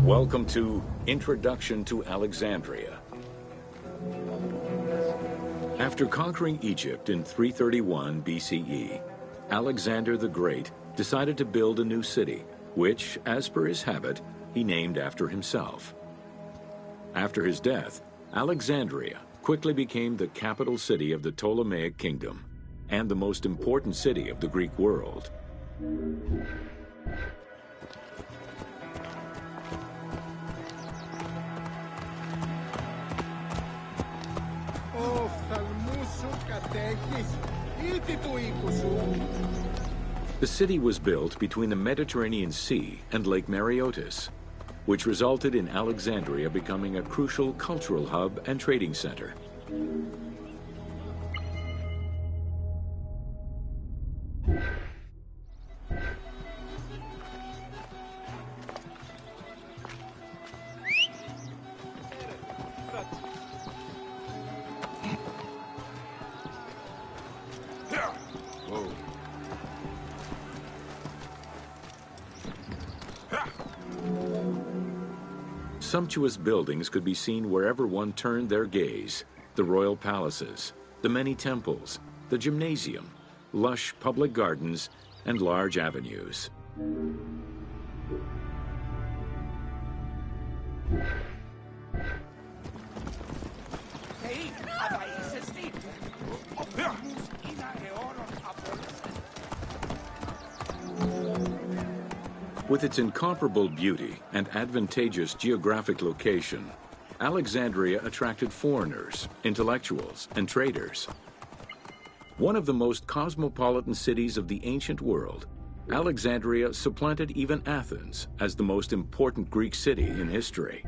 Welcome to Introduction to Alexandria. After conquering Egypt in 331 BCE, Alexander the Great decided to build a new city, which, as per his habit, he named after himself. After his death, Alexandria quickly became the capital city of the Ptolemaic kingdom and the most important city of the Greek world. The city was built between the Mediterranean Sea and Lake Mareotis, which resulted in Alexandria becoming a crucial cultural hub and trading center. Sumptuous buildings could be seen wherever one turned their gaze: the royal palaces, the many temples, the gymnasium, lush public gardens, and large avenues. With its incomparable beauty and advantageous geographic location, Alexandria attracted foreigners, intellectuals, and traders. One of the most cosmopolitan cities of the ancient world, Alexandria supplanted even Athens as the most important Greek city in history.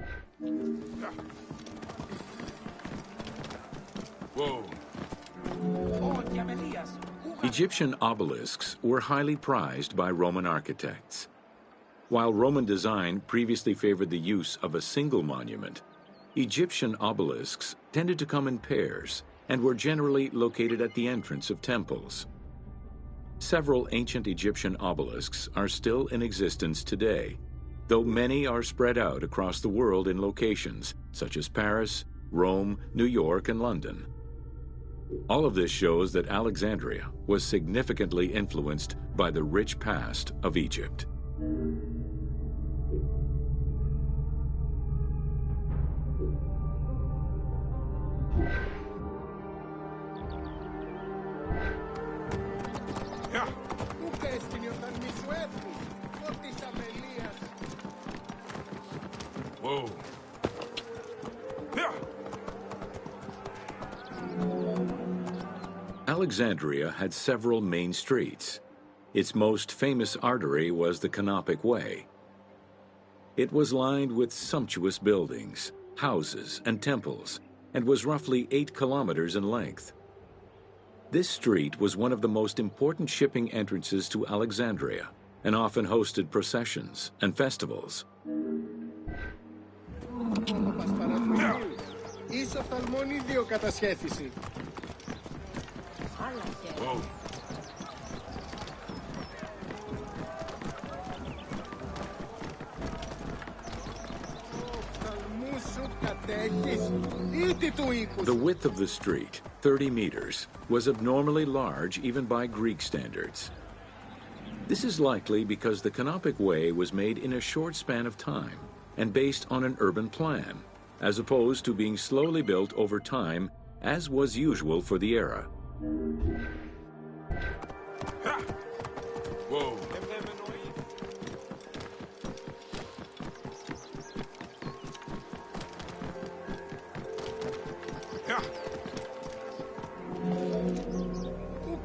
Egyptian obelisks were highly prized by Roman architects. While Roman design previously favored the use of a single monument, Egyptian obelisks tended to come in pairs and were generally located at the entrance of temples. Several ancient Egyptian obelisks are still in existence today, though many are spread out across the world in locations such as Paris, Rome, New York, and London. All of this shows that Alexandria was significantly influenced by the rich past of Egypt. Whoa. Alexandria had several main streets. Its most famous artery was the Canopic Way. It was lined with sumptuous buildings, houses, and temples, and was roughly 8 kilometers in length. This street was one of the most important shipping entrances to Alexandria, and often hosted processions and festivals. Whoa. The width of the street, 30 meters, was abnormally large even by Greek standards. This is likely because the Canopic Way was made in a short span of time and based on an urban plan, as opposed to being slowly built over time, as was usual for the era. Whoa.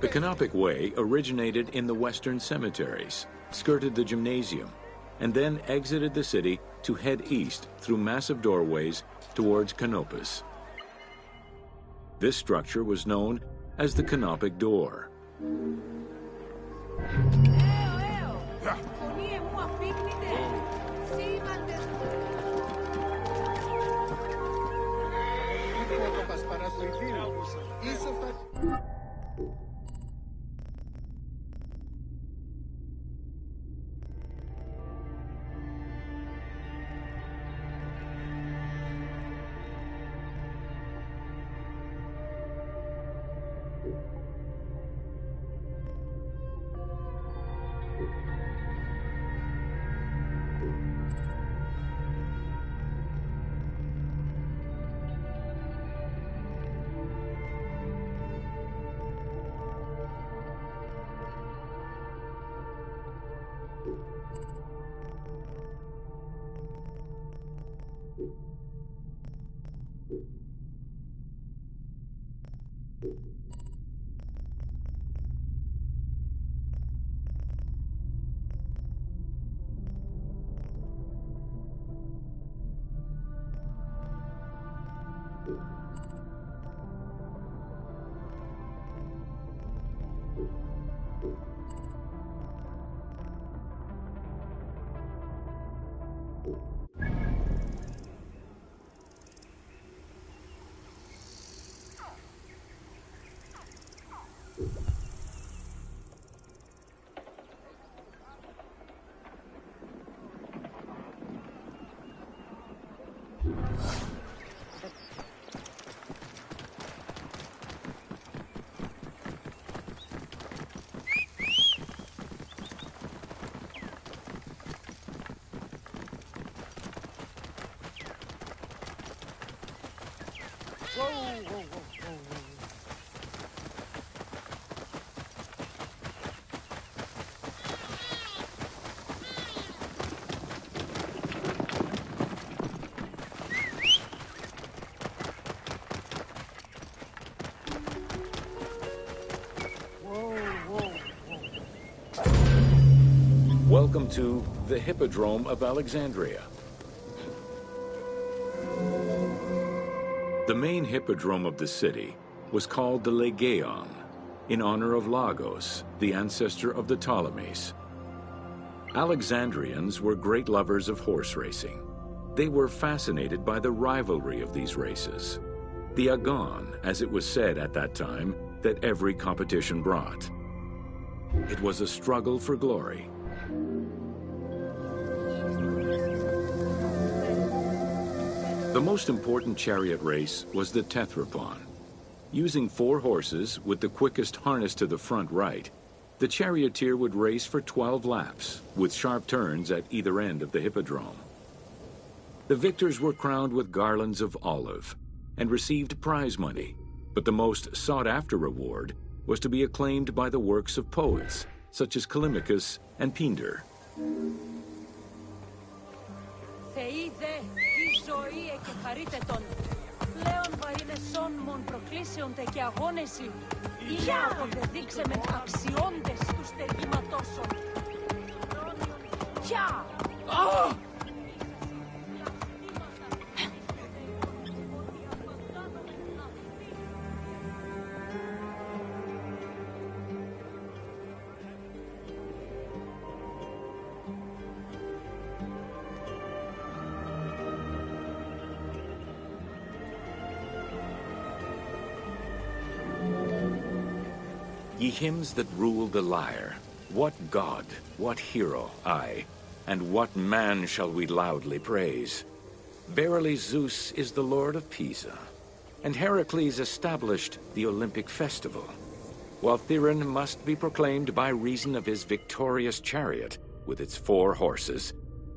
The Canopic Way originated in the western cemeteries, skirted the gymnasium, and then exited the city to head east through massive doorways towards Canopus. This structure was known as the Canopic Door. Welcome to the Hippodrome of Alexandria. The main hippodrome of the city was called the Legeon, in honor of Lagos, the ancestor of the Ptolemies. Alexandrians were great lovers of horse racing. They were fascinated by the rivalry of these races, the agon, as it was said at that time, that every competition brought. It was a struggle for glory. The most important chariot race was the Tethrypon. Using 4 horses with the quickest harness to the front right, the charioteer would race for 12 laps, with sharp turns at either end of the hippodrome. The victors were crowned with garlands of olive and received prize money, but the most sought-after reward was to be acclaimed by the works of poets, such as Callimachus and Pindar. Ye hymns that rule the lyre, what god, what hero, aye, and what man shall we loudly praise? Verily Zeus is the lord of Pisa, and Heracles established the Olympic festival, while Theron must be proclaimed by reason of his victorious chariot with its 4 horses,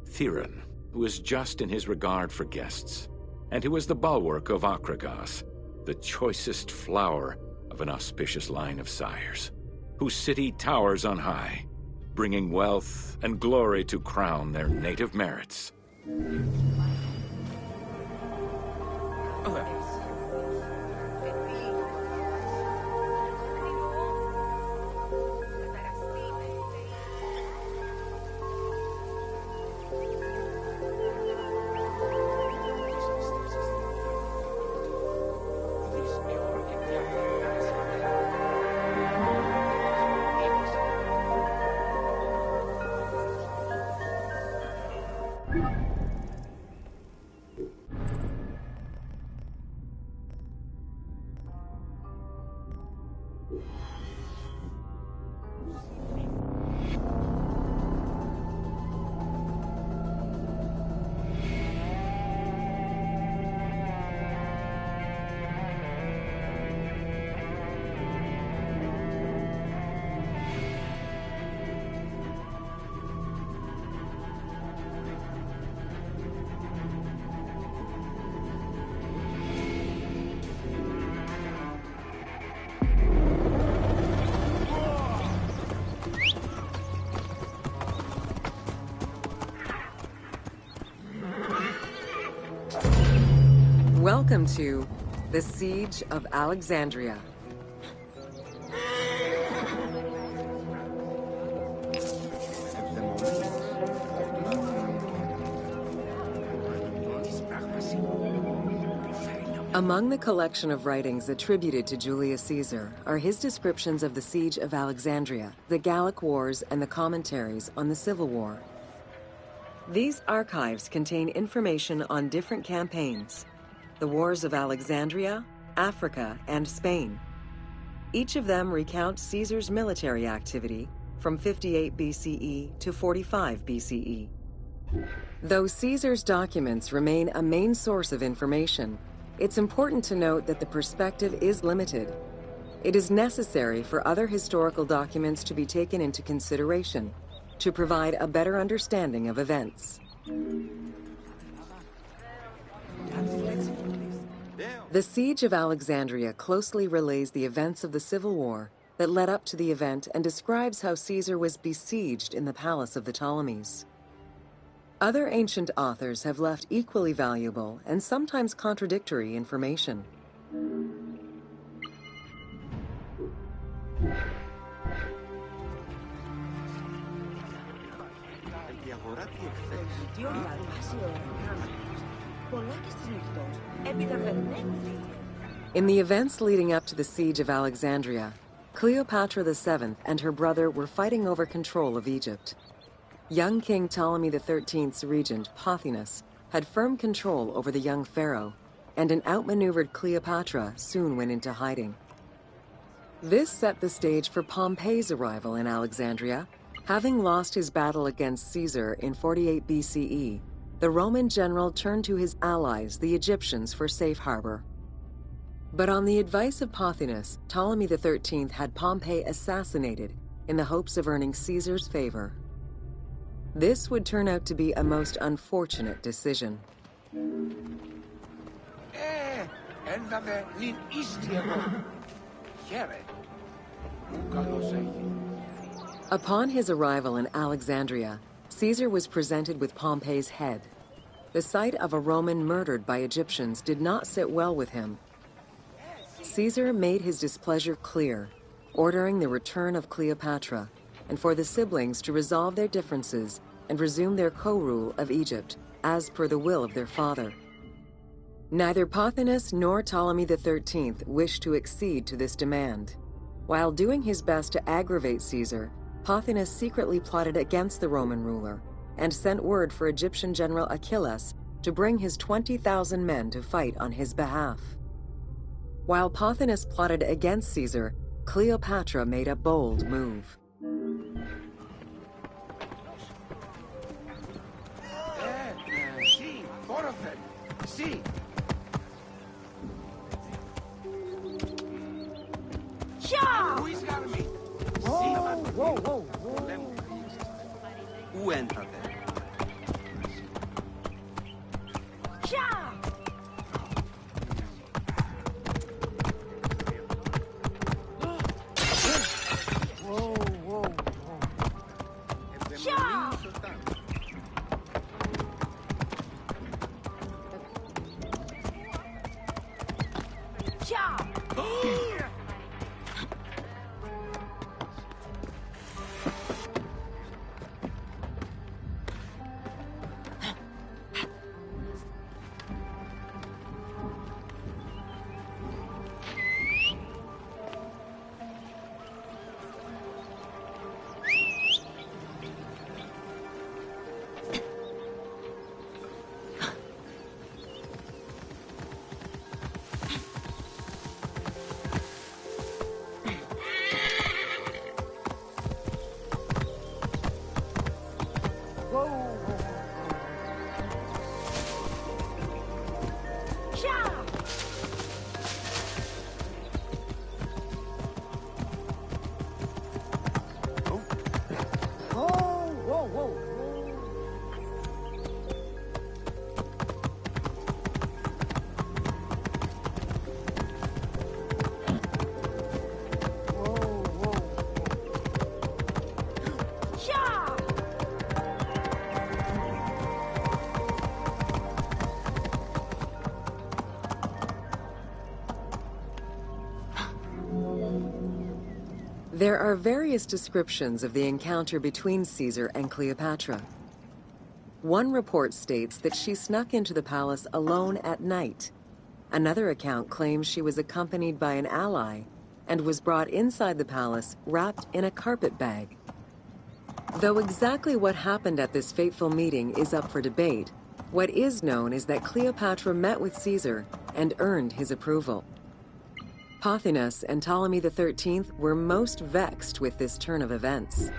Theron, who is just in his regard for guests, and who is the bulwark of Akragas, the choicest flower of an auspicious line of sires, whose city towers on high, bringing wealth and glory to crown their native merits. Welcome to the Siege of Alexandria. Among the collection of writings attributed to Julius Caesar are his descriptions of the Siege of Alexandria, the Gallic Wars, and the commentaries on the Civil War. These archives contain information on different campaigns: the Wars of Alexandria, Africa, and Spain. Each of them recounts Caesar's military activity from 58 BCE to 45 BCE. Though Caesar's documents remain a main source of information, it's important to note that the perspective is limited. It is necessary for other historical documents to be taken into consideration to provide a better understanding of events. The Siege of Alexandria closely relays the events of the Civil War that led up to the event and describes how Caesar was besieged in the palace of the Ptolemies. Other ancient authors have left equally valuable and sometimes contradictory information. In the events leading up to the Siege of Alexandria, Cleopatra VII and her brother were fighting over control of Egypt. Young King Ptolemy XIII's regent, Pothinus, had firm control over the young pharaoh, and an outmaneuvered Cleopatra soon went into hiding. This set the stage for Pompey's arrival in Alexandria. Having lost his battle against Caesar in 48 BCE, the Roman general turned to his allies, the Egyptians, for safe harbor. But on the advice of Pothinus, Ptolemy XIII had Pompey assassinated in the hopes of earning Caesar's favor. This would turn out to be a most unfortunate decision. Upon his arrival in Alexandria, Caesar was presented with Pompey's head. The sight of a Roman murdered by Egyptians did not sit well with him. Caesar made his displeasure clear, ordering the return of Cleopatra, and for the siblings to resolve their differences and resume their co-rule of Egypt, as per the will of their father. Neither Pothinus nor Ptolemy XIII wished to accede to this demand. While doing his best to aggravate Caesar, Pothinus secretly plotted against the Roman ruler and sent word for Egyptian general Achilles to bring his 20,000 men to fight on his behalf. While Pothinus plotted against Caesar, Cleopatra made a bold move. See. Ciao! Whoa, whoa, whoa, whoa. Où entra te? Ciao! Whoa, whoa, whoa. Ciao! Ciao! Whoa, whoa. Ciao! Whoa, whoa, whoa. Whoa, whoa. Ciao! There are various descriptions of the encounter between Caesar and Cleopatra. One report states that she snuck into the palace alone at night. Another account claims she was accompanied by an ally and was brought inside the palace wrapped in a carpet bag. Though exactly what happened at this fateful meeting is up for debate, what is known is that Cleopatra met with Caesar and earned his approval. Pothinus and Ptolemy XIII were most vexed with this turn of events.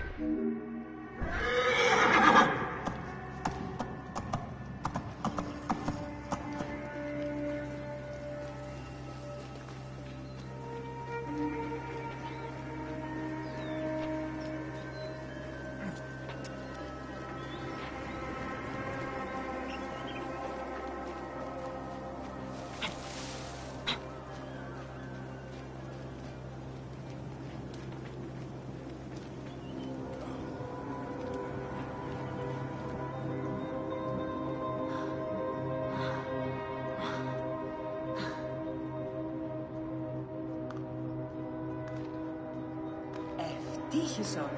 Ευτύχησαν.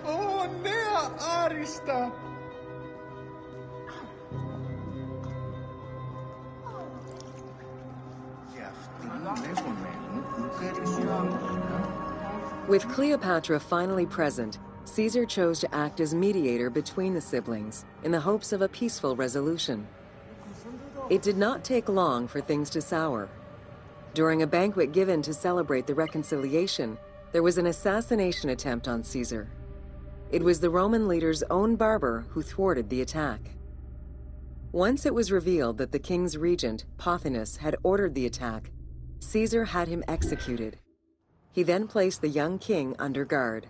Ω, νέα άριστα! Και αυτοί λέγουνε μου περισσότερο. With Cleopatra finally present, Caesar chose to act as mediator between the siblings in the hopes of a peaceful resolution. It did not take long for things to sour. During a banquet given to celebrate the reconciliation, there was an assassination attempt on Caesar. It was the Roman leader's own barber who thwarted the attack. Once it was revealed that the king's regent, Pothinus, had ordered the attack, Caesar had him executed. He then placed the young king under guard.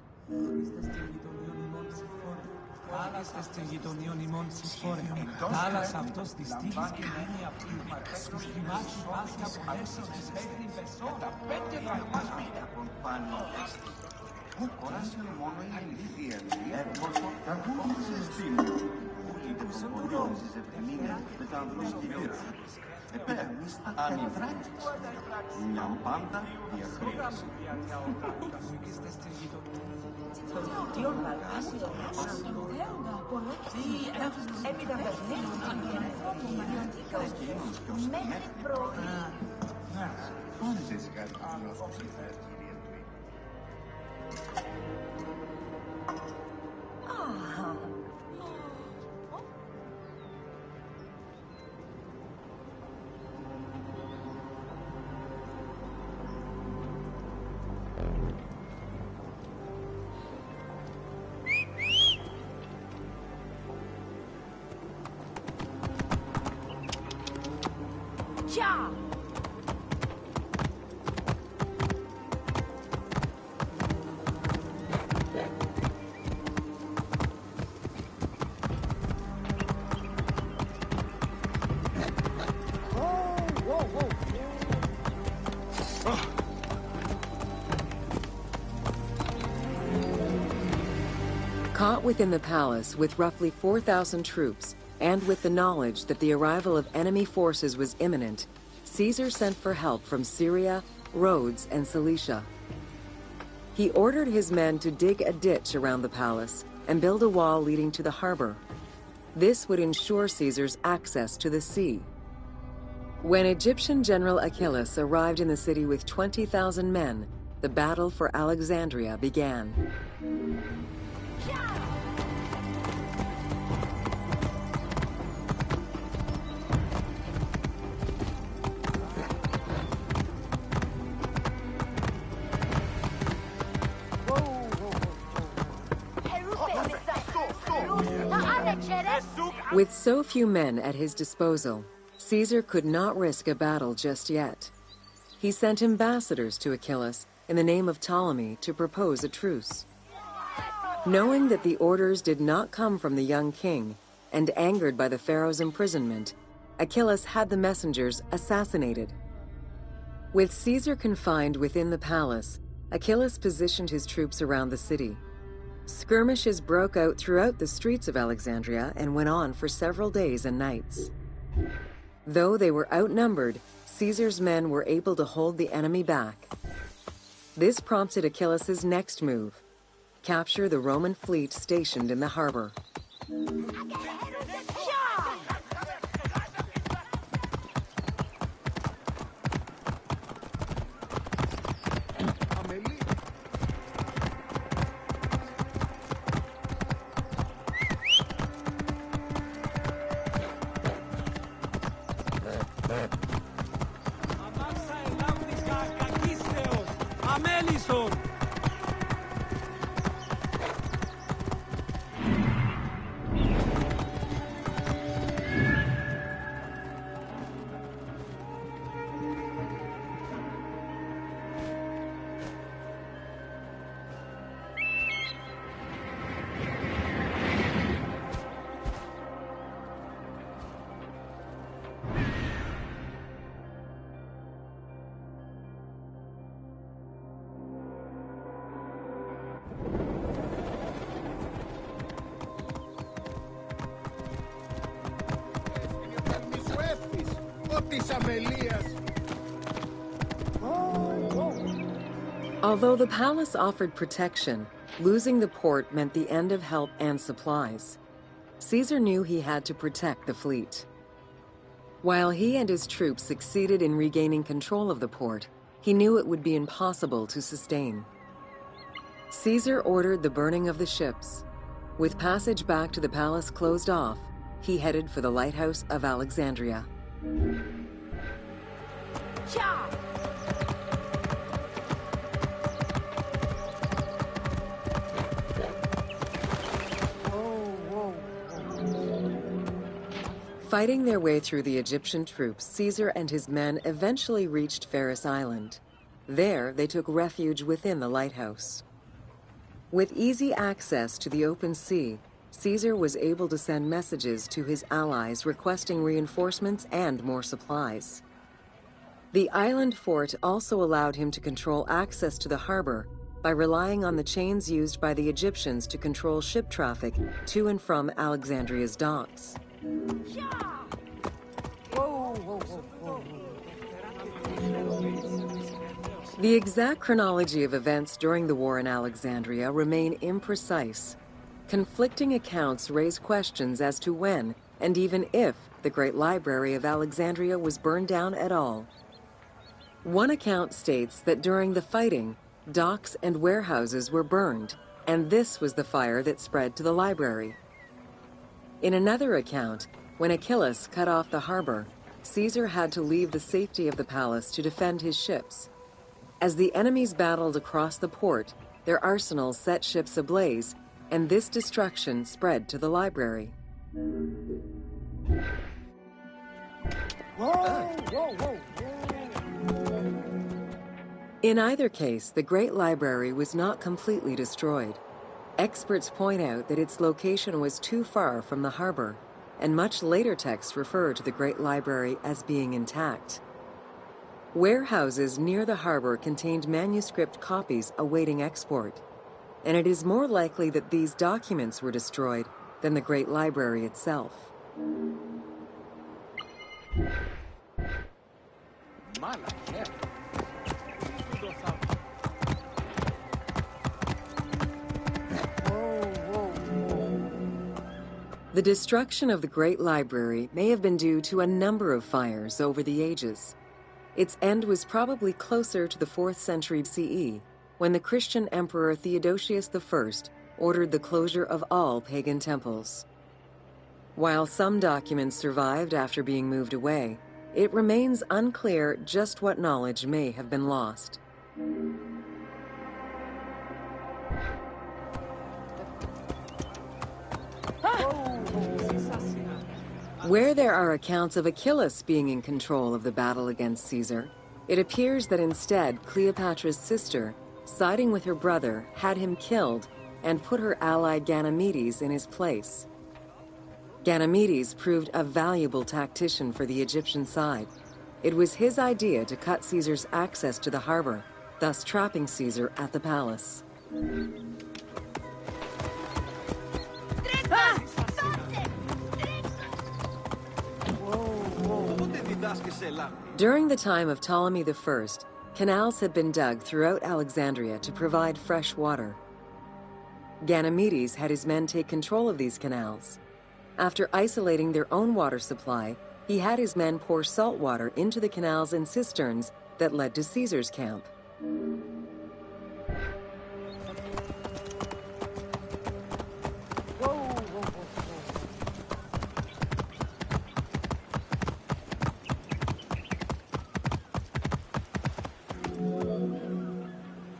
Sha! Whoa, whoa. Caught within the palace with roughly 4,000 troops, and with the knowledge that the arrival of enemy forces was imminent, Caesar sent for help from Syria, Rhodes, and Cilicia. He ordered his men to dig a ditch around the palace and build a wall leading to the harbor. This would ensure Caesar's access to the sea. When Egyptian General Achilles arrived in the city with 20,000 men, the battle for Alexandria began. With so few men at his disposal, Caesar could not risk a battle just yet. He sent ambassadors to Achilles in the name of Ptolemy to propose a truce. Knowing that the orders did not come from the young king, and angered by the pharaoh's imprisonment, Achilles had the messengers assassinated. With Caesar confined within the palace, Achilles positioned his troops around the city. Skirmishes broke out throughout the streets of Alexandria and went on for several days and nights. Though they were outnumbered, Caesar's men were able to hold the enemy back. This prompted Achilles' next move: capture the Roman fleet stationed in the harbor. Although the palace offered protection, losing the port meant the end of help and supplies. Caesar knew he had to protect the fleet. While he and his troops succeeded in regaining control of the port, he knew it would be impossible to sustain. Caesar ordered the burning of the ships. With passage back to the palace closed off, he headed for the lighthouse of Alexandria. Cha! Fighting their way through the Egyptian troops, Caesar and his men eventually reached Pharis Island. There, they took refuge within the lighthouse. With easy access to the open sea, Caesar was able to send messages to his allies requesting reinforcements and more supplies. The island fort also allowed him to control access to the harbor by relying on the chains used by the Egyptians to control ship traffic to and from Alexandria's docks. The exact chronology of events during the war in Alexandria remain imprecise. Conflicting accounts raise questions as to when, and even if, the Great Library of Alexandria was burned down at all. One account states that during the fighting, docks and warehouses were burned, and this was the fire that spread to the library. In another account, when Achilles cut off the harbor, Caesar had to leave the safety of the palace to defend his ships. As the enemies battled across the port, their arsenals set ships ablaze, and this destruction spread to the library. Whoa, whoa. In either case, the Great Library was not completely destroyed. Experts point out that its location was too far from the harbor, and much later texts refer to the Great Library as being intact. Warehouses near the harbor contained manuscript copies awaiting export, and it is more likely that these documents were destroyed than the Great Library itself. Mala mierda. The destruction of the Great Library may have been due to a number of fires over the ages. Its end was probably closer to the 4th century CE, when the Christian Emperor Theodosius I ordered the closure of all pagan temples. While some documents survived after being moved away, it remains unclear just what knowledge may have been lost. Where there are accounts of Achilles being in control of the battle against Caesar, it appears that instead Cleopatra's sister, siding with her brother, had him killed and put her ally Ganymedes in his place. Ganymedes proved a valuable tactician for the Egyptian side. It was his idea to cut Caesar's access to the harbor, thus trapping Caesar at the palace. During the time of Ptolemy I, canals had been dug throughout Alexandria to provide fresh water. Ganymedes had his men take control of these canals. After isolating their own water supply, he had his men pour salt water into the canals and cisterns that led to Caesar's camp.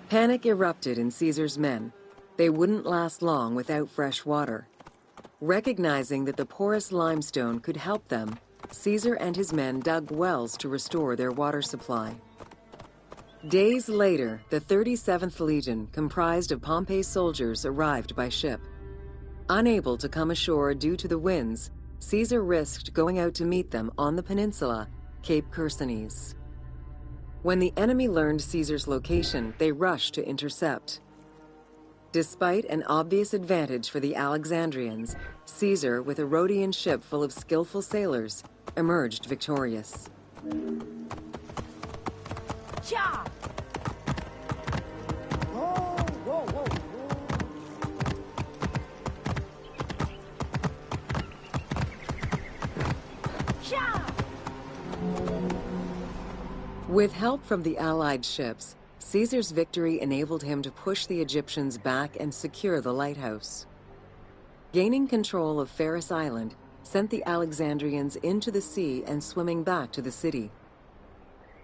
Panic erupted in Caesar's men. They wouldn't last long without fresh water. Recognizing that the porous limestone could help them, Caesar and his men dug wells to restore their water supply. Days later, the 37th Legion, comprised of Pompey's soldiers, arrived by ship. Unable to come ashore due to the winds, Caesar risked going out to meet them on the peninsula, Cape Chersonese. When the enemy learned Caesar's location, they rushed to intercept. Despite an obvious advantage for the Alexandrians, Caesar, with a Rhodian ship full of skillful sailors, emerged victorious. Cha! Cha! With help from the Allied ships, Caesar's victory enabled him to push the Egyptians back and secure the lighthouse. Gaining control of Pharos Island sent the Alexandrians into the sea and swimming back to the city.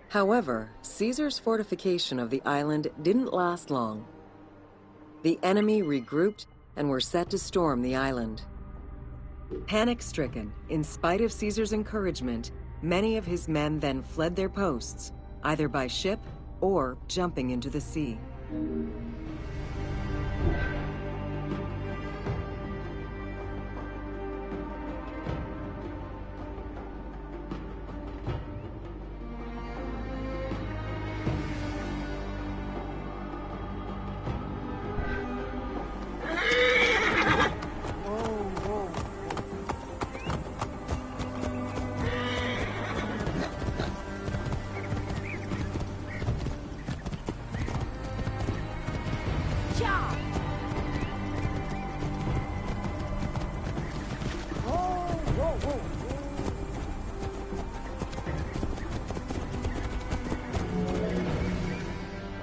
However, Caesar's fortification of the island didn't last long. The enemy regrouped and were set to storm the island. Panic-stricken, in spite of Caesar's encouragement, many of his men then fled their posts, either by ship or jumping into the sea.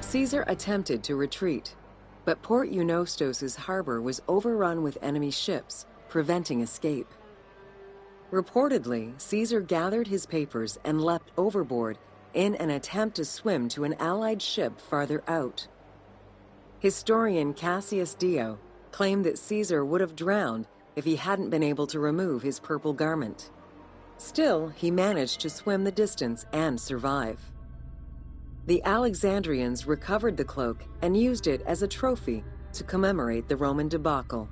Caesar attempted to retreat, but Port Eunostos' harbor was overrun with enemy ships, preventing escape. Reportedly, Caesar gathered his papers and leapt overboard in an attempt to swim to an Allied ship farther out. Historian Cassius Dio claimed that Caesar would have drowned if he hadn't been able to remove his purple garment. Still, he managed to swim the distance and survive. The Alexandrians recovered the cloak and used it as a trophy to commemorate the Roman debacle.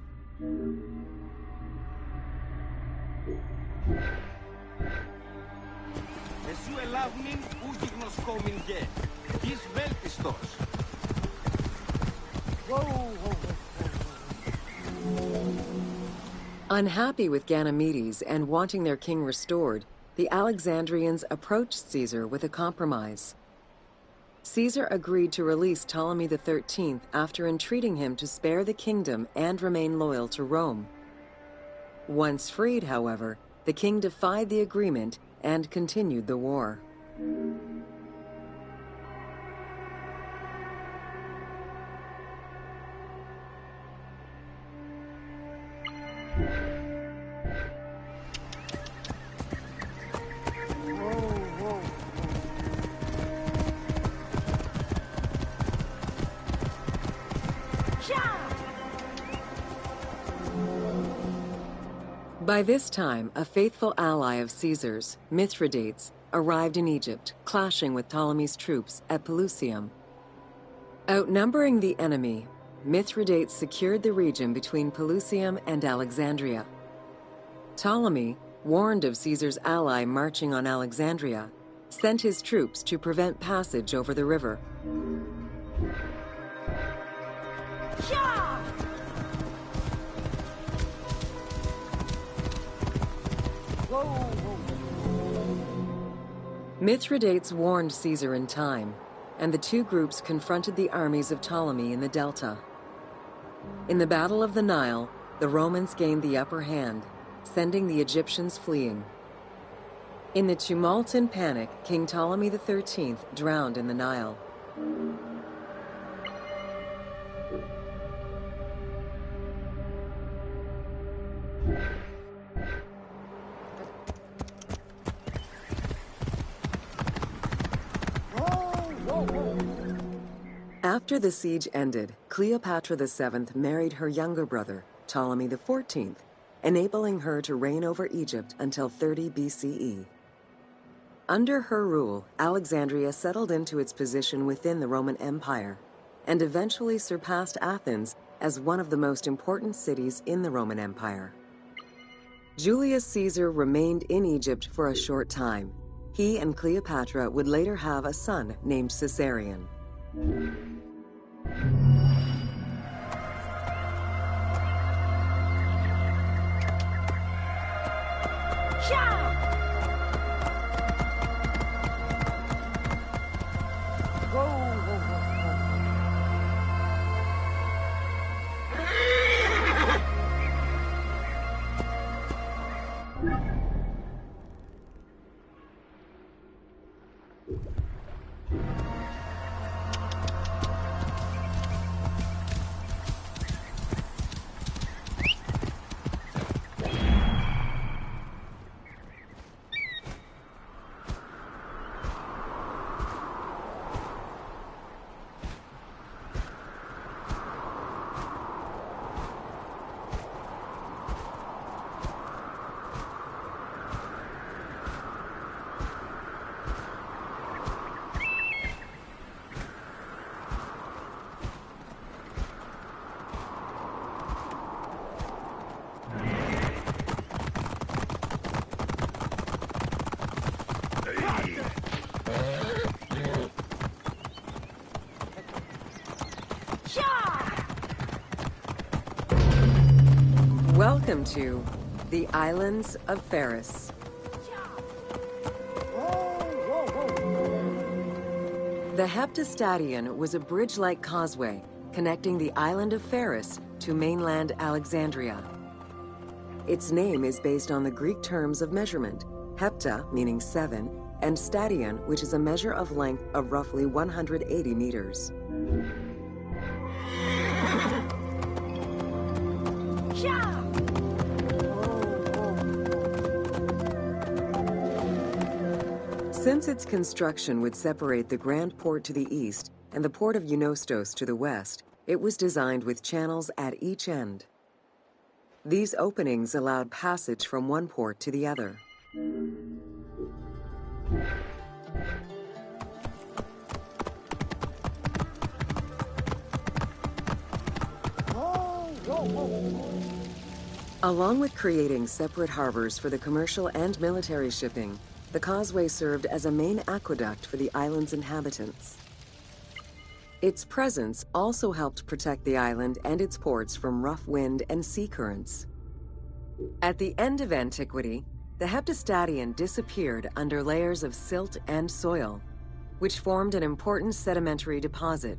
Unhappy with Ganymedes and wanting their king restored, the Alexandrians approached Caesar with a compromise. Caesar agreed to release Ptolemy XIII after entreating him to spare the kingdom and remain loyal to Rome. Once freed, however, the king defied the agreement and continued the war. By this time, a faithful ally of Caesar's, Mithridates, arrived in Egypt, clashing with Ptolemy's troops at Pelusium. Outnumbering the enemy, Mithridates secured the region between Pelusium and Alexandria. Ptolemy, warned of Caesar's ally marching on Alexandria, sent his troops to prevent passage over the river. Mithridates warned Caesar in time, and the two groups confronted the armies of Ptolemy in the Delta. In the Battle of the Nile, the Romans gained the upper hand, sending the Egyptians fleeing. In the tumult and panic, King Ptolemy XIII drowned in the Nile. After the siege ended, Cleopatra VII married her younger brother, Ptolemy XIV, enabling her to reign over Egypt until 30 BCE. Under her rule, Alexandria settled into its position within the Roman Empire and eventually surpassed Athens as one of the most important cities in the Roman Empire. Julius Caesar remained in Egypt for a short time. He and Cleopatra would later have a son named Caesarion. Welcome to the Islands of Pharis. The Heptastadion was a bridge-like causeway connecting the island of Pharis to mainland Alexandria. Its name is based on the Greek terms of measurement, hepta, meaning 7, and stadion, which is a measure of length of roughly 180 meters. Since its construction would separate the Grand Port to the east and the port of Eunostos to the west, it was designed with channels at each end. These openings allowed passage from one port to the other. whoa, whoa. Along with creating separate harbors for the commercial and military shipping, the causeway served as a main aqueduct for the island's inhabitants. Its presence also helped protect the island and its ports from rough wind and sea currents. At the end of antiquity, the Heptastadion disappeared under layers of silt and soil, which formed an important sedimentary deposit.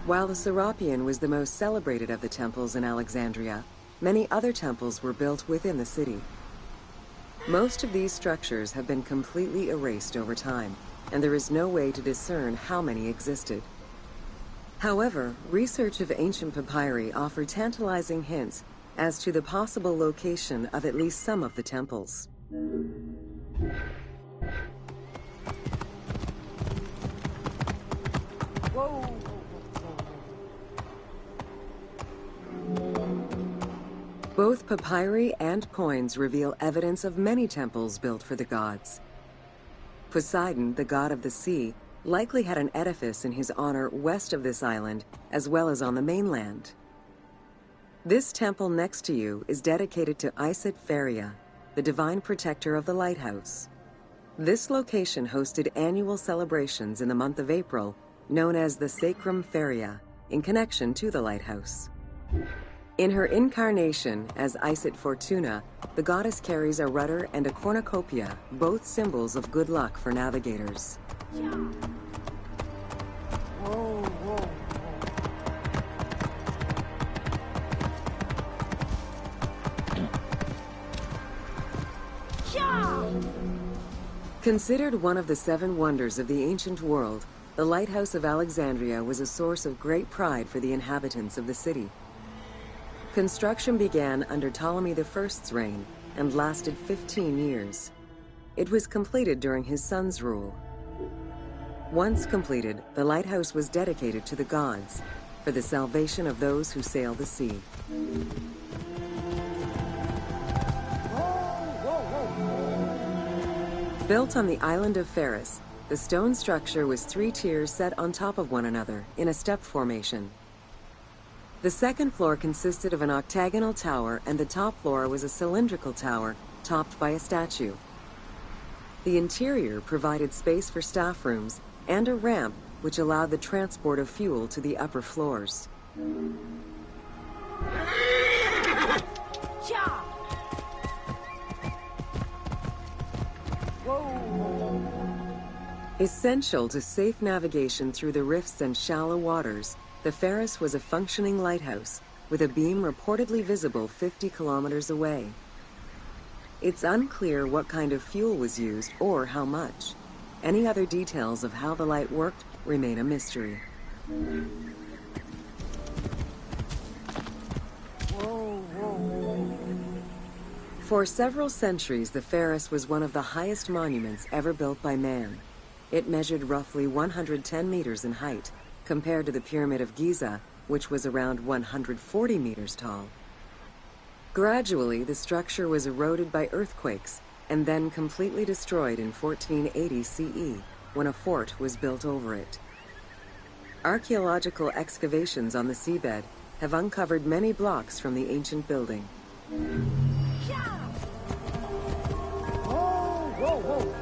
While the Serapeum was the most celebrated of the temples in Alexandria, many other temples were built within the city. Most of these structures have been completely erased over time, and there is no way to discern how many existed. However, research of ancient papyri offered tantalizing hints as to the possible location of at least some of the temples. Whoa. Both papyri and coins reveal evidence of many temples built for the gods. Poseidon, the god of the sea, likely had an edifice in his honor west of this island, as well as on the mainland. This temple next to you is dedicated to Isis Pharia, the divine protector of the lighthouse. This location hosted annual celebrations in the month of April, known as the Sacrum Pharia, in connection to the lighthouse. In her incarnation as Isis Fortuna, the goddess carries a rudder and a cornucopia, both symbols of good luck for navigators. Whoa, whoa. Considered one of the 7 wonders of the ancient world, the Lighthouse of Alexandria was a source of great pride for the inhabitants of the city. Construction began under Ptolemy I's reign and lasted 15 years. It was completed during his son's rule. Once completed, the lighthouse was dedicated to the gods for the salvation of those who sail the sea. Built on the island of Pharos, the stone structure was 3 tiers set on top of one another in a step formation. The second floor consisted of an octagonal tower, and the top floor was a cylindrical tower topped by a statue. The interior provided space for staff rooms and a ramp which allowed the transport of fuel to the upper floors. Essential to safe navigation through the rifts and shallow waters, the Pharos was a functioning lighthouse with a beam reportedly visible 50 kilometers away. It's unclear what kind of fuel was used or how much. Any other details of how the light worked remain a mystery. For several centuries, the Pharos was one of the highest monuments ever built by man. It measured roughly 110 meters in height, compared to the Pyramid of Giza, which was around 140 meters tall. Gradually, the structure was eroded by earthquakes and then completely destroyed in 1480 CE, when a fort was built over it. Archaeological excavations on the seabed have uncovered many blocks from the ancient building. Whoa, whoa.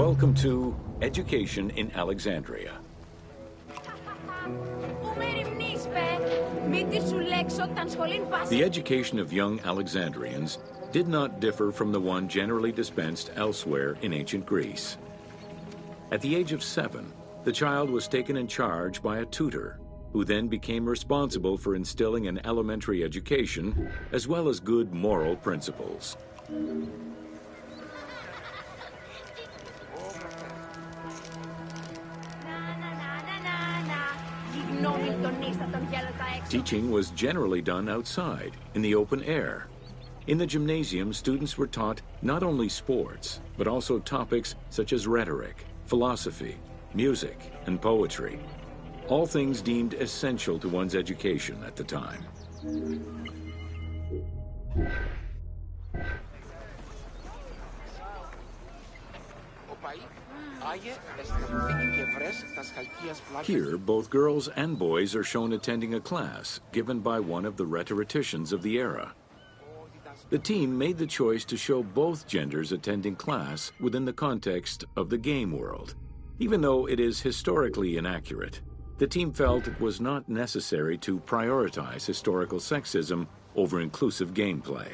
Welcome to Education in Alexandria. The education of young Alexandrians did not differ from the one generally dispensed elsewhere in ancient Greece. At the age of 7, the child was taken in charge by a tutor, who then became responsible for instilling an elementary education as well as good moral principles. Teaching was generally done outside, in the open air. In the gymnasium, students were taught not only sports, but also topics such as rhetoric, philosophy, music, and poetry, all things deemed essential to one's education at the time. Here, both girls and boys are shown attending a class given by one of the rhetoricians of the era. The team made the choice to show both genders attending class within the context of the game world. Even though it is historically inaccurate, the team felt it was not necessary to prioritize historical sexism over inclusive gameplay.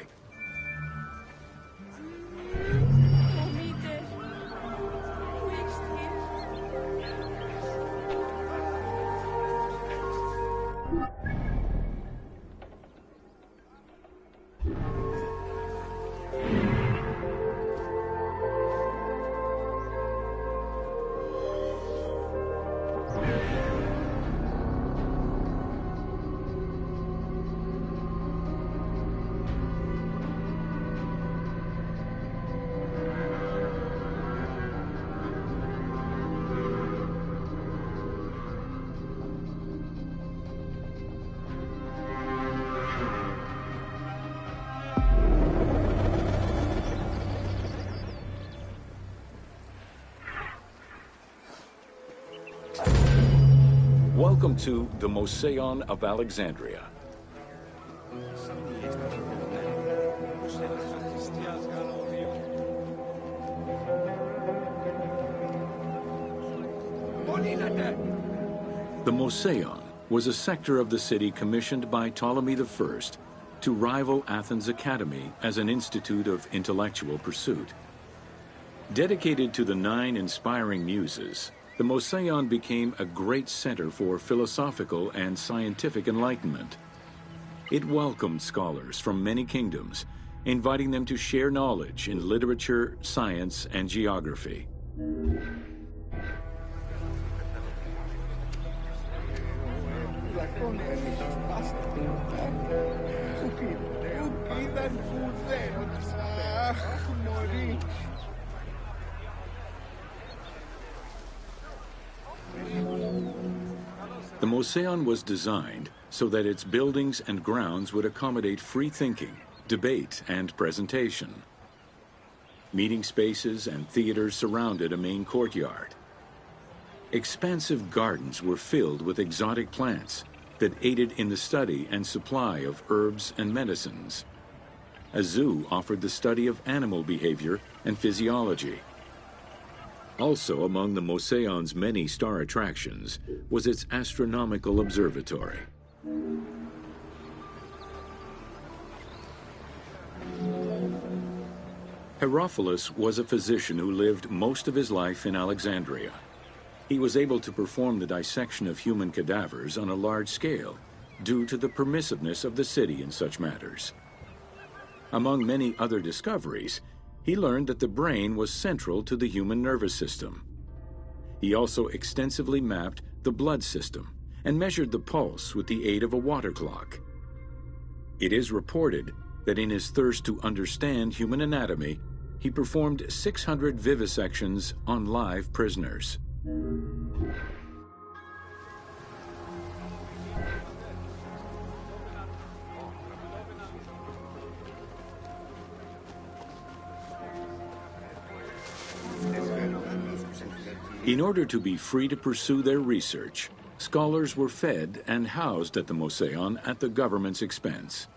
Welcome to the Moseon of Alexandria. The Moseon was a sector of the city commissioned by Ptolemy I to rival Athens' Academy as an institute of intellectual pursuit. Dedicated to the 9 inspiring muses, the Moseon became a great center for philosophical and scientific enlightenment. It welcomed scholars from many kingdoms, inviting them to share knowledge in literature, science, and geography. The Moseon was designed so that its buildings and grounds would accommodate free thinking, debate, and presentation. Meeting spaces and theaters surrounded a main courtyard. Expansive gardens were filled with exotic plants that aided in the study and supply of herbs and medicines. A zoo offered the study of animal behavior and physiology. Also among the Moseon's many star attractions was its astronomical observatory. Herophilus was a physician who lived most of his life in Alexandria. He was able to perform the dissection of human cadavers on a large scale due to the permissiveness of the city in such matters. Among many other discoveries, he learned that the brain was central to the human nervous system. He also extensively mapped the blood system and measured the pulse with the aid of a water clock. It is reported that in his thirst to understand human anatomy, he performed 600 vivisections on live prisoners. In order to be free to pursue their research, scholars were fed and housed at the Moseon at the government's expense.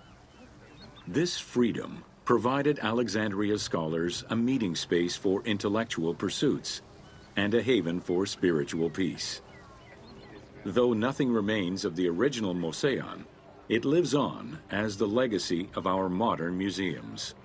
This freedom provided Alexandria's scholars a meeting space for intellectual pursuits and a haven for spiritual peace. Though nothing remains of the original Moseon, it lives on as the legacy of our modern museums.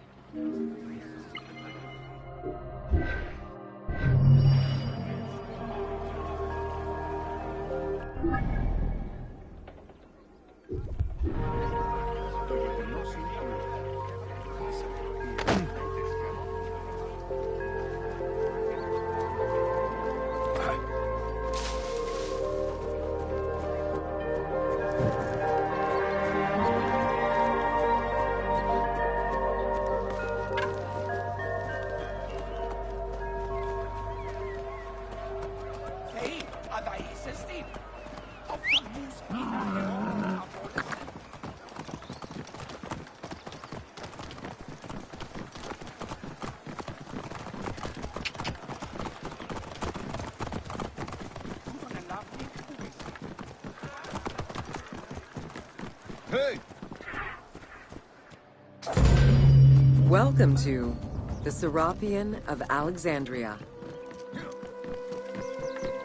Hey! Welcome to the Serapion of Alexandria.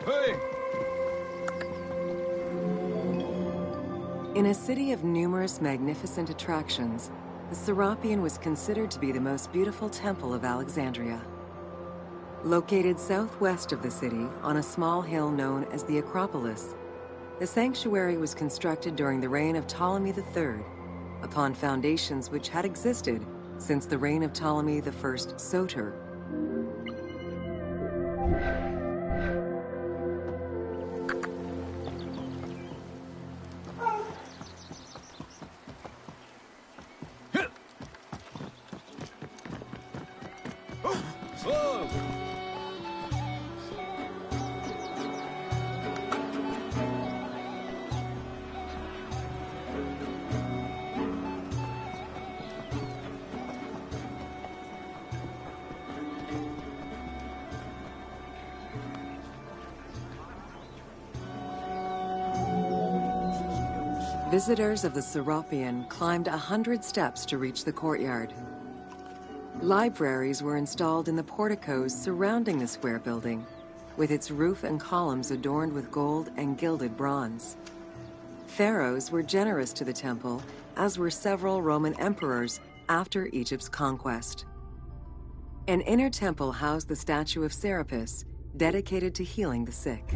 Hey! In a city of numerous magnificent attractions, the Serapion was considered to be the most beautiful temple of Alexandria. Located southwest of the city on a small hill known as the Acropolis, the sanctuary was constructed during the reign of Ptolemy III, upon foundations which had existed since the reign of Ptolemy I Soter. Visitors of the Serapion climbed 100 steps to reach the courtyard. Libraries were installed in the porticos surrounding the square building, with its roof and columns adorned with gold and gilded bronze. Pharaohs were generous to the temple, as were several Roman emperors after Egypt's conquest. An inner temple housed the statue of Serapis, dedicated to healing the sick.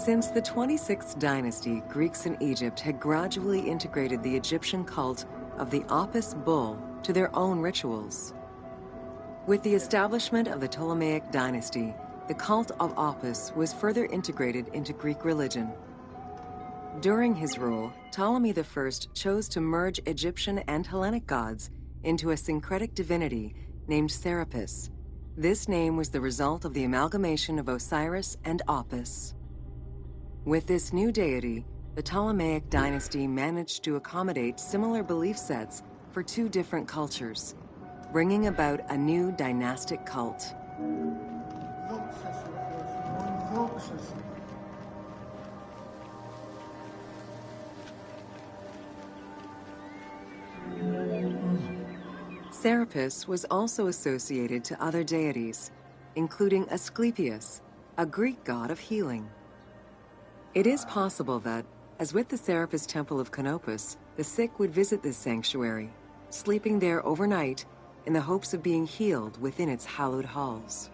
Since the 26th dynasty, Greeks in Egypt had gradually integrated the Egyptian cult of the Apis bull to their own rituals. With the establishment of the Ptolemaic dynasty, the cult of Apis was further integrated into Greek religion. During his rule, Ptolemy I chose to merge Egyptian and Hellenic gods into a syncretic divinity named Serapis. This name was the result of the amalgamation of Osiris and Apis. With this new deity, the Ptolemaic dynasty managed to accommodate similar belief sets for two different cultures, bringing about a new dynastic cult. Serapis was also associated to other deities, including Asclepius, a Greek god of healing. It is possible that, as with the Serapis Temple of Canopus, the sick would visit this sanctuary, sleeping there overnight in the hopes of being healed within its hallowed halls.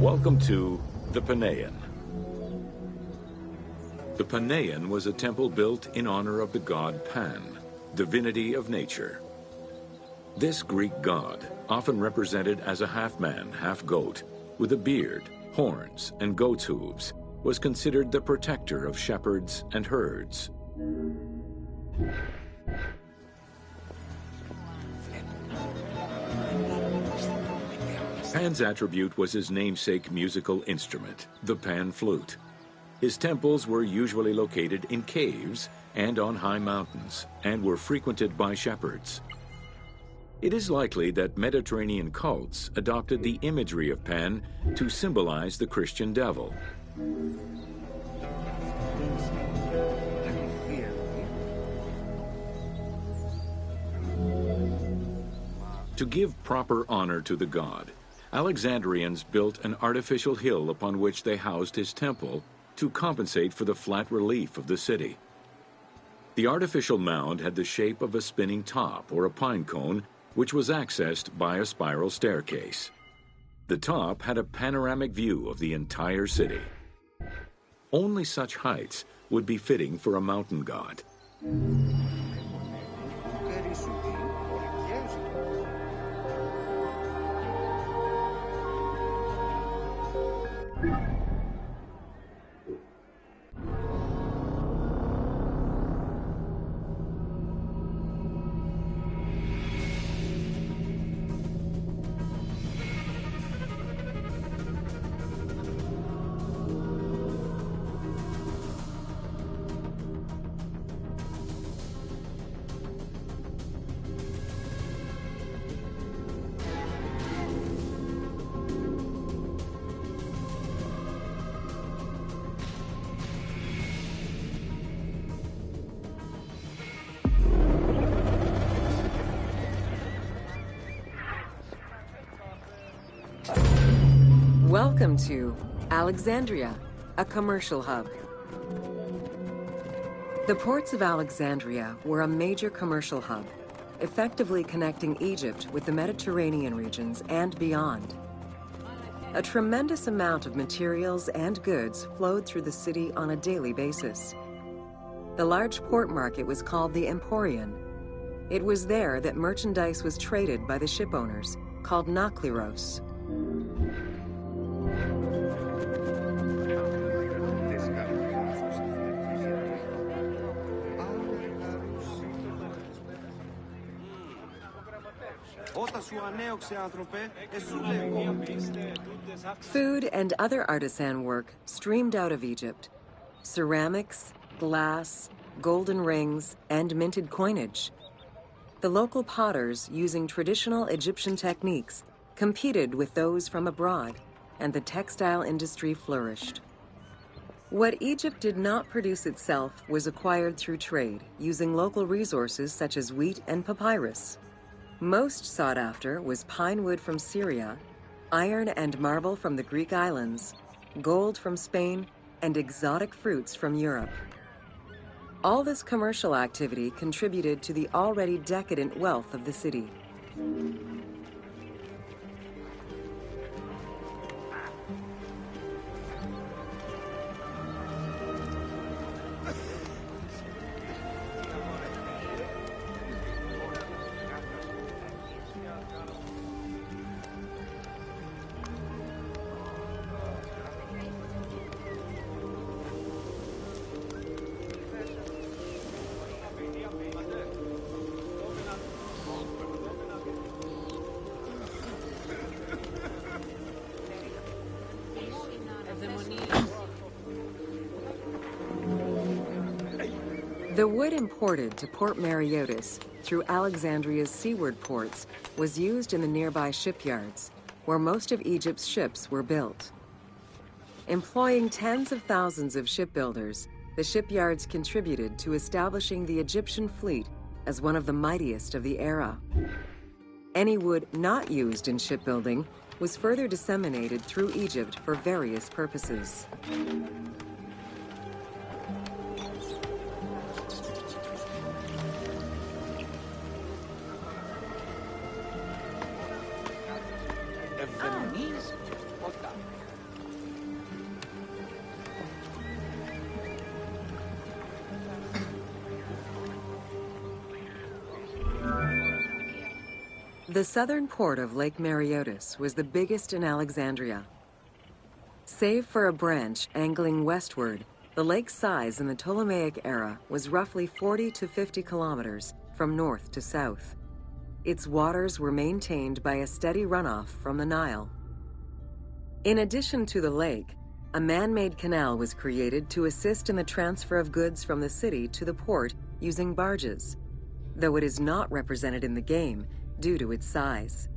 Welcome to the Panean. The Panean was a temple built in honor of the god Pan, divinity of nature. This Greek god, often represented as a half-man, half-goat, with a beard, horns, and goat's hooves, was considered the protector of shepherds and herds. Pan's attribute was his namesake musical instrument, the pan flute. His temples were usually located in caves and on high mountains, and were frequented by shepherds. It is likely that Mediterranean cults adopted the imagery of Pan to symbolize the Christian devil. To give proper honor to the god, Alexandrians built an artificial hill upon which they housed his temple to compensate for the flat relief of the city. The artificial mound had the shape of a spinning top or a pine cone, which was accessed by a spiral staircase. The top had a panoramic view of the entire city. Only such heights would be fitting for a mountain god. Welcome to Alexandria, a commercial hub. The ports of Alexandria were a major commercial hub, effectively connecting Egypt with the Mediterranean regions and beyond. A tremendous amount of materials and goods flowed through the city on a daily basis. The large port market was called the Emporion. It was there that merchandise was traded by the ship owners, called nakliros. Food and artisan artisan work streamed out of Egypt. Ceramics, glass, golden rings, and minted coinage. The local potters, using traditional Egyptian techniques, competed with those from abroad, and the textile industry flourished. What Egypt did not produce itself was acquired through trade, using local resources such as wheat and papyrus. Most sought after was pine wood from Syria, iron and marble from the Greek islands, gold from Spain, and exotic fruits from Europe. All this commercial activity contributed to the already decadent wealth of the city. The wood imported to Port Mariotis through Alexandria's seaward ports was used in the nearby shipyards, where most of Egypt's ships were built. Employing tens of thousands of shipbuilders, the shipyards contributed to establishing the Egyptian fleet as one of the mightiest of the era. Any wood not used in shipbuilding was further disseminated through Egypt for various purposes. The southern port of Lake Mareotis was the biggest in Alexandria. Save for a branch angling westward, the lake's size in the Ptolemaic era was roughly 40 to 50 kilometers from north to south. Its waters were maintained by a steady runoff from the Nile. In addition to the lake, a man-made canal was created to assist in the transfer of goods from the city to the port using barges, though it is not represented in the game due to its size.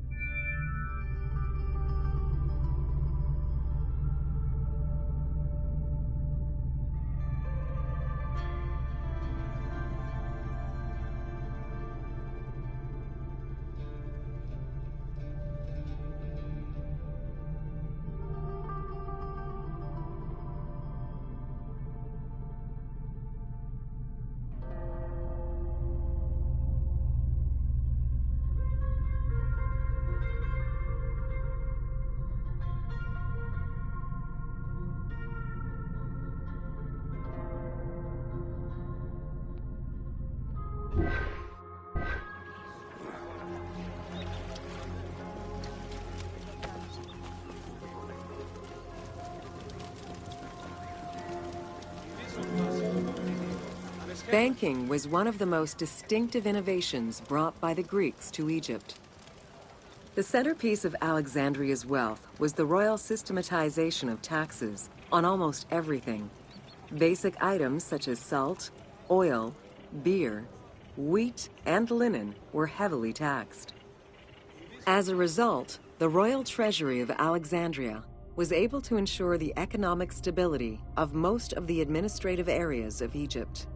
Banking was one of the most distinctive innovations brought by the Greeks to Egypt. The centerpiece of Alexandria's wealth was the royal systematization of taxes on almost everything. Basic items such as salt, oil, beer, wheat, and linen were heavily taxed. As a result, the royal treasury of Alexandria was able to ensure the economic stability of most of the administrative areas of Egypt.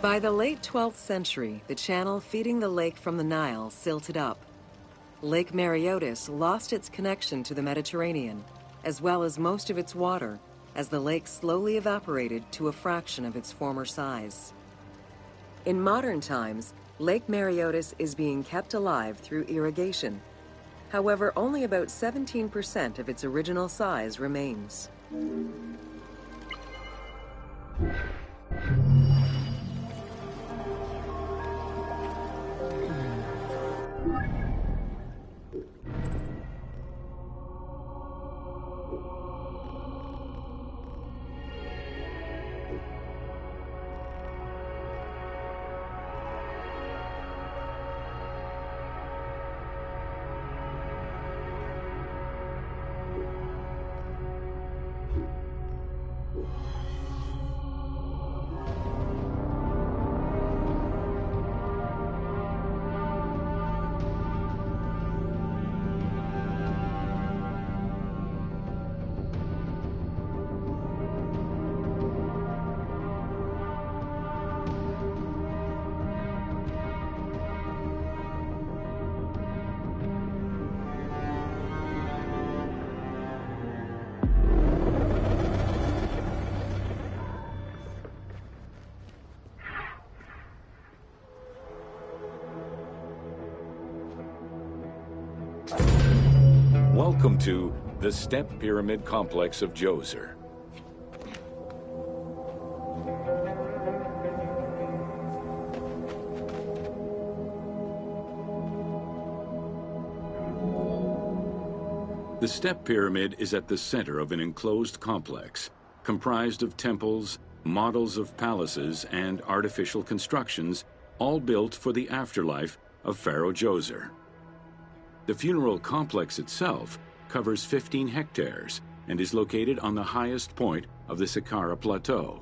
By the late 12th century, the channel feeding the lake from the Nile silted up. Lake Mareotis lost its connection to the Mediterranean, as well as most of its water, as the lake slowly evaporated to a fraction of its former size. In modern times, Lake Mareotis is being kept alive through irrigation. However, only about 17% of its original size remains. Welcome to the Step Pyramid Complex of Djoser. The Step Pyramid is at the center of an enclosed complex, comprised of temples, models of palaces, and artificial constructions, all built for the afterlife of Pharaoh Djoser. The funeral complex itself covers 15 hectares and is located on the highest point of the Saqqara Plateau.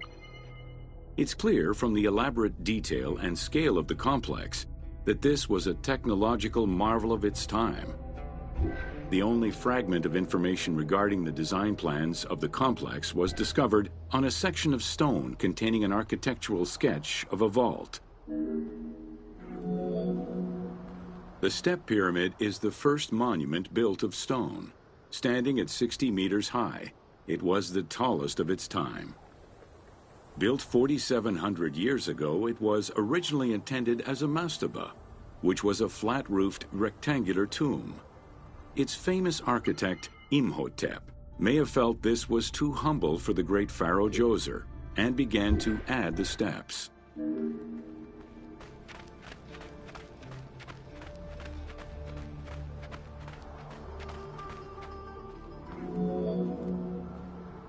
It's clear from the elaborate detail and scale of the complex that this was a technological marvel of its time. The only fragment of information regarding the design plans of the complex was discovered on a section of stone containing an architectural sketch of a vault. The Step Pyramid is the first monument built of stone. Standing at 60 meters high, it was the tallest of its time. Built 4,700 years ago, it was originally intended as a mastaba, which was a flat-roofed rectangular tomb. its famous architect, Imhotep, may have felt this was too humble for the great pharaoh Djoser and began to add the steps.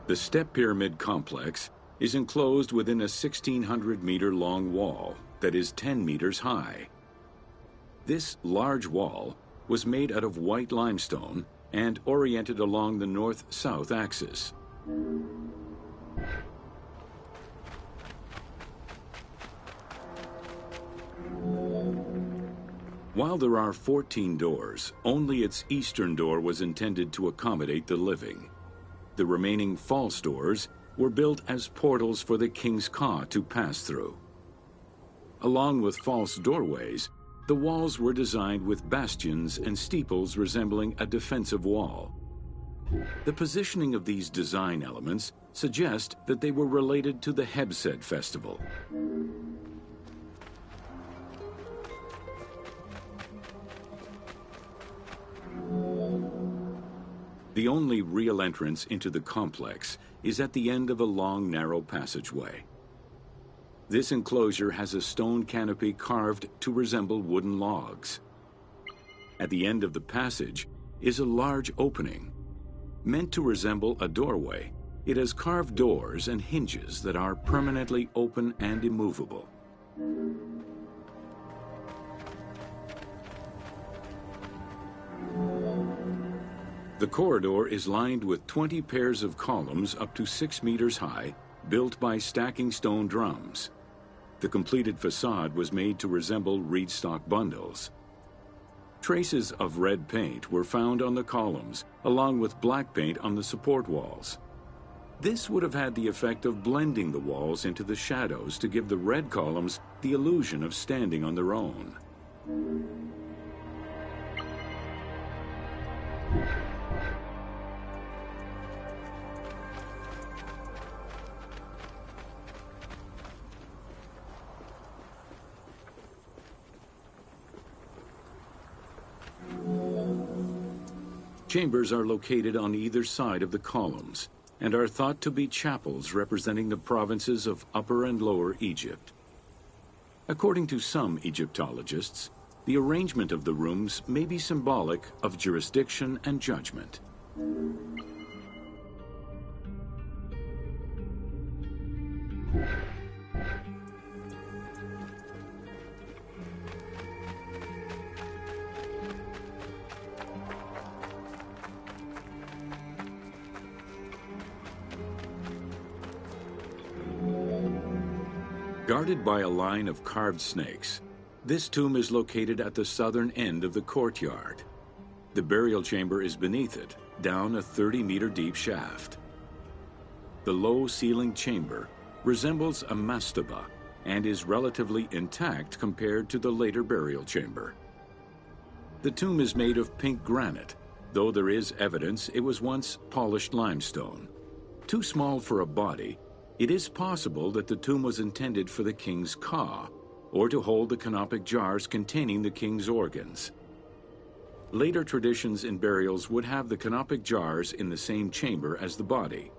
The step pyramid complex is enclosed within a 1,600-meter-long wall that is 10 meters high. This large wall was made out of white limestone and oriented along the north-south axis. While there are 14 doors, only its eastern door was intended to accommodate the living. The remaining false doors were built as portals for the king's ka to pass through. Along with false doorways, the walls were designed with bastions and steeples resembling a defensive wall. The positioning of these design elements suggest that they were related to the Hebsed festival. The only real entrance into the complex is at the end of a long, narrow passageway. This enclosure has a stone canopy carved to resemble wooden logs. At the end of the passage is a large opening. Meant to resemble a doorway, it has carved doors and hinges that are permanently open and immovable. The corridor is lined with 20 pairs of columns up to 6 meters high, built by stacking stone drums. The completed facade was made to resemble reed stock bundles. Traces of red paint were found on the columns, along with black paint on the support walls. This would have had the effect of blending the walls into the shadows to give the red columns the illusion of standing on their own. Chambers are located on either side of the columns and are thought to be chapels representing the provinces of Upper and Lower Egypt. According to some Egyptologists, the arrangement of the rooms may be symbolic of jurisdiction and judgment. Guarded by a line of carved snakes, this tomb is located at the southern end of the courtyard. The burial chamber is beneath it, down a 30-meter deep shaft. The low-ceilinged chamber resembles a mastaba and is relatively intact compared to the later burial chamber. The tomb is made of pink granite, though there is evidence it was once polished limestone. Too small for a body, it is possible that the tomb was intended for the king's ka, or to hold the canopic jars containing the king's organs. Later traditions in burials would have the canopic jars in the same chamber as the body.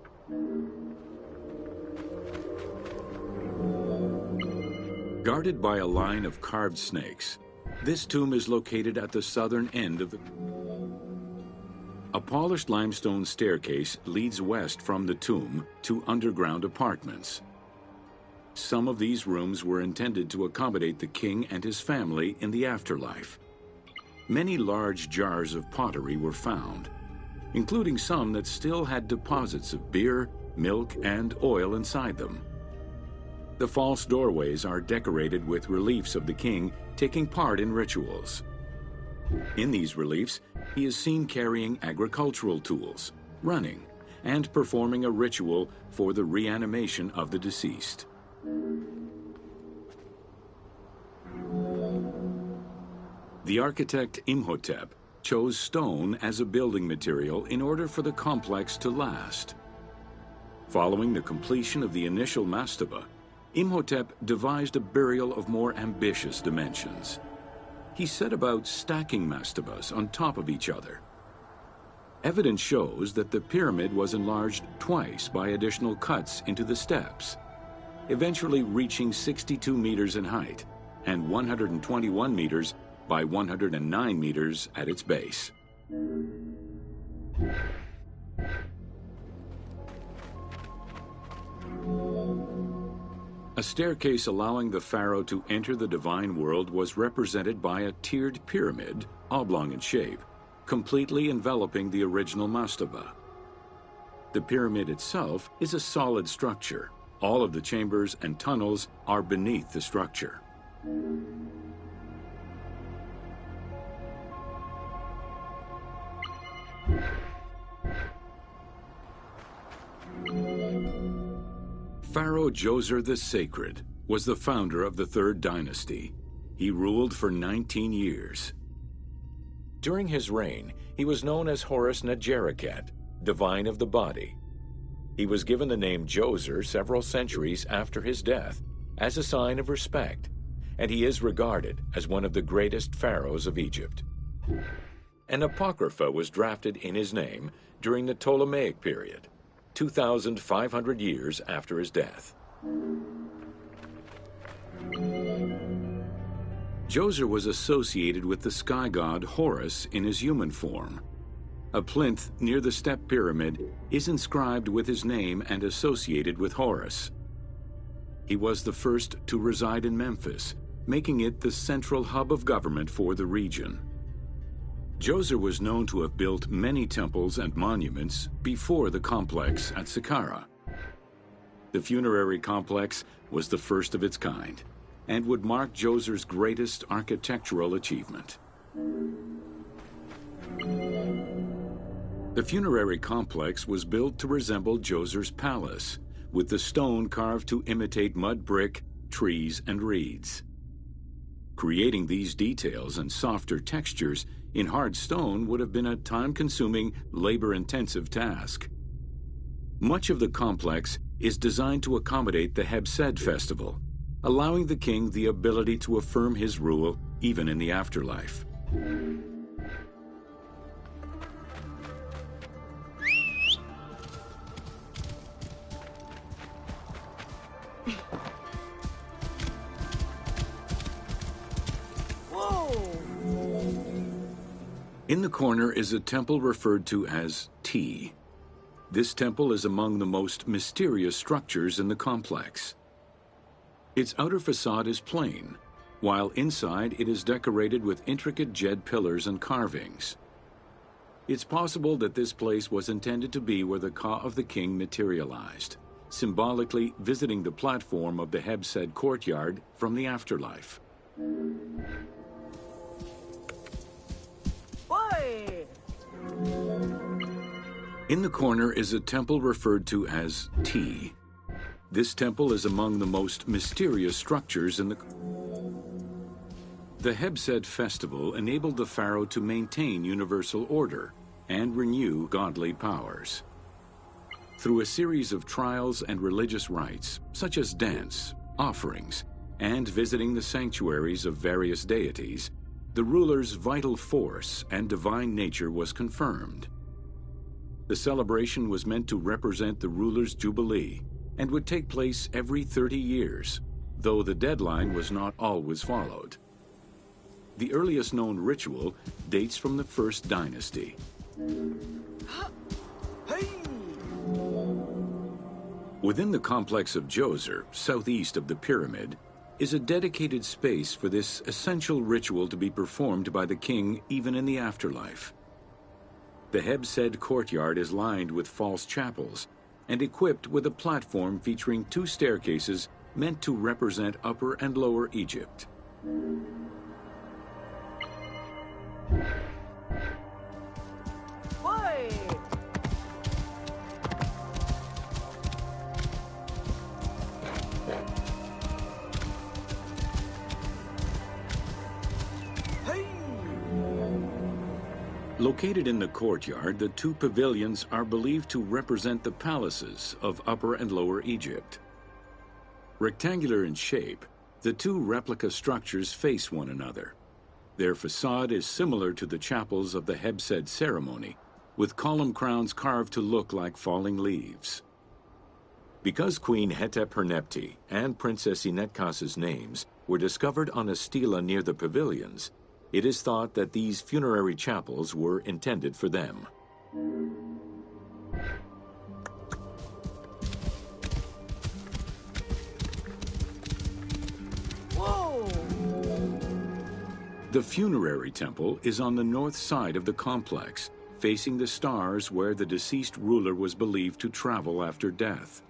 Guarded by a line of carved snakes, this tomb is located at the southern end of the... A polished limestone staircase leads west from the tomb to underground apartments. Some of these rooms were intended to accommodate the king and his family in the afterlife. Many large jars of pottery were found, including some that still had deposits of beer, milk, and oil inside them. The false doorways are decorated with reliefs of the king taking part in rituals. In these reliefs, he is seen carrying agricultural tools, running, and performing a ritual for the reanimation of the deceased. The architect Imhotep chose stone as a building material in order for the complex to last. Following the completion of the initial mastaba, Imhotep devised a burial of more ambitious dimensions. He set about stacking mastabas on top of each other. Evidence shows that the pyramid was enlarged twice by additional cuts into the steps, eventually reaching 62 meters in height and 121 meters by 109 meters at its base. A staircase allowing the pharaoh to enter the divine world was represented by a tiered pyramid, oblong in shape, completely enveloping the original mastaba. The pyramid itself is a solid structure. All of the chambers and tunnels are beneath the structure. Pharaoh Djoser the Sacred was the founder of the Third Dynasty. He ruled for 19 years. During his reign, he was known as Horus Negereket, divine of the body. He was given the name Djoser several centuries after his death as a sign of respect, and he is regarded as one of the greatest pharaohs of Egypt. An apocrypha was drafted in his name during the Ptolemaic period, 2,500 years after his death. Djoser was associated with the sky god Horus in his human form. A plinth near the step pyramid is inscribed with his name and associated with Horus. He was the first to reside in Memphis, making it the central hub of government for the region. Djoser was known to have built many temples and monuments before the complex at Saqqara. The funerary complex was the first of its kind and would mark Djoser's greatest architectural achievement. The funerary complex was built to resemble Djoser's palace, with the stone carved to imitate mud brick, trees, and reeds. Creating these details and softer textures in hard stone would have been a time-consuming, labor-intensive task. Much of the complex is designed to accommodate the Hebsed festival, allowing the king the ability to affirm his rule even in the afterlife. In the corner is a temple referred to as T. This temple is among the most mysterious structures in the complex. Its outer facade is plain, while inside it is decorated with intricate jed pillars and carvings. It's possible that this place was intended to be where the Ka of the king materialized, symbolically visiting the platform of the Hebsed courtyard from the afterlife. In the corner is a temple referred to as T. This temple is among the most mysterious structures in the Hebsed festival enabled the pharaoh to maintain universal order and renew godly powers. Through a series of trials and religious rites, such as dance, offerings, and visiting the sanctuaries of various deities, the ruler's vital force and divine nature was confirmed. The celebration was meant to represent the ruler's jubilee and would take place every 30 years, though the deadline was not always followed. The earliest known ritual dates from the First Dynasty. Within the complex of Djoser, southeast of the pyramid, is a dedicated space for this essential ritual to be performed by the king even in the afterlife. The Hebsed courtyard is lined with false chapels and equipped with a platform featuring two staircases meant to represent Upper and Lower Egypt. Located in the courtyard, the two pavilions are believed to represent the palaces of Upper and Lower Egypt. Rectangular in shape, the two replica structures face one another. Their facade is similar to the chapels of the Hebsed ceremony, with column crowns carved to look like falling leaves. Because Queen Hetep Hernepti and Princess Inetkas's names were discovered on a stela near the pavilions, it is thought that these funerary chapels were intended for them. Whoa! The funerary temple is on the north side of the complex, facing the stars where the deceased ruler was believed to travel after death.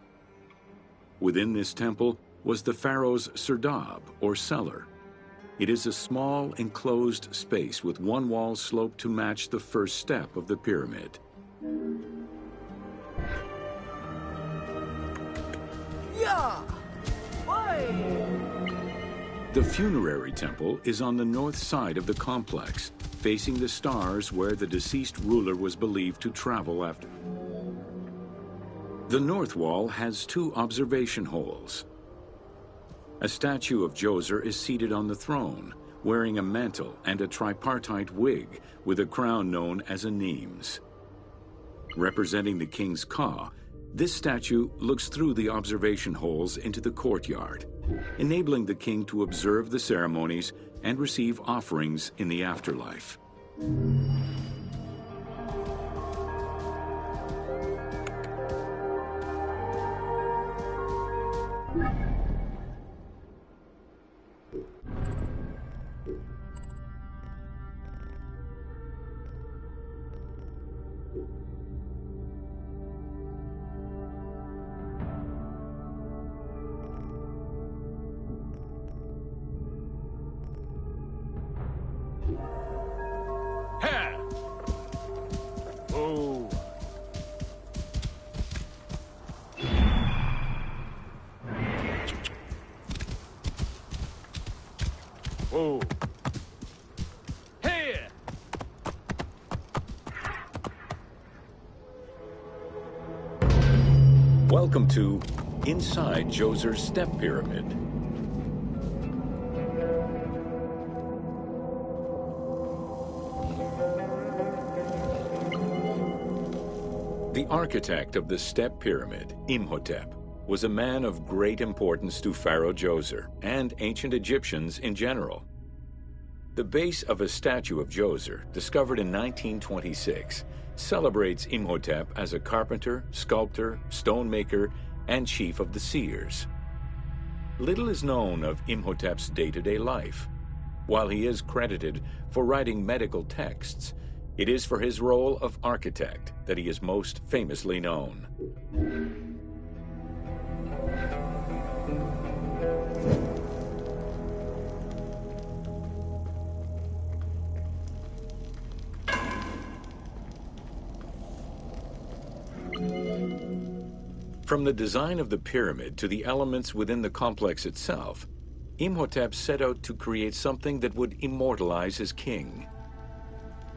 Within this temple was the pharaoh's serdab, or cellar. It is a small, enclosed space with one wall sloped to match the first step of the pyramid. Yeah! Why? The funerary temple is on the north side of the complex, facing the stars where the deceased ruler was believed to travel after. The north wall has two observation holes. A statue of Djoser is seated on the throne, wearing a mantle and a tripartite wig with a crown known as a Nemes. Representing the king's ka, this statue looks through the observation holes into the courtyard, enabling the king to observe the ceremonies and receive offerings in the afterlife. Whoa. Here! Welcome to Inside Djoser's Step Pyramid. The architect of the Step Pyramid, Imhotep, was a man of great importance to Pharaoh Djoser and ancient Egyptians in general. The base of a statue of Djoser, discovered in 1926, celebrates Imhotep as a carpenter, sculptor, stonemaker, and chief of the seers. Little is known of Imhotep's day-to-day life. While he is credited for writing medical texts, it is for his role of architect that he is most famously known. From the design of the pyramid to the elements within the complex itself, Imhotep set out to create something that would immortalize his king.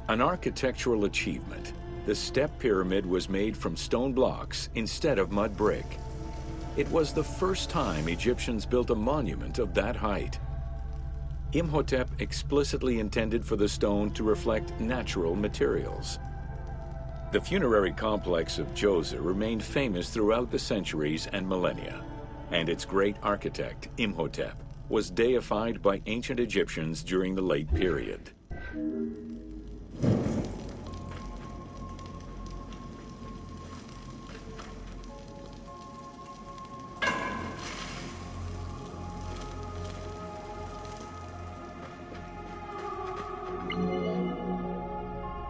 An architectural achievement, the Step Pyramid was made from stone blocks instead of mud brick. It was the first time Egyptians built a monument of that height. Imhotep explicitly intended for the stone to reflect natural materials. The funerary complex of Djoser remained famous throughout the centuries and millennia, and its great architect, Imhotep, was deified by ancient Egyptians during the late period.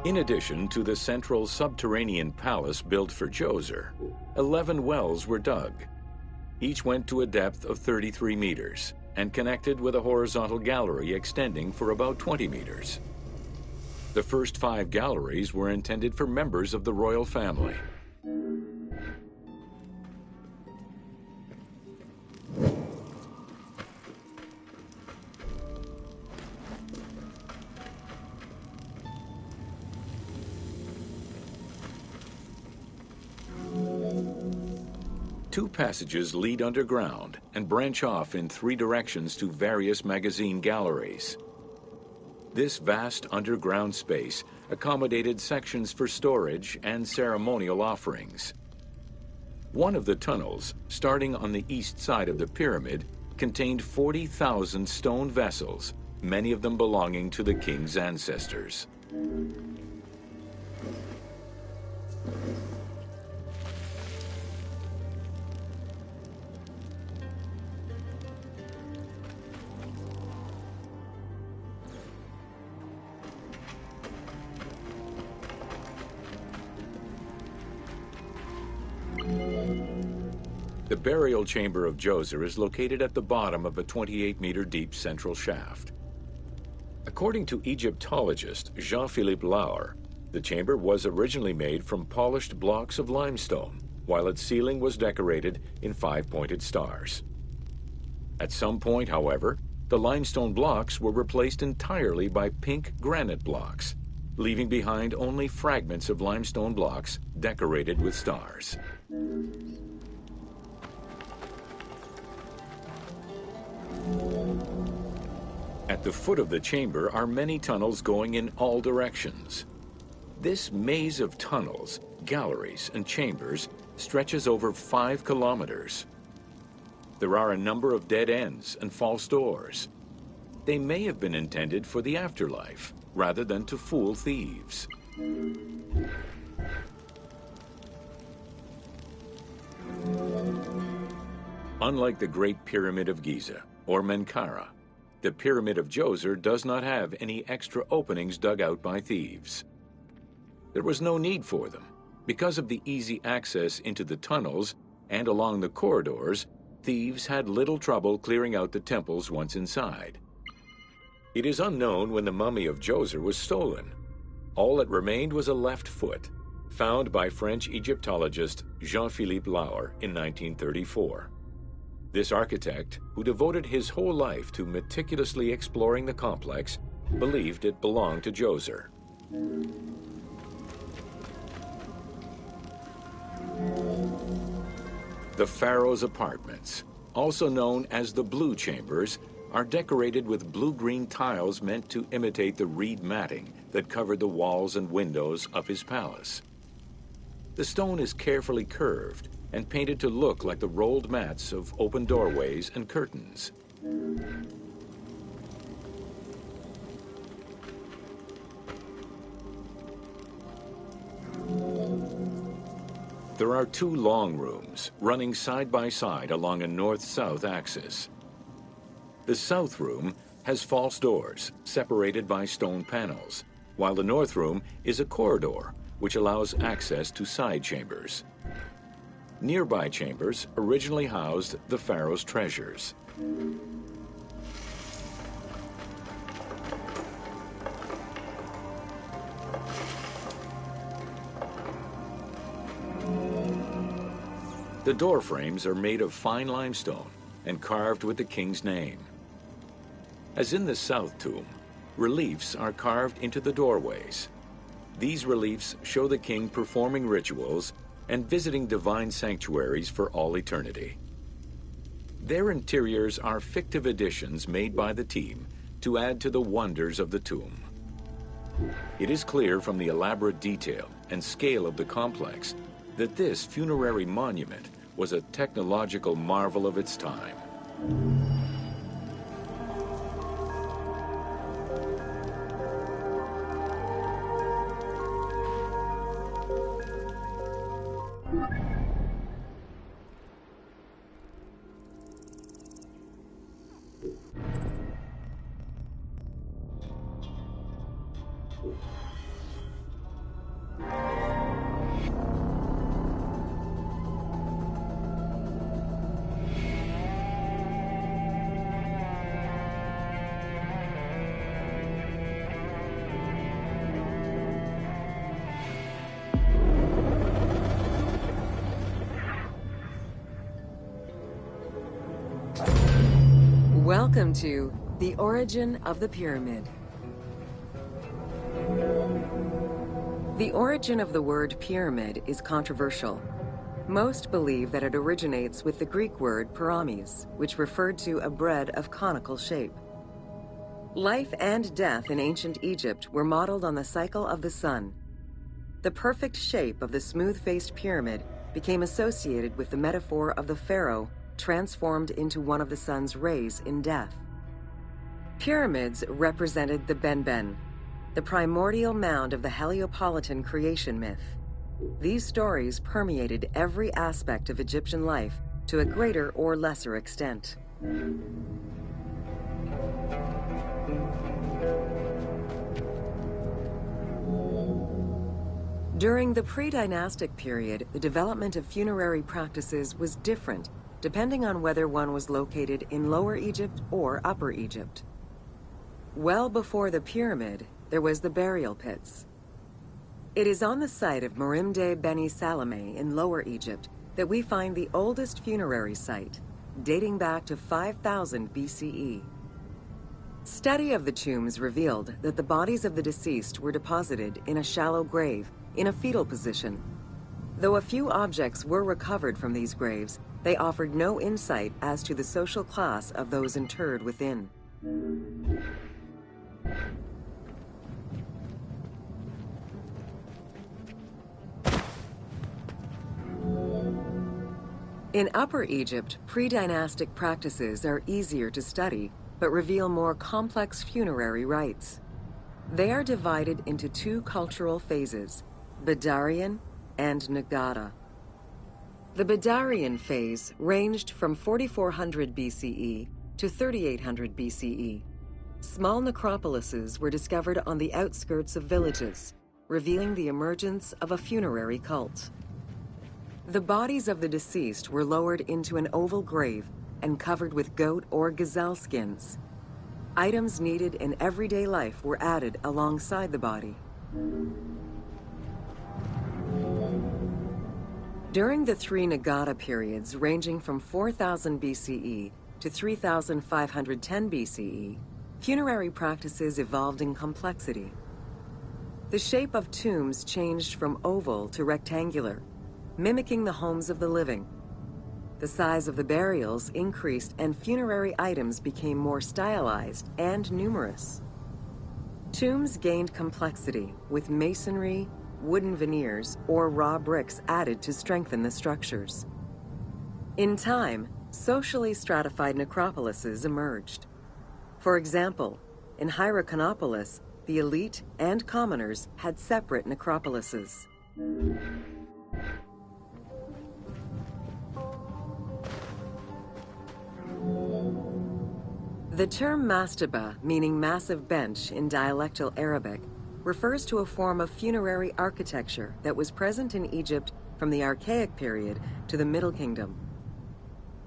In addition to the central subterranean palace built for Djoser, 11 wells were dug. Each went to a depth of 33 meters and connected with a horizontal gallery extending for about 20 meters. The first 5 galleries were intended for members of the royal family. Two passages lead underground and branch off in 3 directions to various magazine galleries. This vast underground space accommodated sections for storage and ceremonial offerings. One of the tunnels, starting on the east side of the pyramid, contained 40,000 stone vessels, many of them belonging to the king's ancestors. The burial chamber of Djoser is located at the bottom of a 28-meter-deep central shaft. According to Egyptologist Jean-Philippe Lauer, the chamber was originally made from polished blocks of limestone, while its ceiling was decorated in 5-pointed stars. At some point, however, the limestone blocks were replaced entirely by pink granite blocks, leaving behind only fragments of limestone blocks decorated with stars. At the foot of the chamber are many tunnels going in all directions. This maze of tunnels, galleries, and chambers stretches over 5 kilometers. There are a number of dead ends and false doors. They may have been intended for the afterlife, rather than to fool thieves. Unlike the Great Pyramid of Giza, or Menkaure, the Pyramid of Djoser does not have any extra openings dug out by thieves. There was no need for them. Because of the easy access into the tunnels and along the corridors, thieves had little trouble clearing out the temples once inside. It is unknown when the mummy of Djoser was stolen. All that remained was a left foot, found by French Egyptologist Jean-Philippe Lauer in 1934. This architect, who devoted his whole life to meticulously exploring the complex, believed it belonged to Djoser. The pharaoh's apartments, also known as the blue chambers, are decorated with blue-green tiles meant to imitate the reed matting that covered the walls and windows of his palace. The stone is carefully curved and painted to look like the rolled mats of open doorways and curtains. There are 2 long rooms running side by side along a north-south axis. The south room has false doors separated by stone panels, while the north room is a corridor which allows access to side chambers. Nearby chambers originally housed the pharaoh's treasures. The door frames are made of fine limestone and carved with the king's name. As in the south tomb, reliefs are carved into the doorways. These reliefs show the king performing rituals and visiting divine sanctuaries for all eternity. Their interiors are fictive additions made by the team to add to the wonders of the tomb. It is clear from the elaborate detail and scale of the complex that this funerary monument was a technological marvel of its time. Welcome to The Origin of the Pyramid. The origin of the word pyramid is controversial. Most believe that it originates with the Greek word pyramis, which referred to a bread of conical shape. Life and death in ancient Egypt were modeled on the cycle of the sun. The perfect shape of the smooth-faced pyramid became associated with the metaphor of the pharaoh transformed into one of the sun's rays in death. Pyramids represented the Benben, the primordial mound of the Heliopolitan creation myth. These stories permeated every aspect of Egyptian life to a greater or lesser extent. During the pre-dynastic period, the development of funerary practices was different depending on whether one was located in Lower Egypt or Upper Egypt. Well before the pyramid, there was the burial pits. It is on the site of Merimde Beni Salome in Lower Egypt that we find the oldest funerary site, dating back to 5000 BCE. Study of the tombs revealed that the bodies of the deceased were deposited in a shallow grave in a fetal position. Though a few objects were recovered from these graves, they offered no insight as to the social class of those interred within. In Upper Egypt, pre-dynastic practices are easier to study, but reveal more complex funerary rites. They are divided into two cultural phases, Badarian and Nagada. The Badarian phase ranged from 4400 BCE to 3800 BCE. Small necropolises were discovered on the outskirts of villages, revealing the emergence of a funerary cult. The bodies of the deceased were lowered into an oval grave and covered with goat or gazelle skins. Items needed in everyday life were added alongside the body. During the three Nagada periods ranging from 4000 BCE to 3510 BCE, funerary practices evolved in complexity. The shape of tombs changed from oval to rectangular, mimicking the homes of the living. The size of the burials increased and funerary items became more stylized and numerous. Tombs gained complexity with masonry, wooden veneers, or raw bricks added to strengthen the structures. In time, socially stratified necropolises emerged. For example, in Hierakonpolis, the elite and commoners had separate necropolises. The term mastaba, meaning massive bench in dialectal Arabic, refers to a form of funerary architecture that was present in Egypt from the Archaic period to the Middle Kingdom.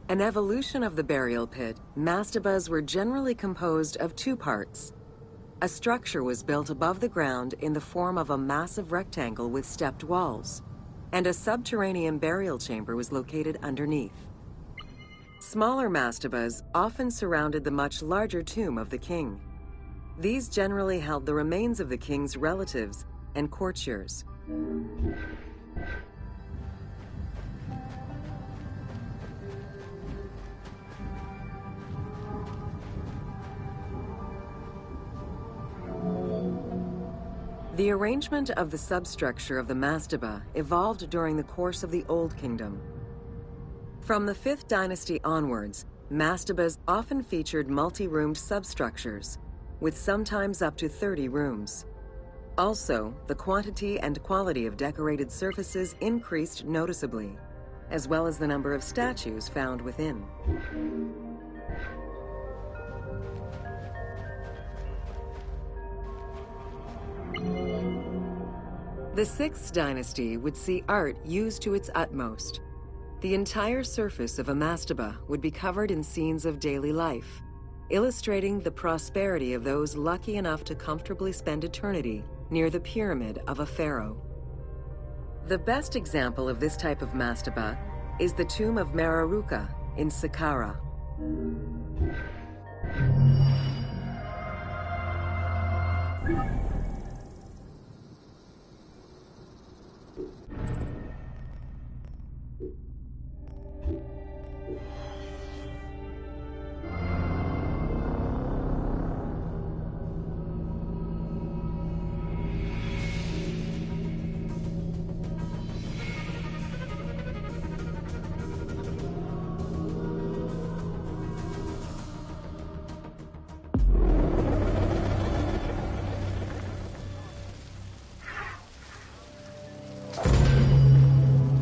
An evolution of the burial pit, mastabas were generally composed of two parts. A structure was built above the ground in the form of a massive rectangle with stepped walls, and a subterranean burial chamber was located underneath. Smaller mastabas often surrounded the much larger tomb of the king. These generally held the remains of the king's relatives and courtiers. The arrangement of the substructure of the mastaba evolved during the course of the Old Kingdom. From the 5th dynasty onwards, mastabas often featured multi-roomed substructures, with sometimes up to 30 rooms. Also, the quantity and quality of decorated surfaces increased noticeably, as well as the number of statues found within. The 6th dynasty would see art used to its utmost. The entire surface of a mastaba would be covered in scenes of daily life, illustrating the prosperity of those lucky enough to comfortably spend eternity near the pyramid of a pharaoh. The best example of this type of mastaba is the tomb of Mereruka in Saqqara.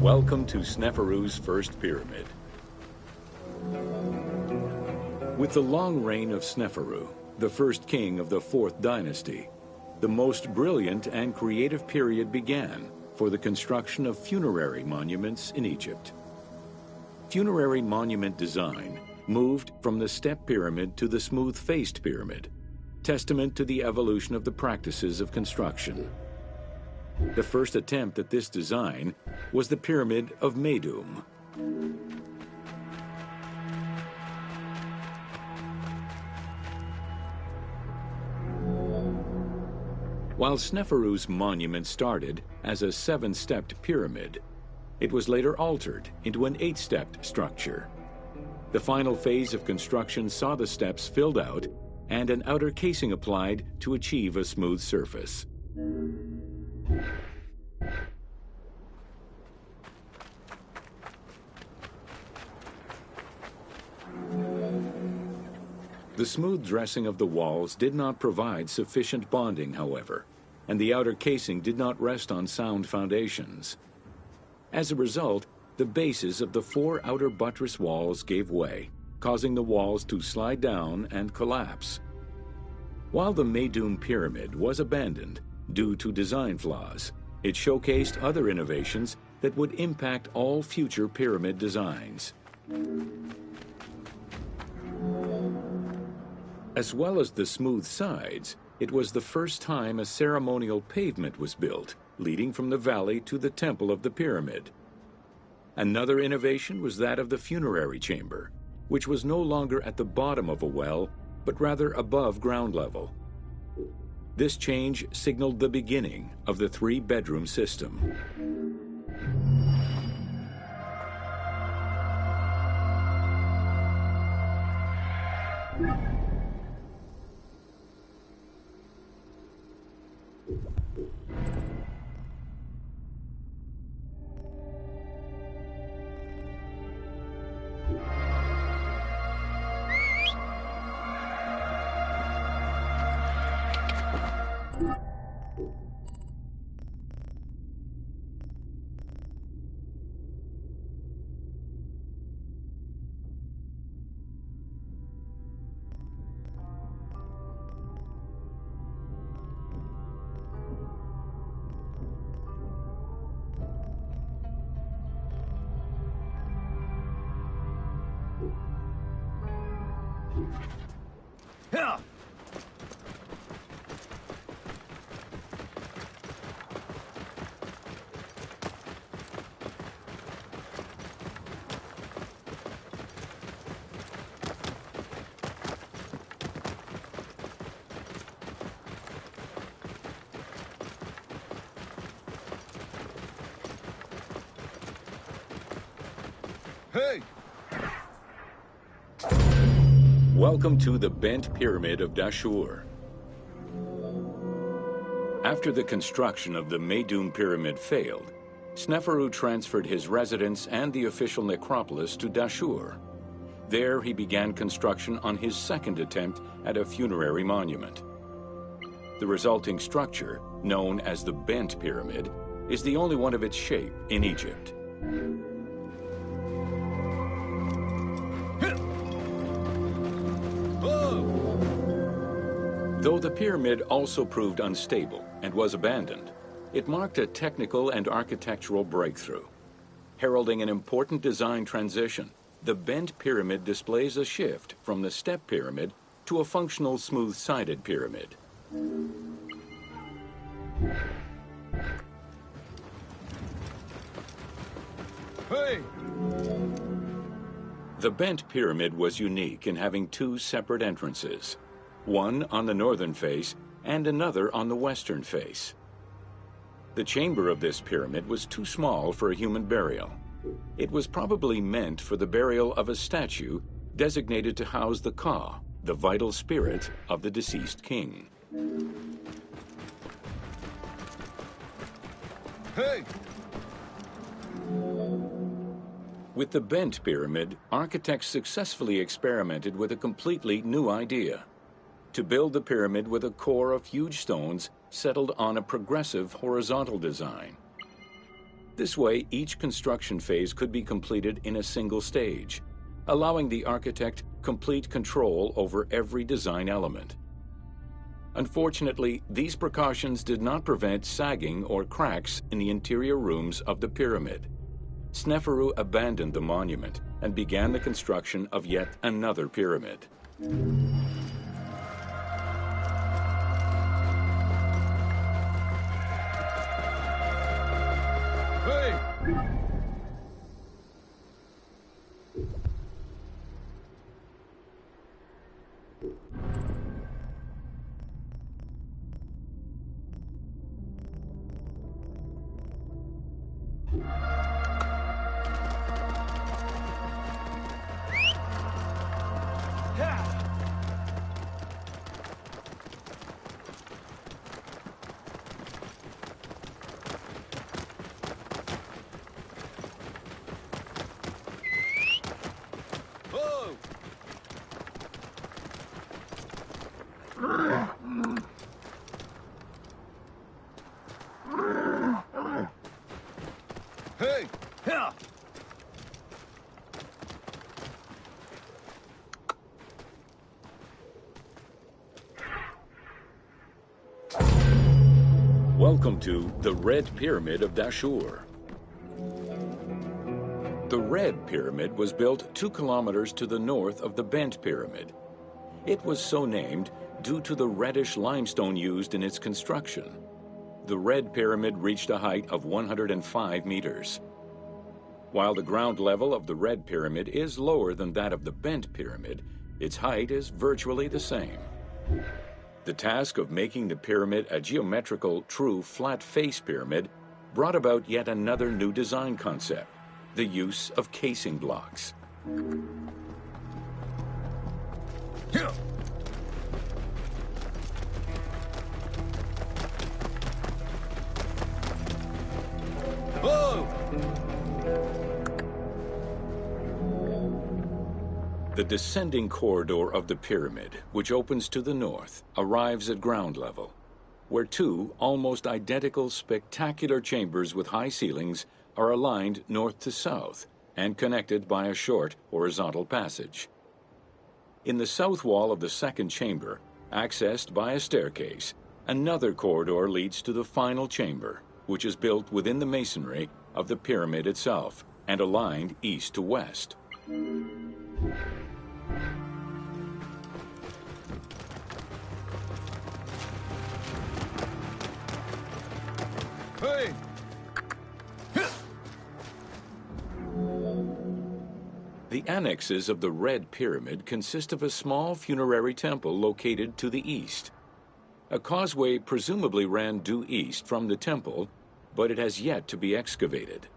Welcome to Sneferu's first pyramid. With the long reign of Sneferu, the first king of the 4th dynasty, the most brilliant and creative period began for the construction of funerary monuments in Egypt. Funerary monument design moved from the step pyramid to the smooth-faced pyramid, testament to the evolution of the practices of construction. The first attempt at this design was the Pyramid of Meidum. While Sneferu's monument started as a 7-stepped pyramid, it was later altered into an 8-stepped structure. The final phase of construction saw the steps filled out and an outer casing applied to achieve a smooth surface. The smooth dressing of the walls did not provide sufficient bonding, however, and the outer casing did not rest on sound foundations. As a result, the bases of the 4 outer buttress walls gave way, causing the walls to slide down and collapse. While the Meidum Pyramid was abandoned due to design flaws, it showcased other innovations that would impact all future pyramid designs. As well as the smooth sides, it was the first time a ceremonial pavement was built, leading from the valley to the temple of the pyramid. Another innovation was that of the funerary chamber, which was no longer at the bottom of a well, but rather above ground level. This change signaled the beginning of the 3-bedroom system. Here! Hey! Welcome to the Bent Pyramid of Dashur. After the construction of the Meidum Pyramid failed, Sneferu transferred his residence and the official necropolis to Dashur. There he began construction on his second attempt at a funerary monument. The resulting structure, known as the Bent Pyramid, is the only one of its shape in Egypt. Though the pyramid also proved unstable and was abandoned, it marked a technical and architectural breakthrough. Heralding an important design transition, the Bent Pyramid displays a shift from the step pyramid to a functional smooth-sided pyramid. Hey! The Bent Pyramid was unique in having 2 separate entrances, one on the northern face and another on the western face. The chamber of this pyramid was too small for a human burial. It was probably meant for the burial of a statue designated to house the Ka, the vital spirit of the deceased king. Hey! With the Bent Pyramid, architects successfully experimented with a completely new idea: to build the pyramid with a core of huge stones settled on a progressive horizontal design. This way, each construction phase could be completed in a single stage, allowing the architect complete control over every design element. Unfortunately, these precautions did not prevent sagging or cracks in the interior rooms of the pyramid. Sneferu abandoned the monument and began the construction of yet another pyramid. Hey! Hey! Yeah! Welcome to the Red Pyramid of Dashur. The Red Pyramid was built 2 kilometers to the north of the Bent Pyramid. It was so named due to the reddish limestone used in its construction. The Red Pyramid reached a height of 105 meters. While the ground level of the Red Pyramid is lower than that of the Bent Pyramid, its height is virtually the same. The task of making the pyramid a geometrical, true flat-face pyramid brought about yet another new design concept: the use of casing blocks. Yeah! Whoa! The descending corridor of the pyramid, which opens to the north, arrives at ground level, where 2 almost identical spectacular chambers with high ceilings are aligned north to south and connected by a short horizontal passage. In the south wall of the second chamber, accessed by a staircase, another corridor leads to the final chamber, which is built within the masonry of the pyramid itself and aligned east to west. Hey! The annexes of the Red Pyramid consist of a small funerary temple located to the east. A causeway presumably ran due east from the temple, but it has yet to be excavated.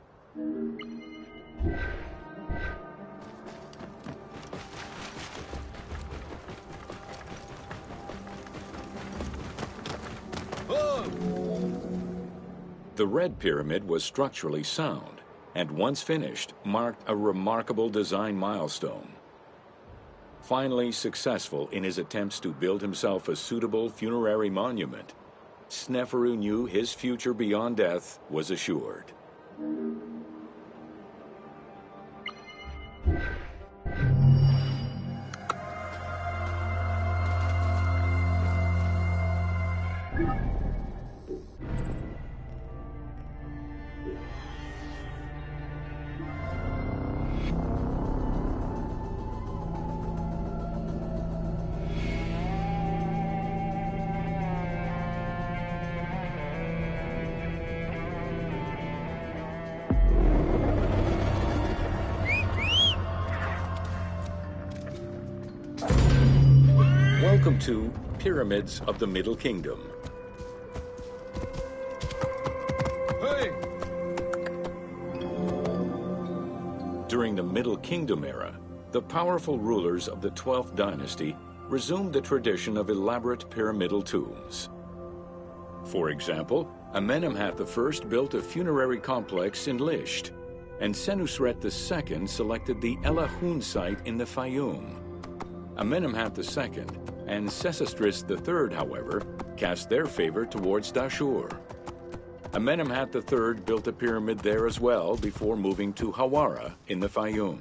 The Red Pyramid was structurally sound, and once finished, marked a remarkable design milestone. Finally successful in his attempts to build himself a suitable funerary monument, Sneferu knew his future beyond death was assured. Welcome to Pyramids of the Middle Kingdom. Hey! During the Middle Kingdom era, the powerful rulers of the 12th dynasty resumed the tradition of elaborate pyramidal tombs. For example, Amenemhat I built a funerary complex in Lisht, and Senusret II selected the Elahun site in the Fayum. Amenemhat II and Sesostris III, however, cast their favor towards Dashur. Amenemhat III built a pyramid there as well before moving to Hawara in the Fayoum.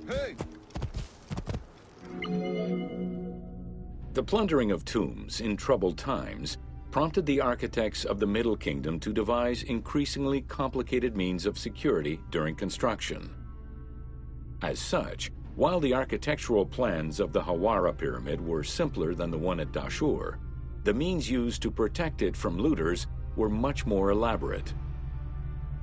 Hey! The plundering of tombs in troubled times prompted the architects of the Middle Kingdom to devise increasingly complicated means of security during construction. As such, while the architectural plans of the Hawara pyramid were simpler than the one at Dashur, the means used to protect it from looters were much more elaborate.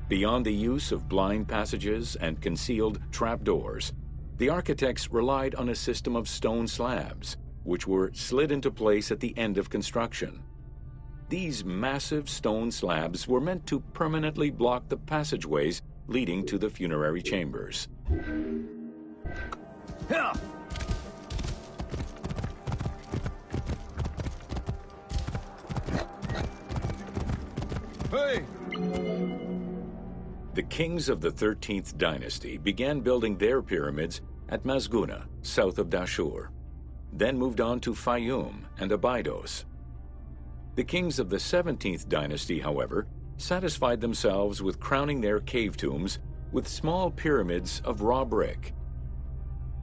Beyond the use of blind passages and concealed trapdoors, the architects relied on a system of stone slabs, which were slid into place at the end of construction. These massive stone slabs were meant to permanently block the passageways leading to the funerary chambers. Yeah! Hey! The kings of the 13th dynasty began building their pyramids at Masguna, south of Dashur, then moved on to Fayoum and Abydos. The kings of the 17th dynasty, however, satisfied themselves with crowning their cave tombs with small pyramids of raw brick.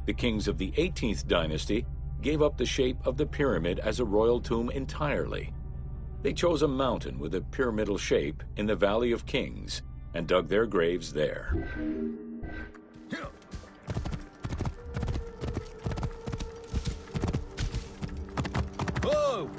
The kings of the 18th dynasty gave up the shape of the pyramid as a royal tomb entirely. They chose a mountain with a pyramidal shape in the Valley of Kings and dug their graves there. Whoa!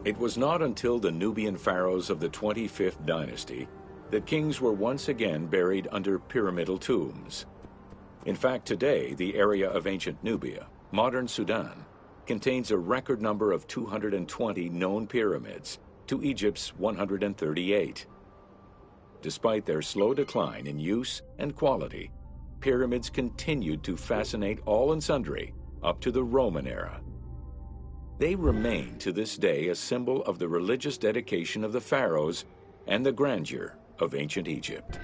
It was not until the Nubian pharaohs of the 25th dynasty that kings were once again buried under pyramidal tombs. In fact, today, the area of ancient Nubia, modern Sudan, contains a record number of 220 known pyramids to Egypt's 138. Despite their slow decline in use and quality, pyramids continued to fascinate all and sundry up to the Roman era. They remain to this day a symbol of the religious dedication of the pharaohs and the grandeur of ancient Egypt.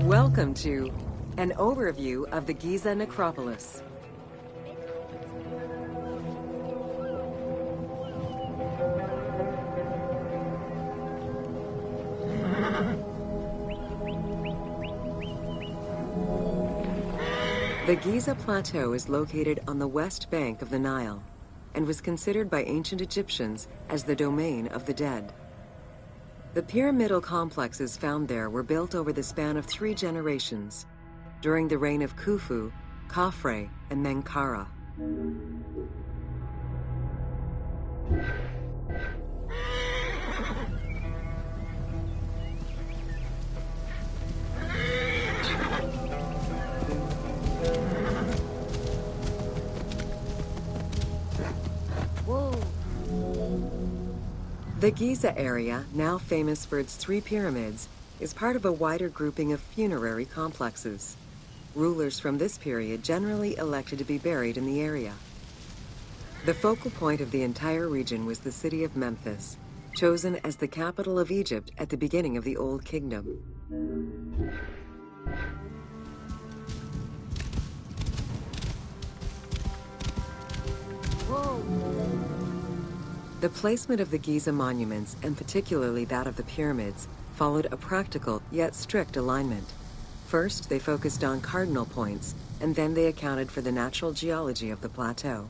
Welcome to an overview of the Giza necropolis. The Giza Plateau is located on the west bank of the Nile and was considered by ancient Egyptians as the domain of the dead. The pyramidal complexes found there were built over the span of 3 generations, during the reign of Khufu, Khafre, and Menkaure. The Giza area, now famous for its 3 pyramids, is part of a wider grouping of funerary complexes. Rulers from this period generally elected to be buried in the area. The focal point of the entire region was the city of Memphis, chosen as the capital of Egypt at the beginning of the Old Kingdom. The placement of the Giza monuments, and particularly that of the pyramids, followed a practical yet strict alignment. First, they focused on cardinal points, and then they accounted for the natural geology of the plateau.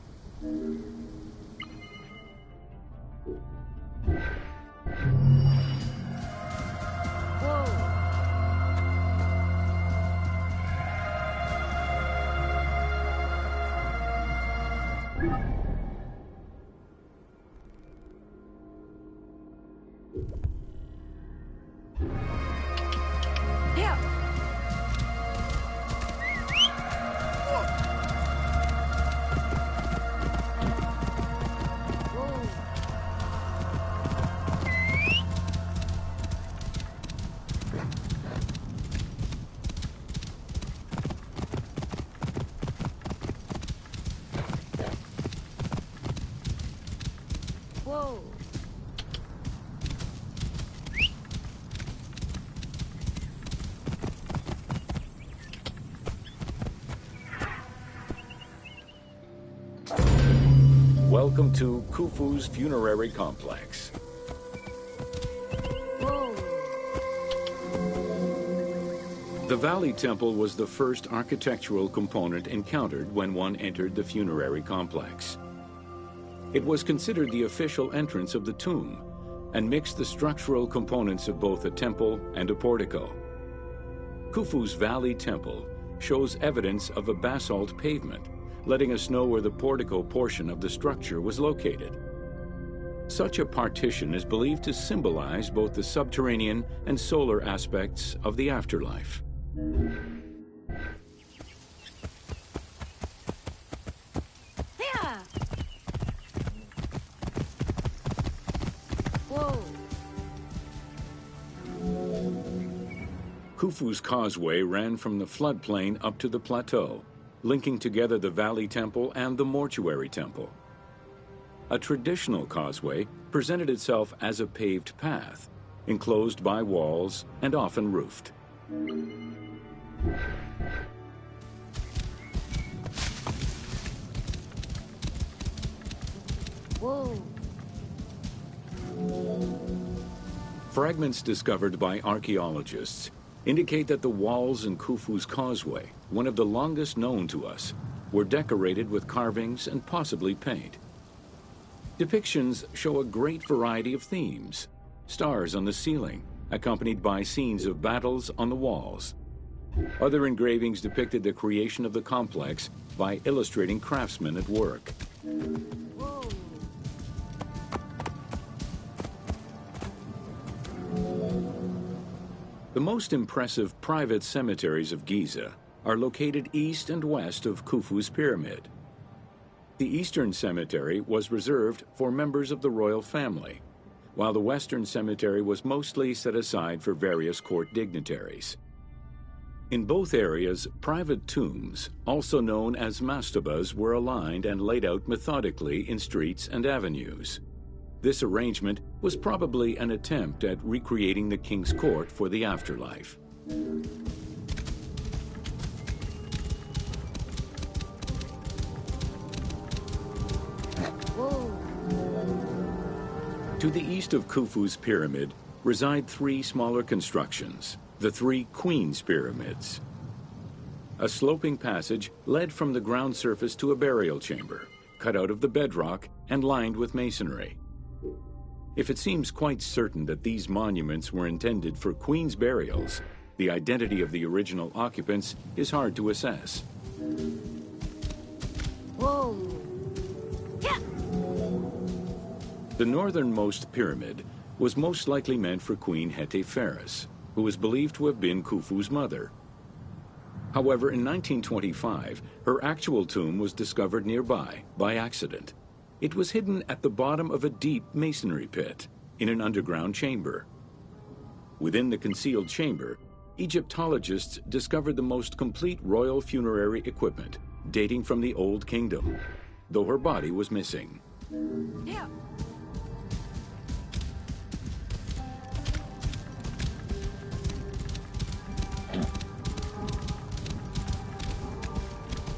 Welcome to Khufu's funerary complex. The Valley Temple was the first architectural component encountered when one entered the funerary complex. It was considered the official entrance of the tomb and mixed the structural components of both a temple and a portico. Khufu's Valley Temple shows evidence of a basalt pavement, letting us know where the portico portion of the structure was located. Such a partition is believed to symbolize both the subterranean and solar aspects of the afterlife. Khufu's causeway ran from the floodplain up to the plateau, linking together the Valley Temple and the Mortuary Temple. A traditional causeway presented itself as a paved path, enclosed by walls and often roofed. Fragments discovered by archaeologists indicate that the walls in Khufu's causeway, one of the longest known to us, were decorated with carvings and possibly paint. Depictions show a great variety of themes: stars on the ceiling, accompanied by scenes of battles on the walls. Other engravings depicted the creation of the complex by illustrating craftsmen at work. The most impressive private cemeteries of Giza are located east and west of Khufu's pyramid. The eastern cemetery was reserved for members of the royal family, while the western cemetery was mostly set aside for various court dignitaries. In both areas, private tombs, also known as mastabas, were aligned and laid out methodically in streets and avenues. This arrangement was probably an attempt at recreating the king's court for the afterlife. To the east of Khufu's pyramid reside three smaller constructions, the three Queen's Pyramids. A sloping passage led from the ground surface to a burial chamber, cut out of the bedrock and lined with masonry. If it seems quite certain that these monuments were intended for queen's burials, the identity of the original occupants is hard to assess. The northernmost pyramid was most likely meant for Queen Hetepheres, who is believed to have been Khufu's mother. However, in 1925, her actual tomb was discovered nearby by accident. It was hidden at the bottom of a deep masonry pit in an underground chamber. Within the concealed chamber, Egyptologists discovered the most complete royal funerary equipment, dating from the Old Kingdom, though her body was missing. Yeah.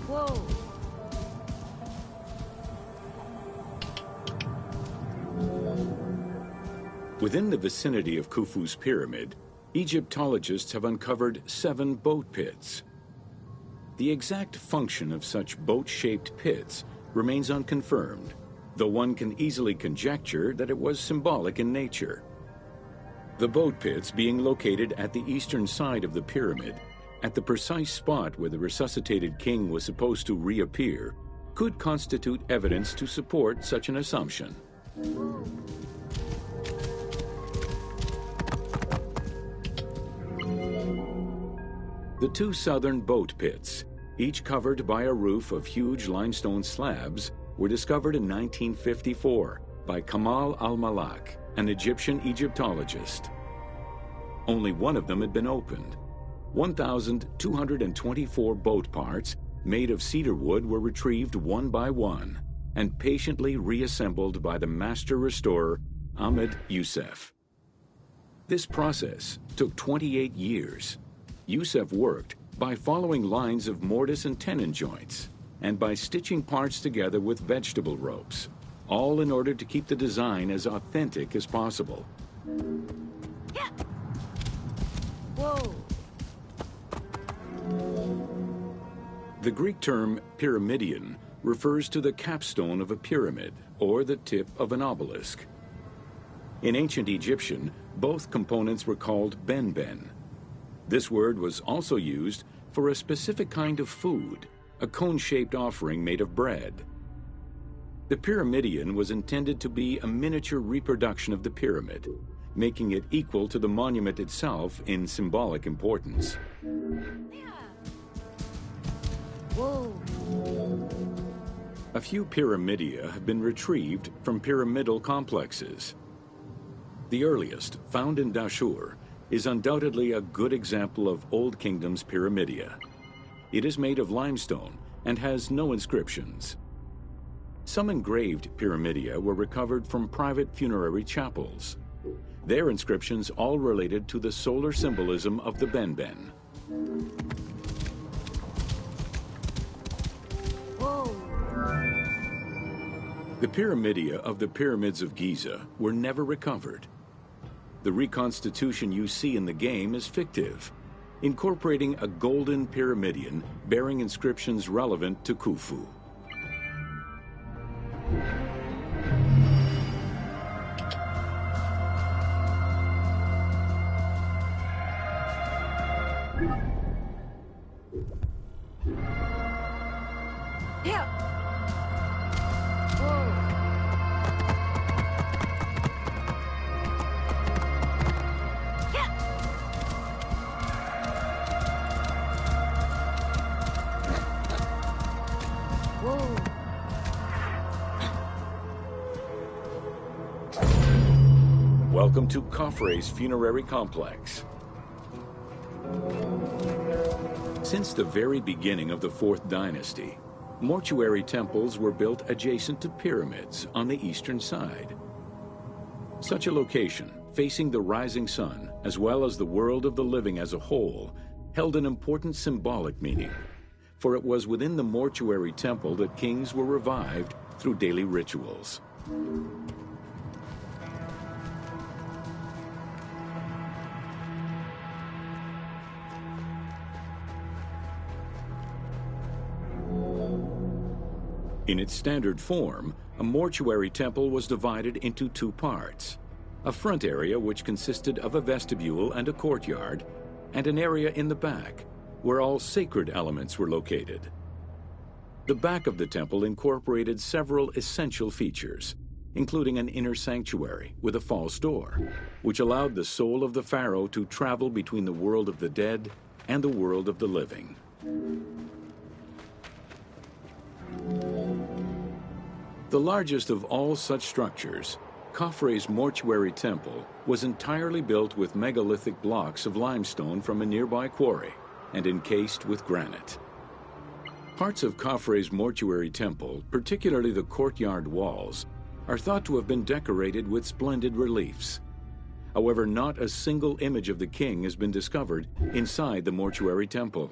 Whoa. Within the vicinity of Khufu's pyramid, Egyptologists have uncovered 7 boat pits. The exact function of such boat-shaped pits remains unconfirmed, though one can easily conjecture that it was symbolic in nature. The boat pits being located at the eastern side of the pyramid, at the precise spot where the resuscitated king was supposed to reappear, could constitute evidence to support such an assumption. The 2 southern boat pits, each covered by a roof of huge limestone slabs, were discovered in 1954 by Kamal al-Malak, an Egyptian Egyptologist. Only one of them had been opened. 1,224 boat parts made of cedar wood were retrieved one by one and patiently reassembled by the master restorer Ahmed Youssef. This process took 28 years. Youssef worked by following lines of mortise and tenon joints and by stitching parts together with vegetable ropes, all in order to keep the design as authentic as possible. Whoa. The Greek term pyramidion refers to the capstone of a pyramid or the tip of an obelisk. In ancient Egyptian, both components were called benben. This word was also used for a specific kind of food, a cone-shaped offering made of bread. The pyramidion was intended to be a miniature reproduction of the pyramid, making it equal to the monument itself in symbolic importance. Whoa. A few pyramidia have been retrieved from pyramidal complexes. The earliest, found in Dashur, is undoubtedly a good example of Old Kingdom's pyramidia. It is made of limestone and has no inscriptions. Some engraved pyramidia were recovered from private funerary chapels. Their inscriptions all related to the solar symbolism of the benben. Whoa. The pyramidia of the pyramids of Giza were never recovered. The reconstitution you see in the game is fictive, incorporating a golden pyramidion bearing inscriptions relevant to Khufu. Yeah. Whoa. Yeah. Whoa. Welcome to Khafre's funerary complex. Since the very beginning of the 4th dynasty, mortuary temples were built adjacent to pyramids on the eastern side. Such a location, facing the rising sun, as well as the world of the living as a whole, held an important symbolic meaning, for it was within the mortuary temple that kings were revived through daily rituals. In its standard form, a mortuary temple was divided into 2 parts: a front area which consisted of a vestibule and a courtyard, and an area in the back, where all sacred elements were located. The back of the temple incorporated several essential features, including an inner sanctuary with a false door, which allowed the soul of the pharaoh to travel between the world of the dead and the world of the living. The largest of all such structures, Khafre's mortuary temple was entirely built with megalithic blocks of limestone from a nearby quarry and encased with granite. Parts of Khafre's mortuary temple, particularly the courtyard walls, are thought to have been decorated with splendid reliefs. However, not a single image of the king has been discovered inside the mortuary temple.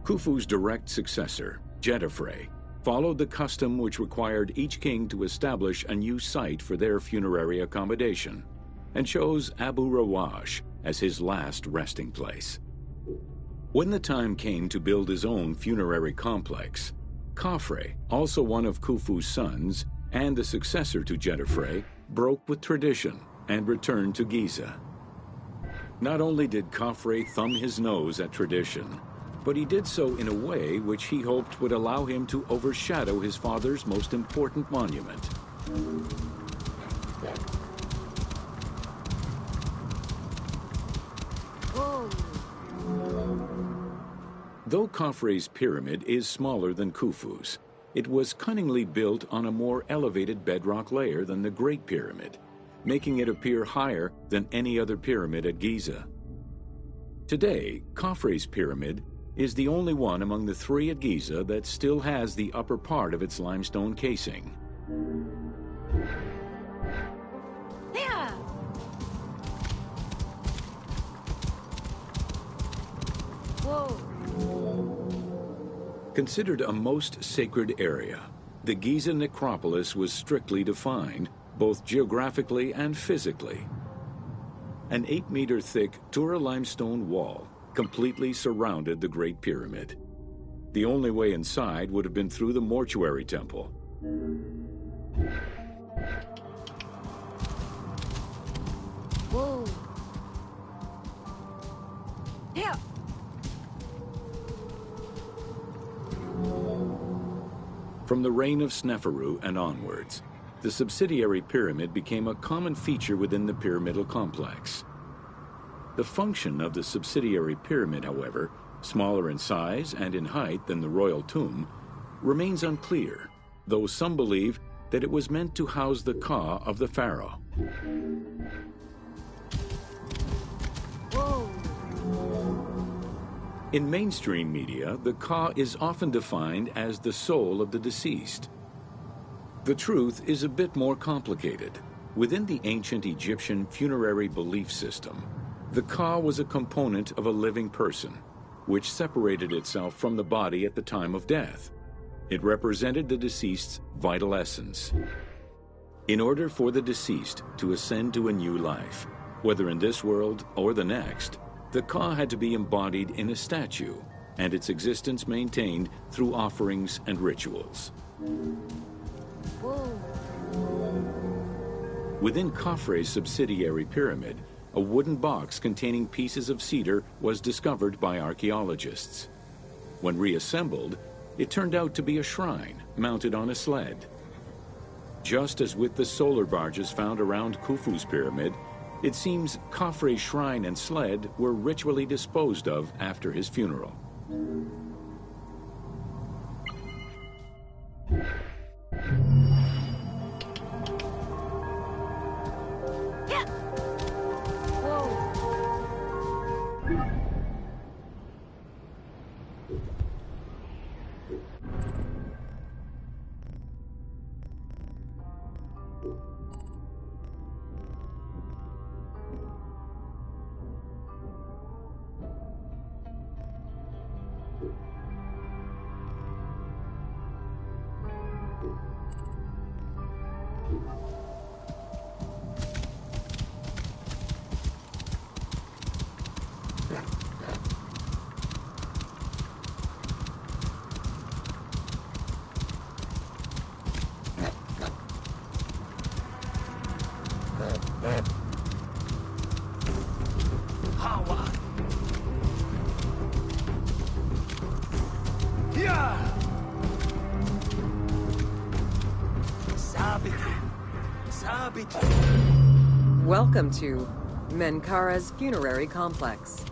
Khufu's direct successor, Jedefre, followed the custom which required each king to establish a new site for their funerary accommodation, and chose Abu Rawash as his last resting place. When the time came to build his own funerary complex, Khafre, also one of Khufu's sons and the successor to Jedefre, broke with tradition and returned to Giza. Not only did Khafre thumb his nose at tradition, but he did so in a way which he hoped would allow him to overshadow his father's most important monument. Whoa. Though Khafre's pyramid is smaller than Khufu's, it was cunningly built on a more elevated bedrock layer than the Great Pyramid, making it appear higher than any other pyramid at Giza. Today, Khafre's pyramid is the only one among the three at Giza that still has the upper part of its limestone casing. Yeah. Whoa. Considered a most sacred area, the Giza necropolis was strictly defined, both geographically and physically. An 8-meter-thick Tura limestone wall completely surrounded the Great Pyramid. The only way inside would have been through the mortuary temple. Whoa. Yeah. From the reign of Sneferu and onwards, the subsidiary pyramid became a common feature within the pyramidal complex. The function of the subsidiary pyramid, however, smaller in size and in height than the royal tomb, remains unclear, though some believe that it was meant to house the ka of the pharaoh. Whoa. In mainstream media, the ka is often defined as the soul of the deceased. The truth is a bit more complicated. Within the ancient Egyptian funerary belief system, the ka was a component of a living person, which separated itself from the body at the time of death. It represented the deceased's vital essence. In order for the deceased to ascend to a new life, whether in this world or the next, the ka had to be embodied in a statue, and its existence maintained through offerings and rituals. Whoa. Within Khafre's subsidiary pyramid, a wooden box containing pieces of cedar was discovered by archaeologists. When reassembled, it turned out to be a shrine mounted on a sled. Just as with the solar barges found around Khufu's pyramid, it seems Khafre's shrine and sled were ritually disposed of after his funeral. Yeah. Whoa. Hawa. Yeah. Sabit. Welcome to Menkaura's funerary complex.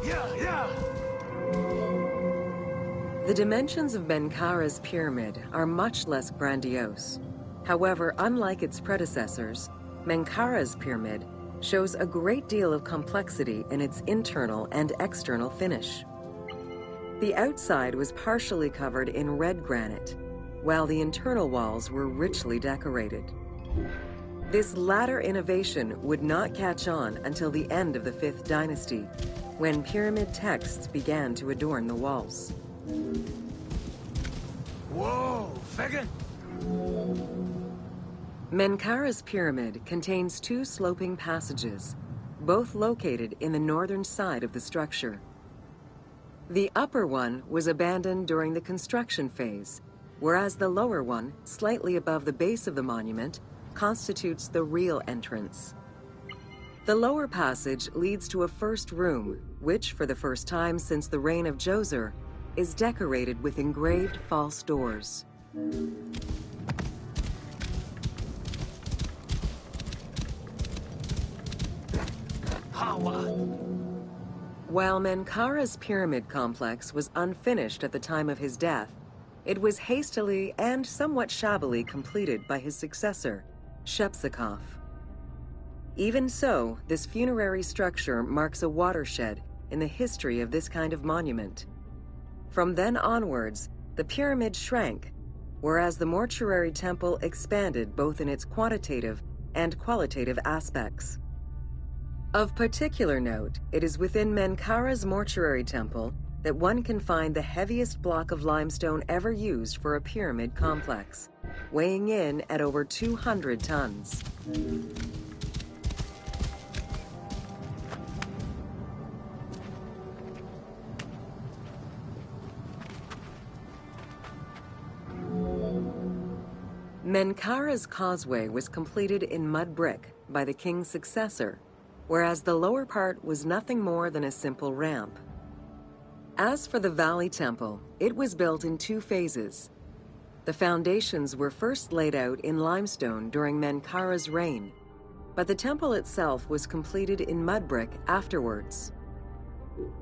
Yeah. The dimensions of Menkaura's pyramid are much less grandiose. However, unlike its predecessors, Menkaura's pyramid shows a great deal of complexity in its internal and external finish. The outside was partially covered in red granite, while the internal walls were richly decorated. This latter innovation would not catch on until the end of the 5th dynasty, when pyramid texts began to adorn the walls. Whoa, vegan. Menkaura's pyramid contains two sloping passages, both located in the northern side of the structure. The upper one was abandoned during the construction phase, whereas the lower one, slightly above the base of the monument, constitutes the real entrance. The lower passage leads to a first room, which, for the first time since the reign of Djoser, is decorated with engraved false doors. While Menkaura's pyramid complex was unfinished at the time of his death, it was hastily and somewhat shabbily completed by his successor, Shepseskaf. Even so, this funerary structure marks a watershed in the history of this kind of monument. From then onwards, the pyramid shrank, whereas the mortuary temple expanded both in its quantitative and qualitative aspects. Of particular note, it is within Menkaura's mortuary temple that one can find the heaviest block of limestone ever used for a pyramid complex, weighing in at over 200 tons. Menkaura's causeway was completed in mud brick by the king's successor, whereas the lower part was nothing more than a simple ramp. As for the Valley Temple, it was built in two phases. The foundations were first laid out in limestone during Menkaura's reign, but the temple itself was completed in mud brick afterwards.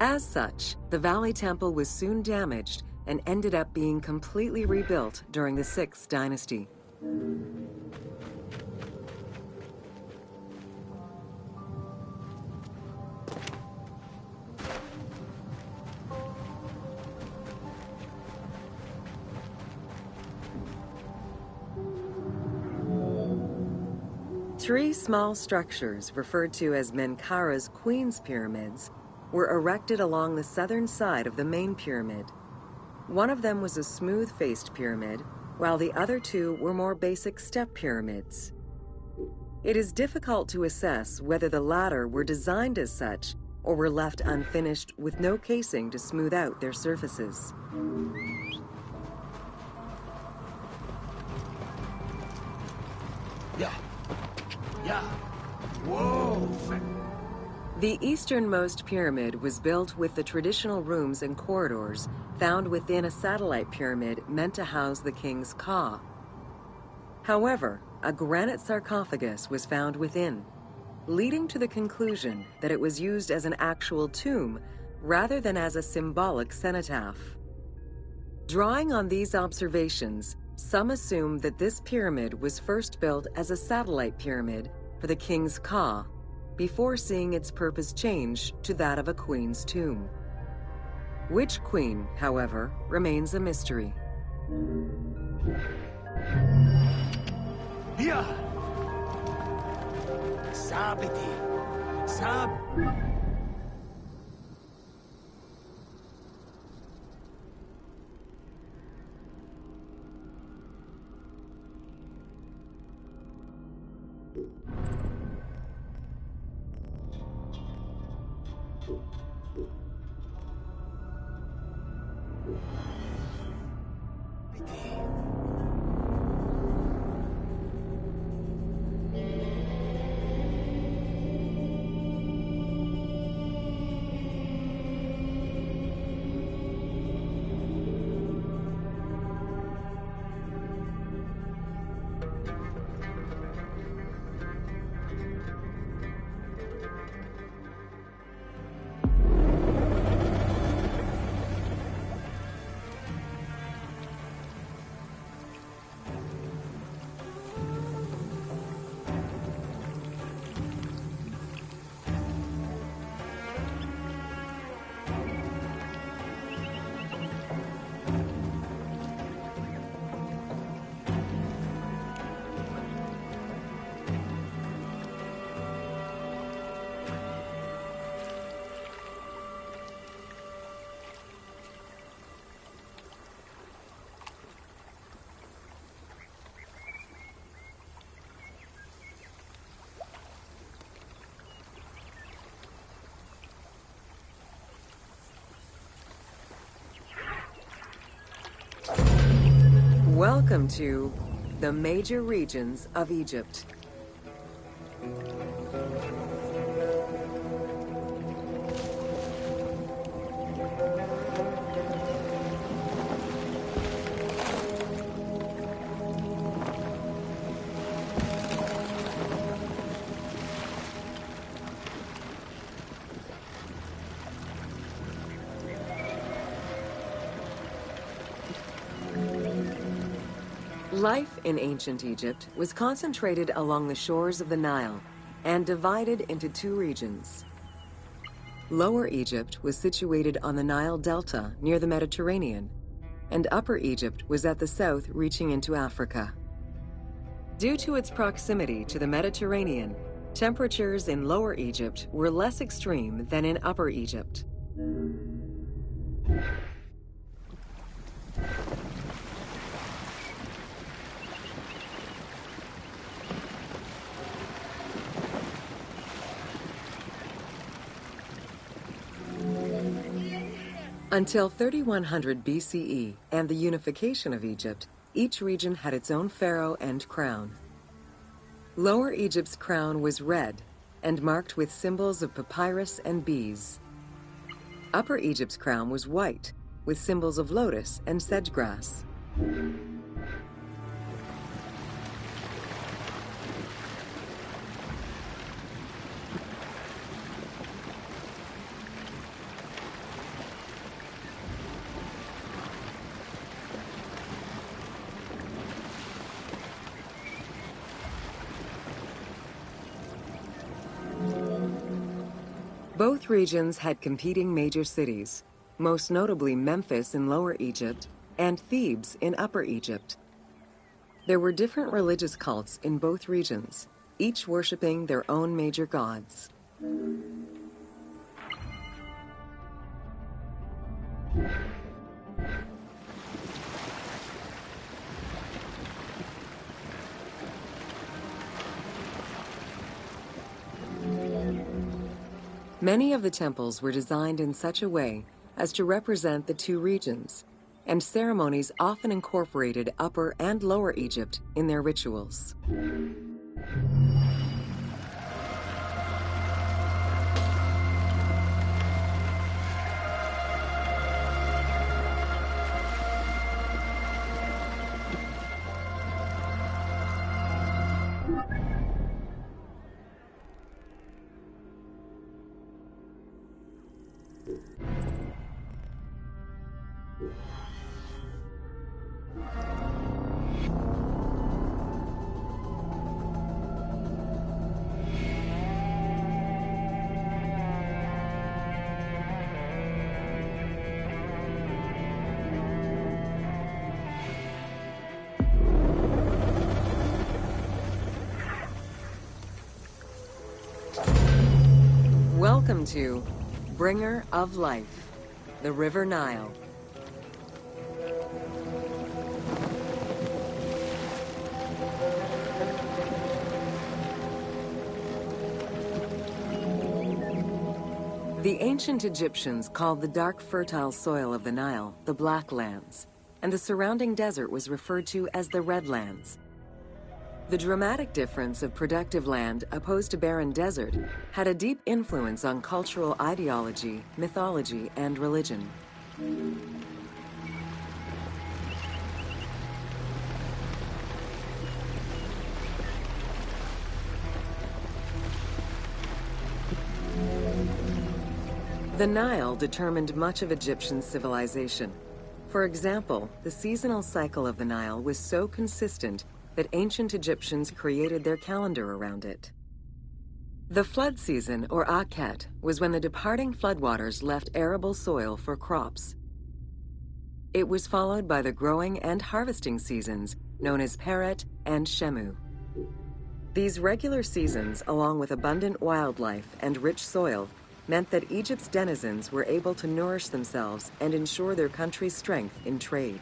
As such, the Valley Temple was soon damaged and ended up being completely rebuilt during the 6th dynasty. Three small structures, referred to as Menkaura's Queen's Pyramids, were erected along the southern side of the main pyramid. One of them was a smooth-faced pyramid, while the other two were more basic step pyramids. It is difficult to assess whether the latter were designed as such or were left unfinished with no casing to smooth out their surfaces. Yeah. Whoa. The easternmost pyramid was built with the traditional rooms and corridors found within a satellite pyramid meant to house the king's Ka. However, a granite sarcophagus was found within, leading to the conclusion that it was used as an actual tomb rather than as a symbolic cenotaph. Drawing on these observations, some assume that this pyramid was first built as a satellite pyramid for the king's Ka, before seeing its purpose change to that of a queen's tomb. Which queen, however, remains a mystery. Yeah. Sabiti. Sab. Welcome to the major regions of Egypt. Life in ancient Egypt was concentrated along the shores of the Nile and divided into two regions. Lower Egypt was situated on the Nile Delta near the Mediterranean, and Upper Egypt was at the south reaching into Africa. Due to its proximity to the Mediterranean, temperatures in Lower Egypt were less extreme than in Upper Egypt. Until 3100 BCE and the unification of Egypt, each region had its own pharaoh and crown. Lower Egypt's crown was red and marked with symbols of papyrus and bees. Upper Egypt's crown was white with symbols of lotus and sedge grass. Both regions had competing major cities, most notably Memphis in Lower Egypt and Thebes in Upper Egypt. There were different religious cults in both regions, each worshipping their own major gods. Many of the temples were designed in such a way as to represent the two regions, and ceremonies often incorporated Upper and Lower Egypt in their rituals. Welcome to Bringer of Life, the River Nile. The ancient Egyptians called the dark fertile soil of the Nile the Black Lands, and the surrounding desert was referred to as the Red Lands. The dramatic difference of productive land opposed to barren desert had a deep influence on cultural ideology, mythology, and religion. The Nile determined much of Egyptian civilization. For example, the seasonal cycle of the Nile was so consistent that ancient Egyptians created their calendar around it. The flood season, or Akhet, was when the departing floodwaters left arable soil for crops. It was followed by the growing and harvesting seasons, known as Peret and Shemu. These regular seasons, along with abundant wildlife and rich soil, meant that Egypt's denizens were able to nourish themselves and ensure their country's strength in trade.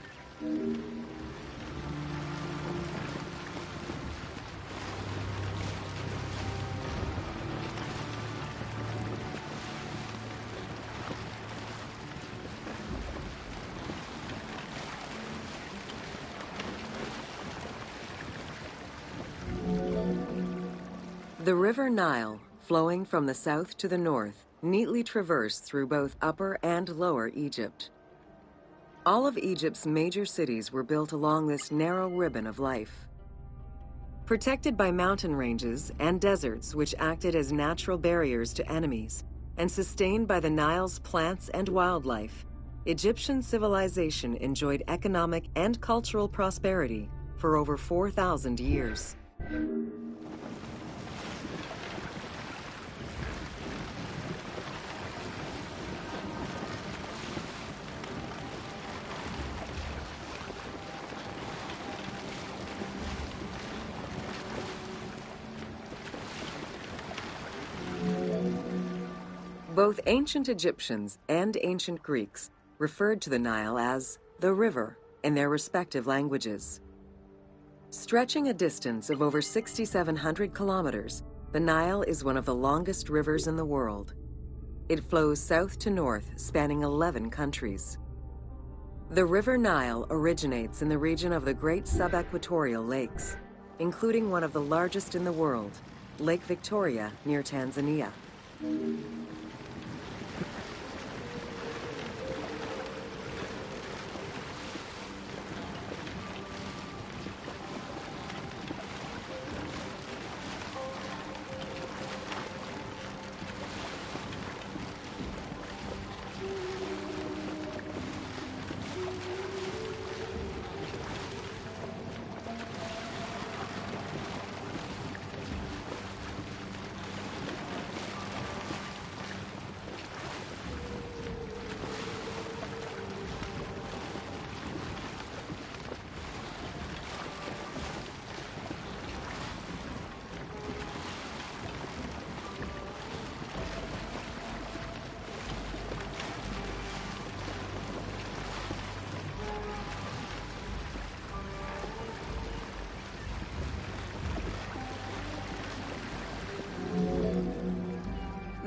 The River Nile, flowing from the south to the north, neatly traversed through both Upper and Lower Egypt. All of Egypt's major cities were built along this narrow ribbon of life. Protected by mountain ranges and deserts which acted as natural barriers to enemies, and sustained by the Nile's plants and wildlife, Egyptian civilization enjoyed economic and cultural prosperity for over 4,000 years. Both ancient Egyptians and ancient Greeks referred to the Nile as the river in their respective languages. Stretching a distance of over 6,700 kilometers, the Nile is one of the longest rivers in the world. It flows south to north, spanning 11 countries. The River Nile originates in the region of the Great Subequatorial Lakes, including one of the largest in the world, Lake Victoria near Tanzania.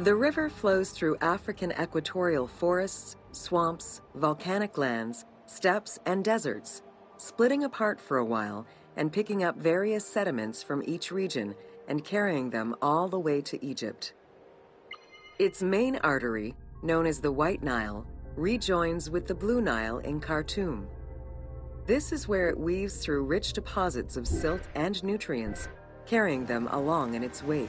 The river flows through African equatorial forests, swamps, volcanic lands, steppes, and deserts, splitting apart for a while and picking up various sediments from each region and carrying them all the way to Egypt. Its main artery, known as the White Nile, rejoins with the Blue Nile in Khartoum. This is where it weaves through rich deposits of silt and nutrients, carrying them along in its wake.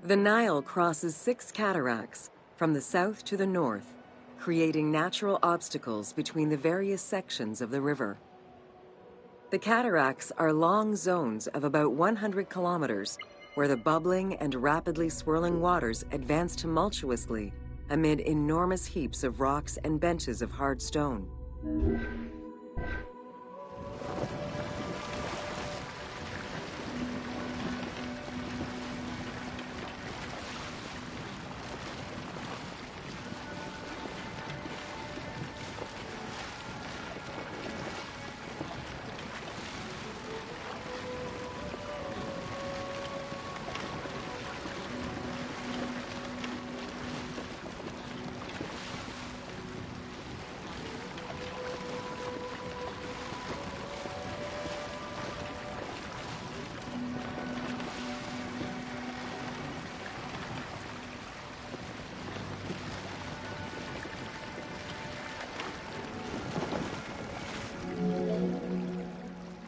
The Nile crosses 6 cataracts from the south to the north, creating natural obstacles between the various sections of the river. The cataracts are long zones of about 100 kilometers, where the bubbling and rapidly swirling waters advance tumultuously amid enormous heaps of rocks and benches of hard stone.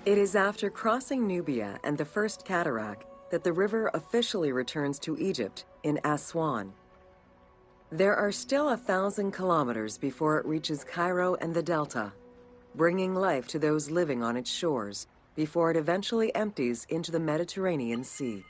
It is after crossing Nubia and the first cataract that the river officially returns to Egypt in Aswan. There are still 1,000 kilometers before it reaches Cairo and the Delta, bringing life to those living on its shores before it eventually empties into the Mediterranean Sea.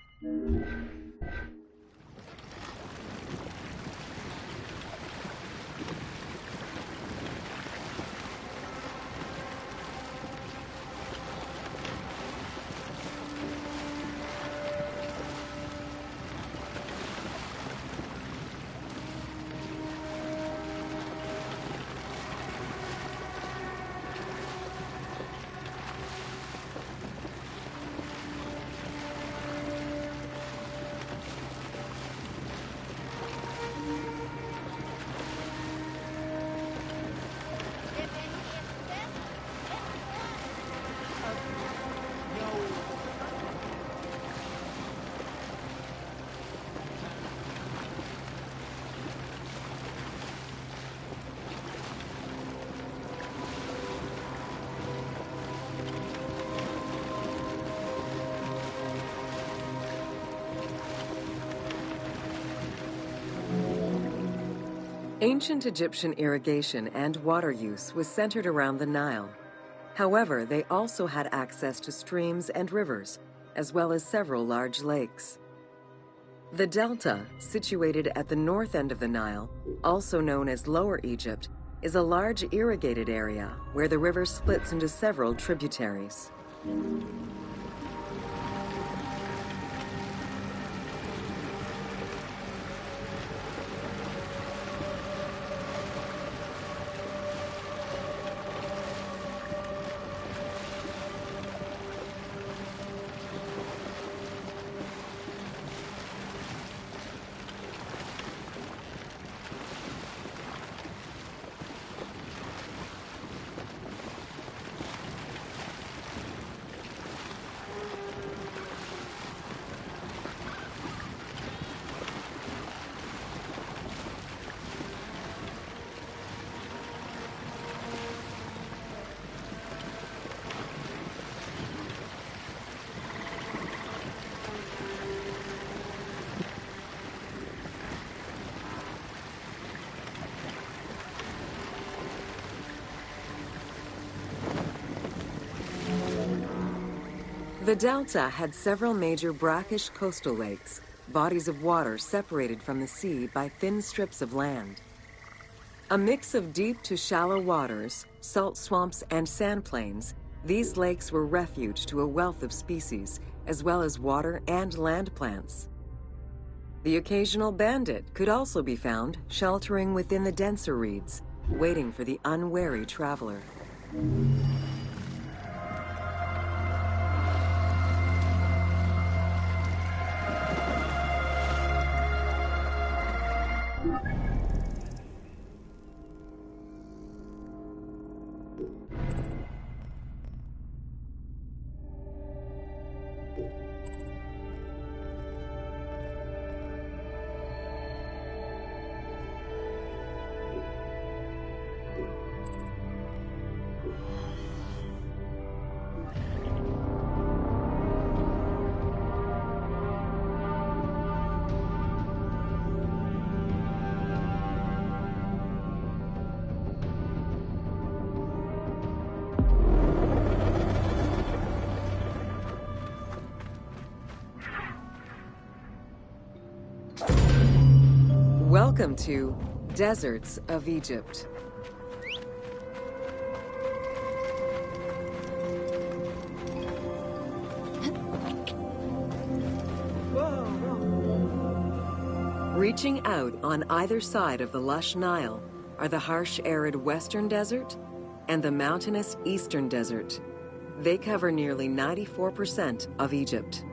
Ancient Egyptian irrigation and water use was centered around the Nile. However, they also had access to streams and rivers, as well as several large lakes. The Delta, situated at the north end of the Nile, also known as Lower Egypt, is a large irrigated area where the river splits into several tributaries. The Delta had several major brackish coastal lakes, bodies of water separated from the sea by thin strips of land. A mix of deep to shallow waters, salt swamps, and sand plains, these lakes were refuge to a wealth of species, as well as water and land plants. The occasional bandit could also be found sheltering within the denser reeds, waiting for the unwary traveler. Welcome to Deserts of Egypt. Reaching out on either side of the lush Nile are the harsh, arid Western Desert and the mountainous Eastern Desert. They cover nearly 94% of Egypt.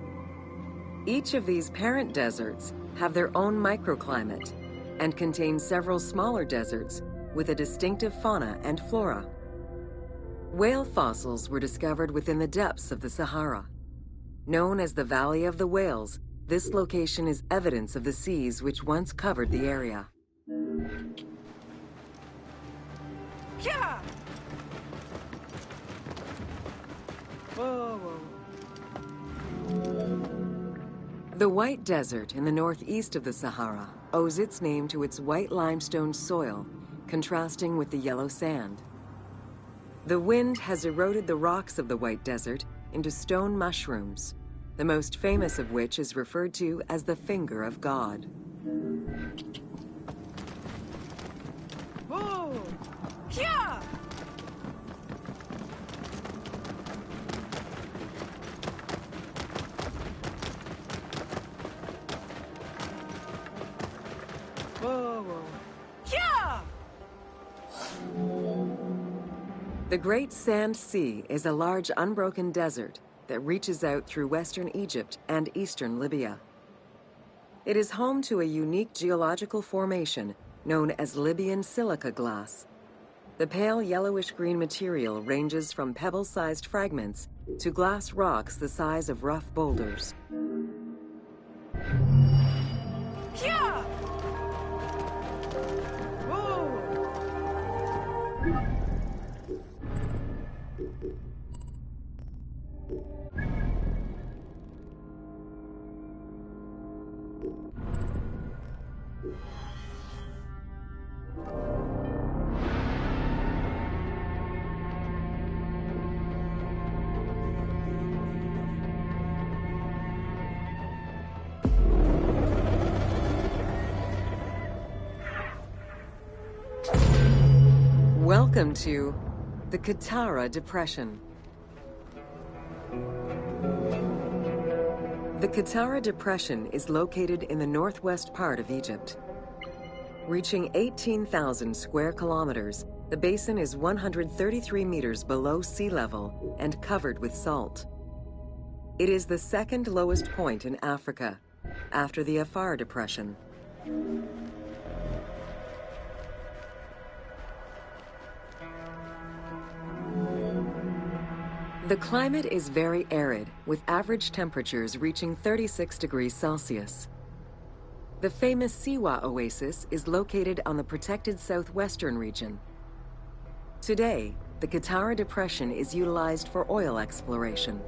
Each of these parent deserts have their own microclimate and contain several smaller deserts with a distinctive fauna and flora. Whale fossils were discovered within the depths of the Sahara. Known as the Valley of the Whales, this location is evidence of the seas which once covered the area. Yeah! Whoa, whoa. The White Desert in the northeast of the Sahara owes its name to its white limestone soil, contrasting with the yellow sand. The wind has eroded the rocks of the White Desert into stone mushrooms, the most famous of which is referred to as the Finger of God. Whoa! Yeah! Whoa, whoa. Yeah! The Great Sand Sea is a large unbroken desert that reaches out through western Egypt and eastern Libya. It is home to a unique geological formation known as Libyan silica glass. The pale yellowish-green material ranges from pebble-sized fragments to glass rocks the size of rough boulders. Yeah! Whoa! Welcome to the Qattara Depression. The Qattara Depression is located in the northwest part of Egypt. Reaching 18,000 square kilometers, the basin is 133 meters below sea level and covered with salt. It is the second lowest point in Africa, after the Afar Depression. The climate is very arid, with average temperatures reaching 36 degrees Celsius. The famous Siwa Oasis is located on the protected southwestern region. Today, the Qattara Depression is utilized for oil exploration.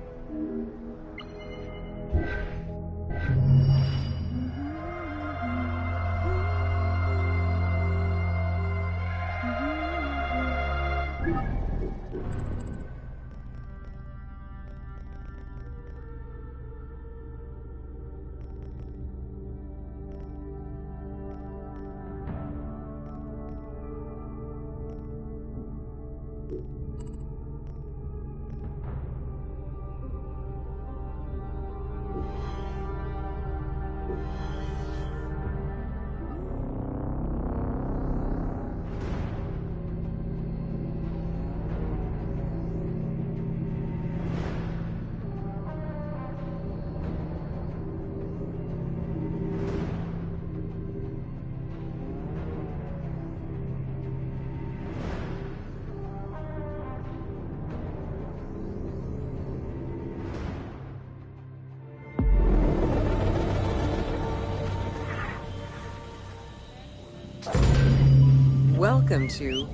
Welcome to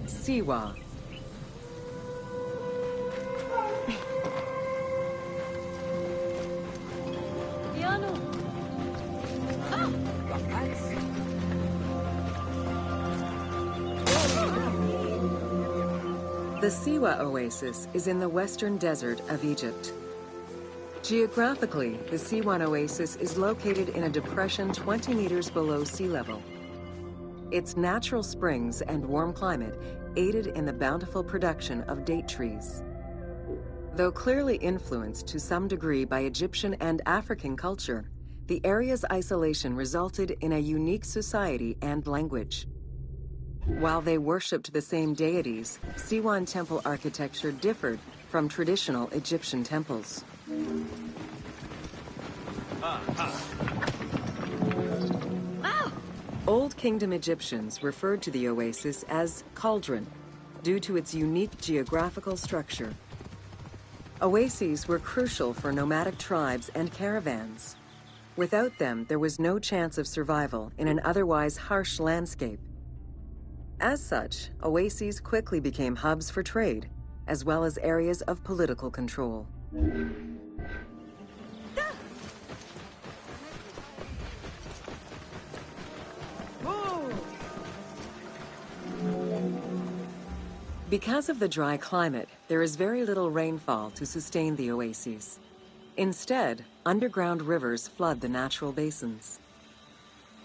Siwa. Piano! Ah! The Siwa Oasis is in the western desert of Egypt. Geographically, the Siwan Oasis is located in a depression 20 meters below sea level. Its natural springs and warm climate aided in the bountiful production of date trees. Though clearly influenced to some degree by Egyptian and African culture, the area's isolation resulted in a unique society and language. While they worshipped the same deities, Siwan temple architecture differed from traditional Egyptian temples. Old Kingdom Egyptians referred to the oasis as cauldron, due to its unique geographical structure. Oases were crucial for nomadic tribes and caravans. Without them, there was no chance of survival in an otherwise harsh landscape. As such, oases quickly became hubs for trade, as well as areas of political control. Because of the dry climate, there is very little rainfall to sustain the oases. Instead, underground rivers flood the natural basins.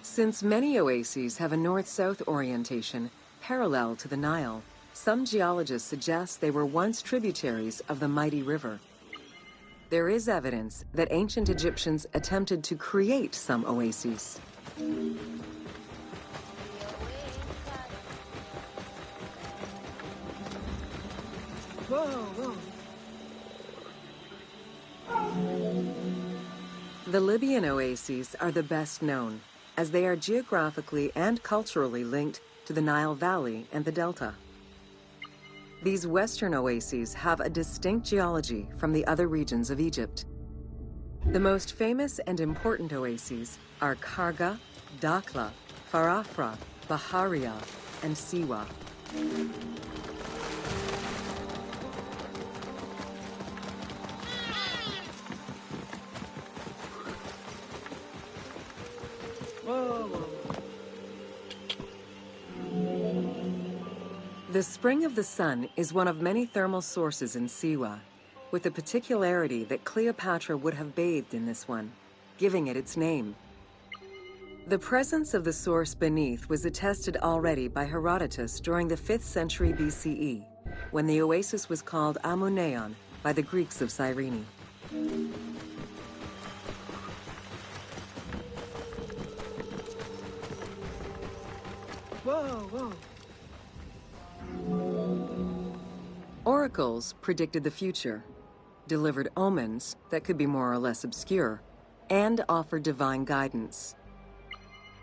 Since many oases have a north-south orientation parallel to the Nile, some geologists suggest they were once tributaries of the mighty river. There is evidence that ancient Egyptians attempted to create some oases. Whoa, whoa. The Libyan oases are the best known, as they are geographically and culturally linked to the Nile Valley and the Delta. These western oases have a distinct geology from the other regions of Egypt. The most famous and important oases are Karga, Dakhla, Farafra, Baharia, and Siwa. The Spring of the Sun is one of many thermal sources in Siwa, with the particularity that Cleopatra would have bathed in this one, giving it its name. The presence of the source beneath was attested already by Herodotus during the 5th century BCE, when the oasis was called Amuneion by the Greeks of Cyrene. Whoa, whoa. Oracles predicted the future, delivered omens that could be more or less obscure, and offered divine guidance.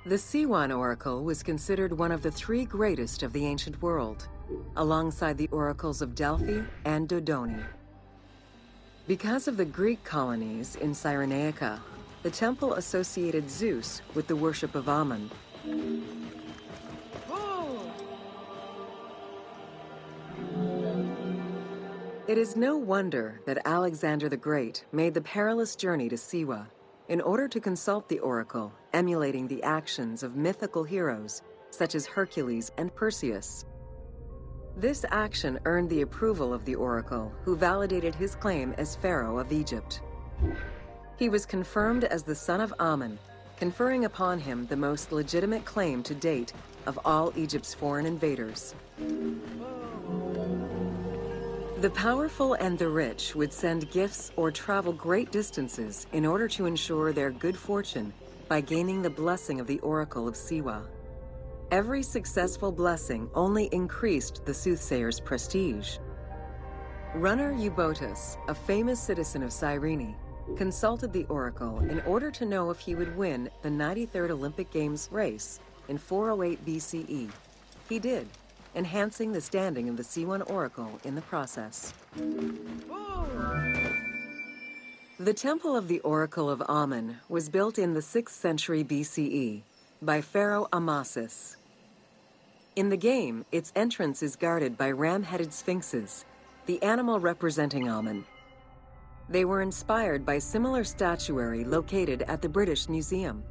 The Siwan oracle was considered one of the 3 greatest of the ancient world, alongside the oracles of Delphi and Dodoni. Because of the Greek colonies in Cyrenaica, the temple associated Zeus with the worship of Ammon. It is no wonder that Alexander the Great made the perilous journey to Siwa in order to consult the oracle, emulating the actions of mythical heroes such as Hercules and Perseus. This action earned the approval of the oracle, who validated his claim as Pharaoh of Egypt. He was confirmed as the son of Ammon, conferring upon him the most legitimate claim to date of all Egypt's foreign invaders. The powerful and the rich would send gifts or travel great distances in order to ensure their good fortune by gaining the blessing of the Oracle of Siwa. Every successful blessing only increased the soothsayer's prestige. Runner Eubotus, a famous citizen of Cyrene, consulted the oracle in order to know if he would win the 93rd Olympic Games race in 408 BCE. He did, enhancing the standing of the Siwan oracle in the process. The Temple of the Oracle of Ammon was built in the 6th century BCE by Pharaoh Amasis. In the game, its entrance is guarded by ram-headed sphinxes, the animal representing Ammon. They were inspired by similar statuary located at the British Museum.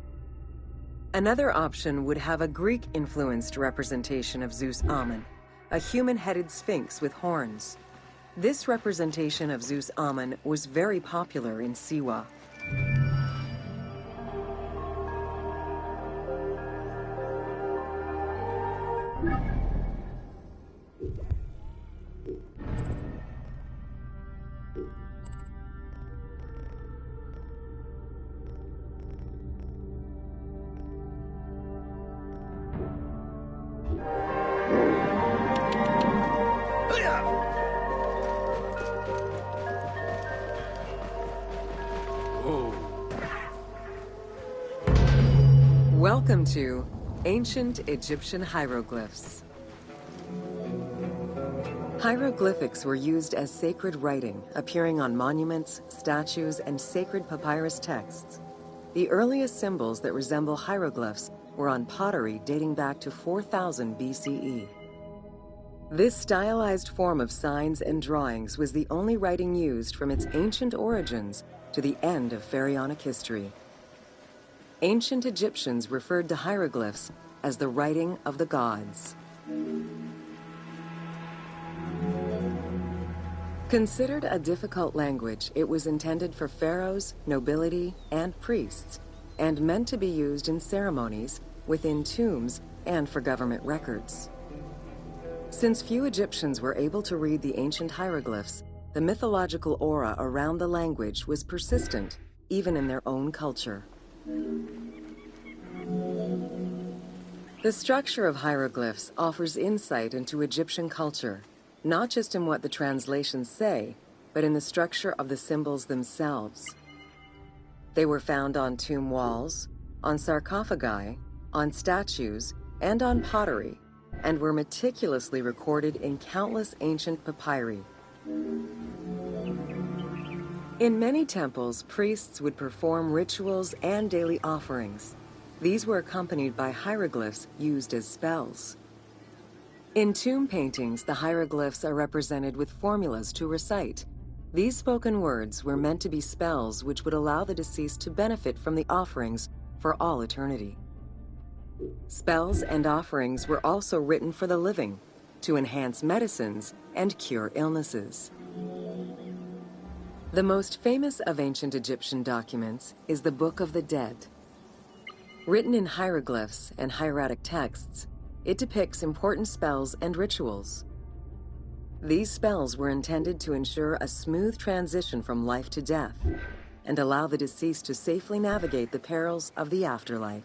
Another option would have a Greek-influenced representation of Zeus Ammon, a human-headed sphinx with horns. This representation of Zeus Ammon was very popular in Siwa. Welcome to Ancient Egyptian Hieroglyphs. Hieroglyphics were used as sacred writing, appearing on monuments, statues, and sacred papyrus texts. The earliest symbols that resemble hieroglyphs were on pottery dating back to 4000 BCE. This stylized form of signs and drawings was the only writing used from its ancient origins to the end of pharaonic history. Ancient Egyptians referred to hieroglyphs as the writing of the gods. Considered a difficult language, it was intended for pharaohs, nobility, and priests, and meant to be used in ceremonies, within tombs, and for government records. Since few Egyptians were able to read the ancient hieroglyphs, the mythological aura around the language was persistent, even in their own culture. The structure of hieroglyphs offers insight into Egyptian culture, not just in what the translations say, but in the structure of the symbols themselves. They were found on tomb walls, on sarcophagi, on statues, and on pottery, and were meticulously recorded in countless ancient papyri. In many temples, priests would perform rituals and daily offerings. These were accompanied by hieroglyphs used as spells. In tomb paintings, the hieroglyphs are represented with formulas to recite. These spoken words were meant to be spells which would allow the deceased to benefit from the offerings for all eternity. Spells and offerings were also written for the living, to enhance medicines and cure illnesses. The most famous of ancient Egyptian documents is the Book of the Dead. Written in hieroglyphs and hieratic texts, it depicts important spells and rituals. These spells were intended to ensure a smooth transition from life to death and allow the deceased to safely navigate the perils of the afterlife.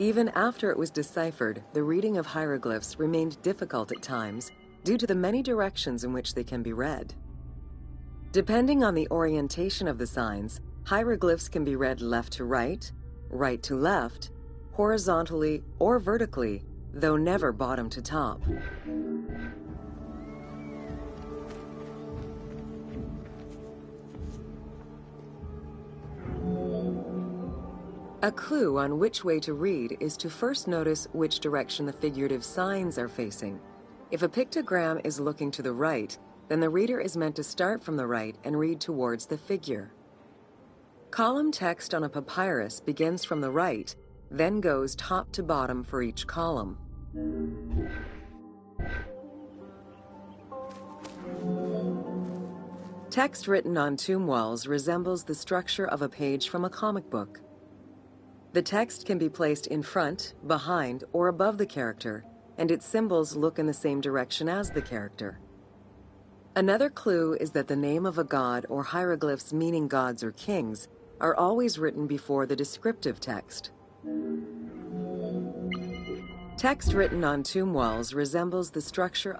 Even after it was deciphered, the reading of hieroglyphs remained difficult at times due to the many directions in which they can be read. Depending on the orientation of the signs, hieroglyphs can be read left to right, right to left, horizontally or vertically, though never bottom to top. A clue on which way to read is to first notice which direction the figurative signs are facing. If a pictogram is looking to the right, then the reader is meant to start from the right and read towards the figure. Column text on a papyrus begins from the right, then goes top to bottom for each column. Text written on tomb walls resembles the structure of a page from a comic book. The text can be placed in front, behind, or above the character, and its symbols look in the same direction as the character. Another clue is that the name of a god or hieroglyphs meaning gods or kings are always written before the descriptive text. Text written on tomb walls resembles the structure.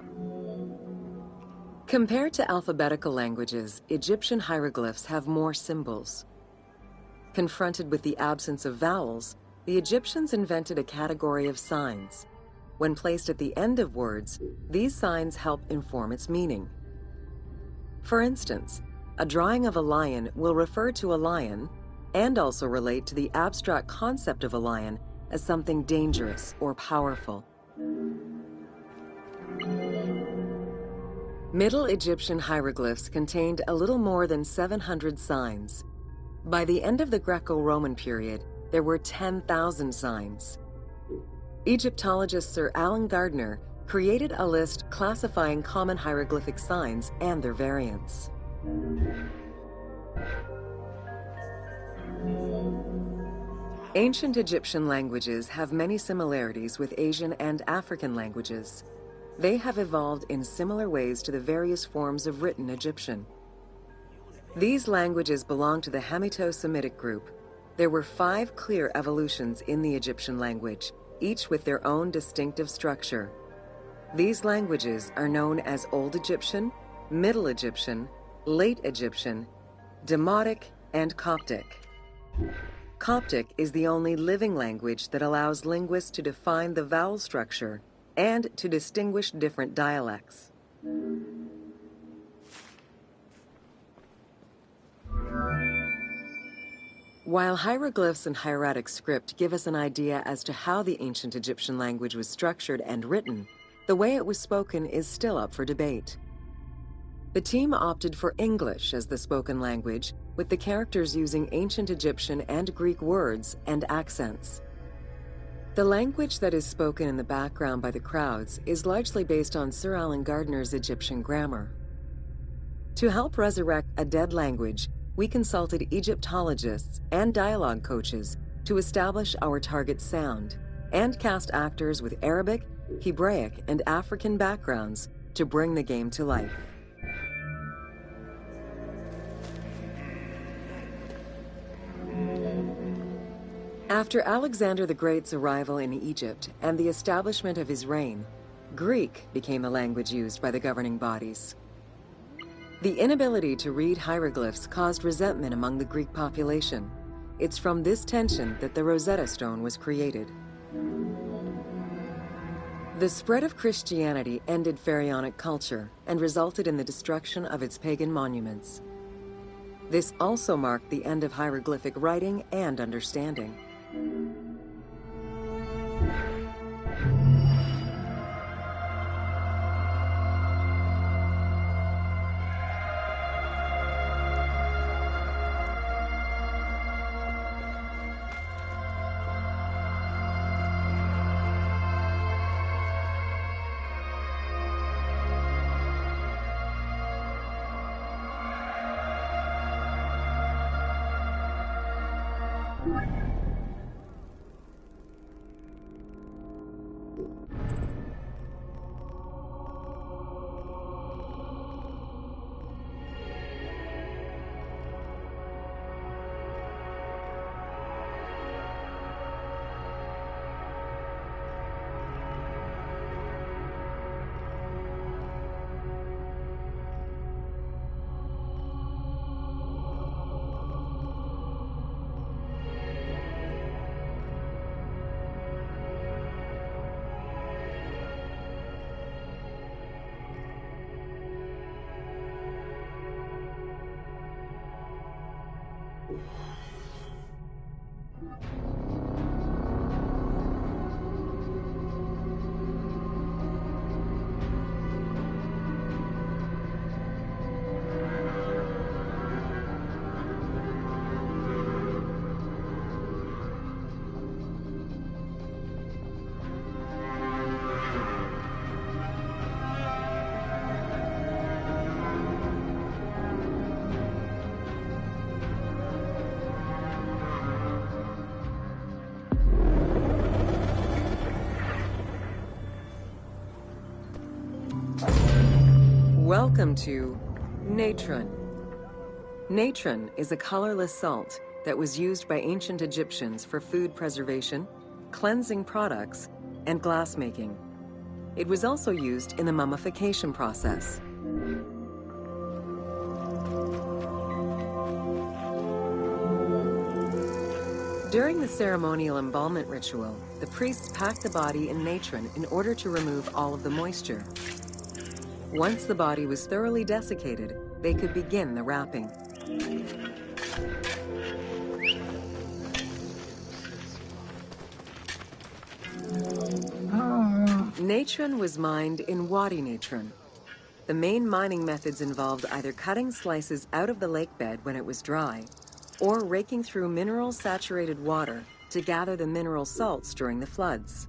Compared to alphabetical languages, Egyptian hieroglyphs have more symbols. Confronted with the absence of vowels, the Egyptians invented a category of signs. When placed at the end of words, these signs help inform its meaning. For instance, a drawing of a lion will refer to a lion and also relate to the abstract concept of a lion as something dangerous or powerful. Middle Egyptian hieroglyphs contained a little more than 700 signs. By the end of the Greco-Roman period, there were 10,000 signs. Egyptologist Sir Alan Gardner created a list classifying common hieroglyphic signs and their variants. Ancient Egyptian languages have many similarities with Asian and African languages. They have evolved in similar ways to the various forms of written Egyptian. These languages belong to the Hamito-Semitic group. There were 5 clear evolutions in the Egyptian language, each with their own distinctive structure. These languages are known as Old Egyptian, Middle Egyptian, Late Egyptian, Demotic, and Coptic. Coptic is the only living language that allows linguists to define the vowel structure and to distinguish different dialects. While hieroglyphs and hieratic script give us an idea as to how the ancient Egyptian language was structured and written, the way it was spoken is still up for debate. The team opted for English as the spoken language, with the characters using ancient Egyptian and Greek words and accents. The language that is spoken in the background by the crowds is largely based on Sir Alan Gardner's Egyptian grammar. To help resurrect a dead language, we consulted Egyptologists and dialogue coaches to establish our target sound, and cast actors with Arabic, Hebraic, and African backgrounds to bring the game to life. After Alexander the Great's arrival in Egypt and the establishment of his reign, Greek became the language used by the governing bodies. The inability to read hieroglyphs caused resentment among the Greek population. It's from this tension that the Rosetta Stone was created. The spread of Christianity ended pharaonic culture and resulted in the destruction of its pagan monuments. This also marked the end of hieroglyphic writing and understanding. Welcome to natron. Natron is a colorless salt that was used by ancient Egyptians for food preservation, cleansing products, and glass making. It was also used in the mummification process. During the ceremonial embalmment ritual, the priests packed the body in natron in order to remove all of the moisture. Once the body was thoroughly desiccated, they could begin the wrapping. Natron was mined in Wadi Natron. The main mining methods involved either cutting slices out of the lake bed when it was dry, or raking through mineral-saturated water to gather the mineral salts during the floods.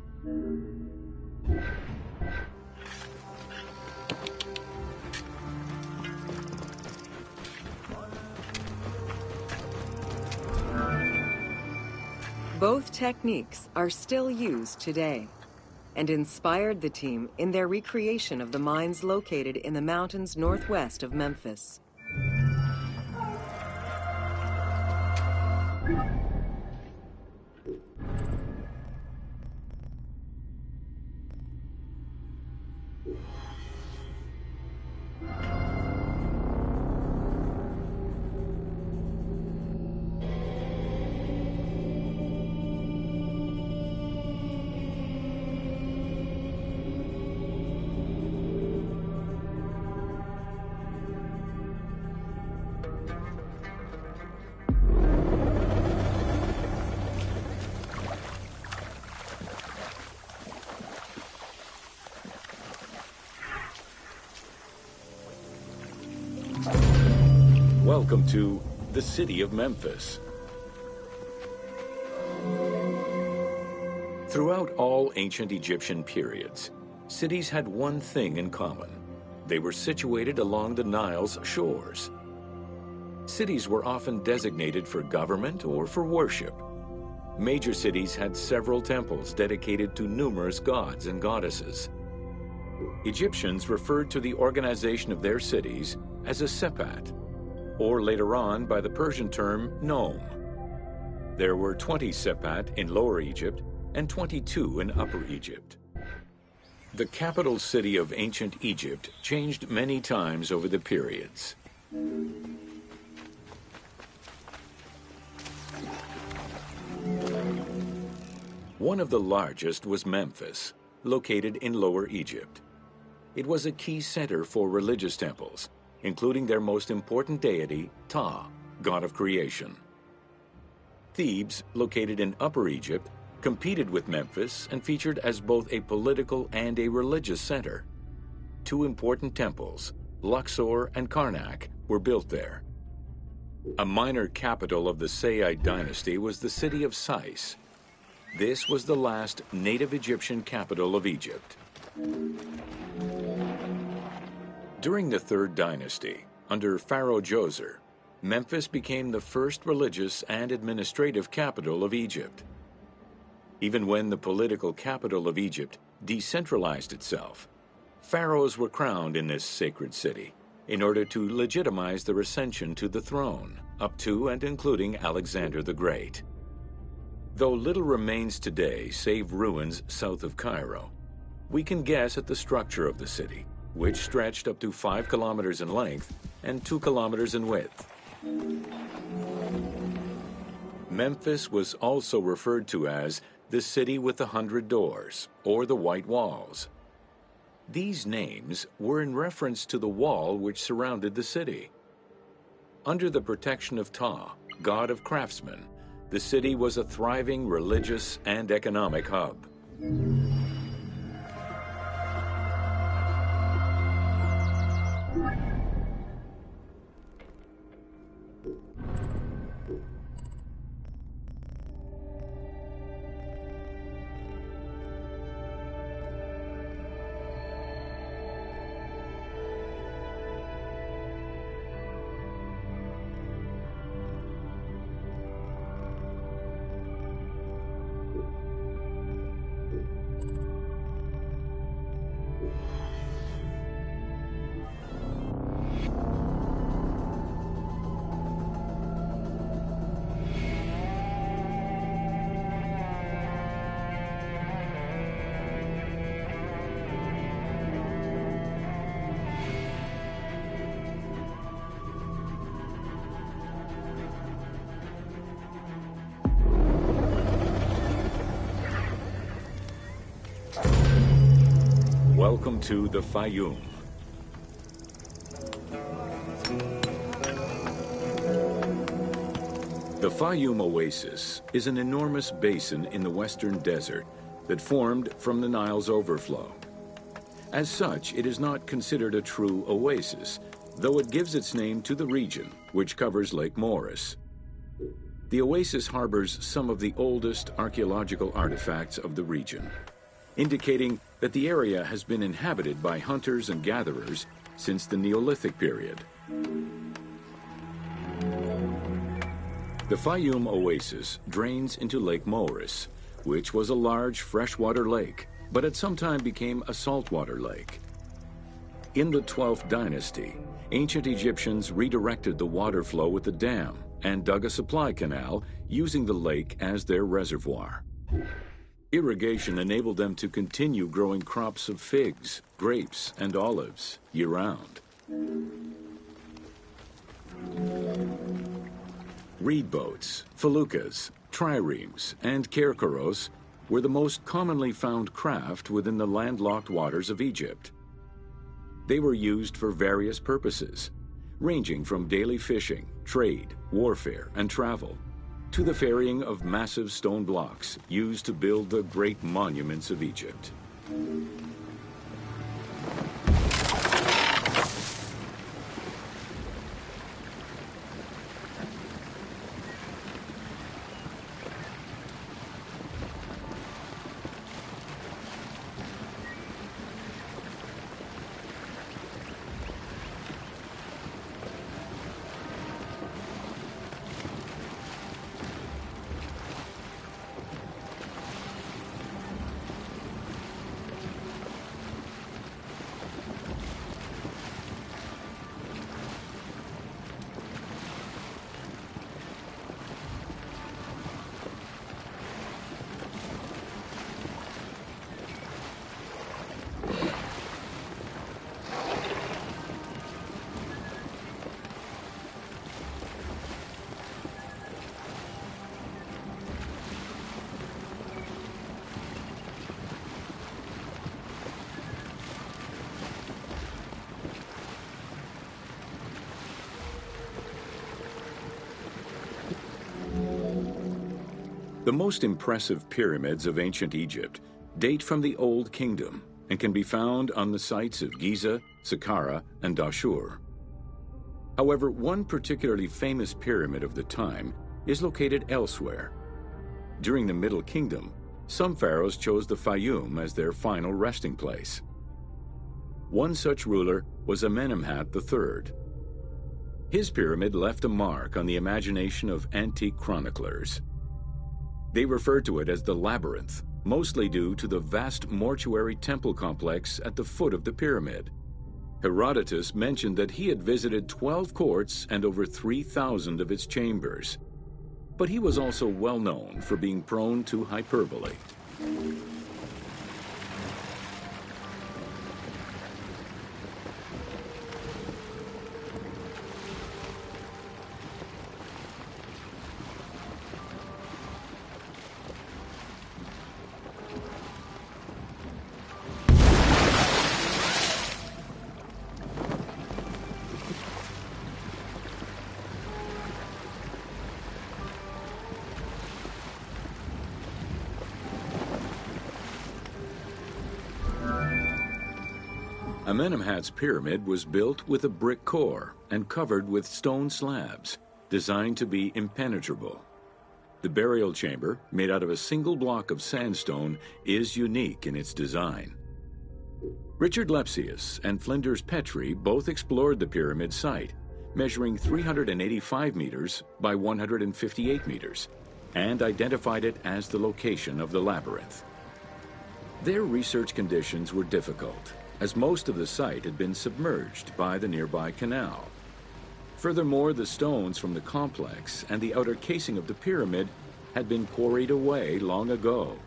Both techniques are still used today and inspired the team in their recreation of the mines located in the mountains northwest of Memphis. Welcome to the city of Memphis. Throughout all ancient Egyptian periods, cities had one thing in common. They were situated along the Nile's shores. Cities were often designated for government or for worship. Major cities had several temples dedicated to numerous gods and goddesses. Egyptians referred to the organization of their cities as a sepat, or later on by the Persian term nome. There were 20 sepat in Lower Egypt and 22 in Upper Egypt. The capital city of ancient Egypt changed many times over the periods. One of the largest was Memphis, located in Lower Egypt. It was a key center for religious temples, including their most important deity, Ptah, god of creation. Thebes, located in Upper Egypt, competed with Memphis and featured as both a political and a religious center. Two important temples, Luxor and Karnak, were built there. A minor capital of the Sayyid dynasty was the city of Sais. This was the last native Egyptian capital of Egypt. During the Third Dynasty, under Pharaoh Djoser, Memphis became the first religious and administrative capital of Egypt. Even when the political capital of Egypt decentralized itself, pharaohs were crowned in this sacred city in order to legitimize their ascension to the throne, up to and including Alexander the Great. Though little remains today save ruins south of Cairo, we can guess at the structure of the city, which stretched up to 5 kilometers in length and 2 kilometers in width. Memphis was also referred to as the City with the 100 Doors, or the White Walls. These names were in reference to the wall which surrounded the city. Under the protection of Ptah, god of craftsmen, the city was a thriving religious and economic hub. Welcome to the Fayum. The Fayum Oasis is an enormous basin in the western desert that formed from the Nile's overflow. As such, it is not considered a true oasis, though it gives its name to the region, which covers Lake Moeris. The oasis harbors some of the oldest archaeological artifacts of the region, indicating that the area has been inhabited by hunters and gatherers since the Neolithic period. The Fayum Oasis drains into Lake Moeris, which was a large freshwater lake, but at some time became a saltwater lake. In the 12th dynasty, ancient Egyptians redirected the water flow with a dam and dug a supply canal using the lake as their reservoir. Irrigation enabled them to continue growing crops of figs, grapes, and olives year-round. Reed boats, feluccas, triremes, and kerkeros were the most commonly found craft within the landlocked waters of Egypt. They were used for various purposes, ranging from daily fishing, trade, warfare, and travel, to the ferrying of massive stone blocks used to build the great monuments of Egypt. The most impressive pyramids of ancient Egypt date from the Old Kingdom and can be found on the sites of Giza, Saqqara, and Dashur. However, one particularly famous pyramid of the time is located elsewhere. During the Middle Kingdom, some pharaohs chose the Fayum as their final resting place. One such ruler was Amenemhat III. His pyramid left a mark on the imagination of antique chroniclers. They referred to it as the Labyrinth, mostly due to the vast mortuary temple complex at the foot of the pyramid. Herodotus mentioned that he had visited 12 courts and over 3,000 of its chambers. But he was also well known for being prone to hyperbole. Amenemhat's pyramid was built with a brick core and covered with stone slabs, designed to be impenetrable. The burial chamber, made out of a single block of sandstone, is unique in its design. Richard Lepsius and Flinders Petrie both explored the pyramid site, measuring 385 meters by 158 meters, and identified it as the location of the labyrinth. Their research conditions were difficult, as most of the site had been submerged by the nearby canal. Furthermore, the stones from the complex and the outer casing of the pyramid had been quarried away long ago.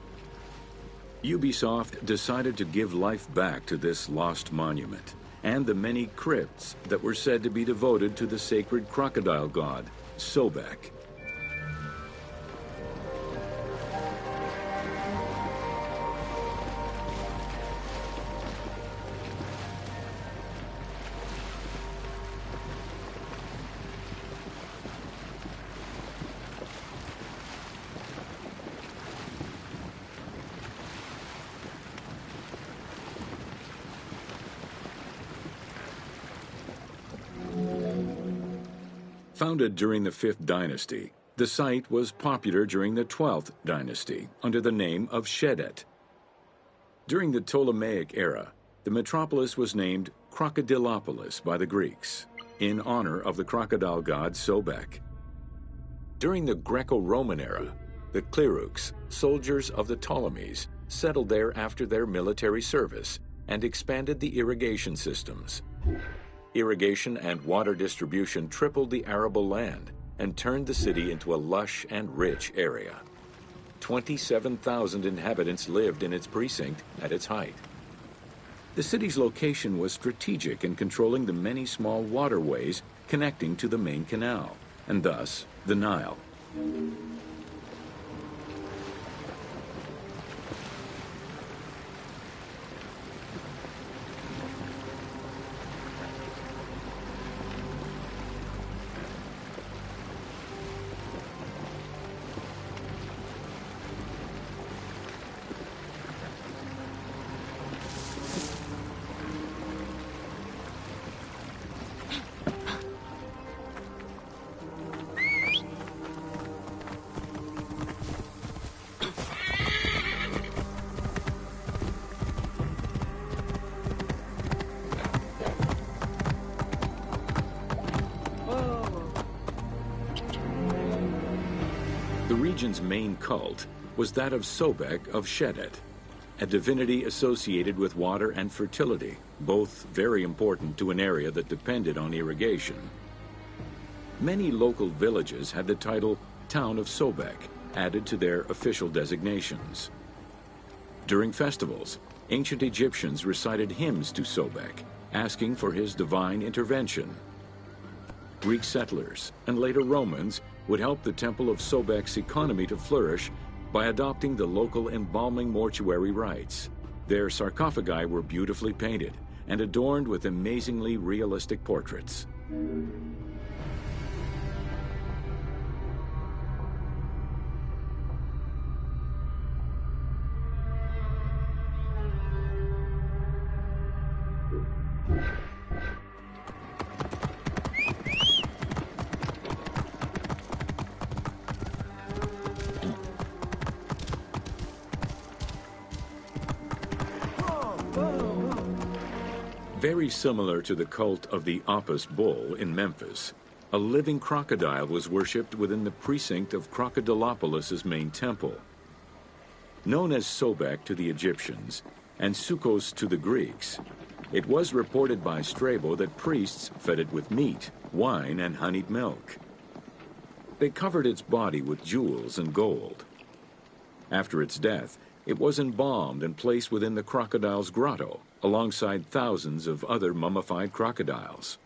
Ubisoft decided to give life back to this lost monument and the many crypts that were said to be devoted to the sacred crocodile god, Sobek. Founded during the 5th dynasty, the site was popular during the 12th dynasty under the name of Shedet. During the Ptolemaic era, the metropolis was named Crocodilopolis by the Greeks, in honor of the crocodile god Sobek. During the Greco-Roman era, the Cleruks, soldiers of the Ptolemies, settled there after their military service and expanded the irrigation systems. Irrigation and water distribution tripled the arable land and turned the city into a lush and rich area. 27,000 inhabitants lived in its precinct at its height. The city's location was strategic in controlling the many small waterways connecting to the main canal, and thus the Nile. The region's main cult was that of Sobek of Shedet, a divinity associated with water and fertility, both very important to an area that depended on irrigation. Many local villages had the title Town of Sobek added to their official designations. During festivals, ancient Egyptians recited hymns to Sobek, asking for his divine intervention. Greek settlers and later Romans would help the Temple of Sobek's economy to flourish by adopting the local embalming mortuary rites. Their sarcophagi were beautifully painted and adorned with amazingly realistic portraits. Very similar to the cult of the Apis bull in Memphis, a living crocodile was worshipped within the precinct of Crocodilopolis' main temple. Known as Sobek to the Egyptians and Sukkos to the Greeks, it was reported by Strabo that priests fed it with meat, wine, and honeyed milk. They covered its body with jewels and gold. After its death, it was embalmed and placed within the crocodile's grotto, alongside thousands of other mummified crocodiles.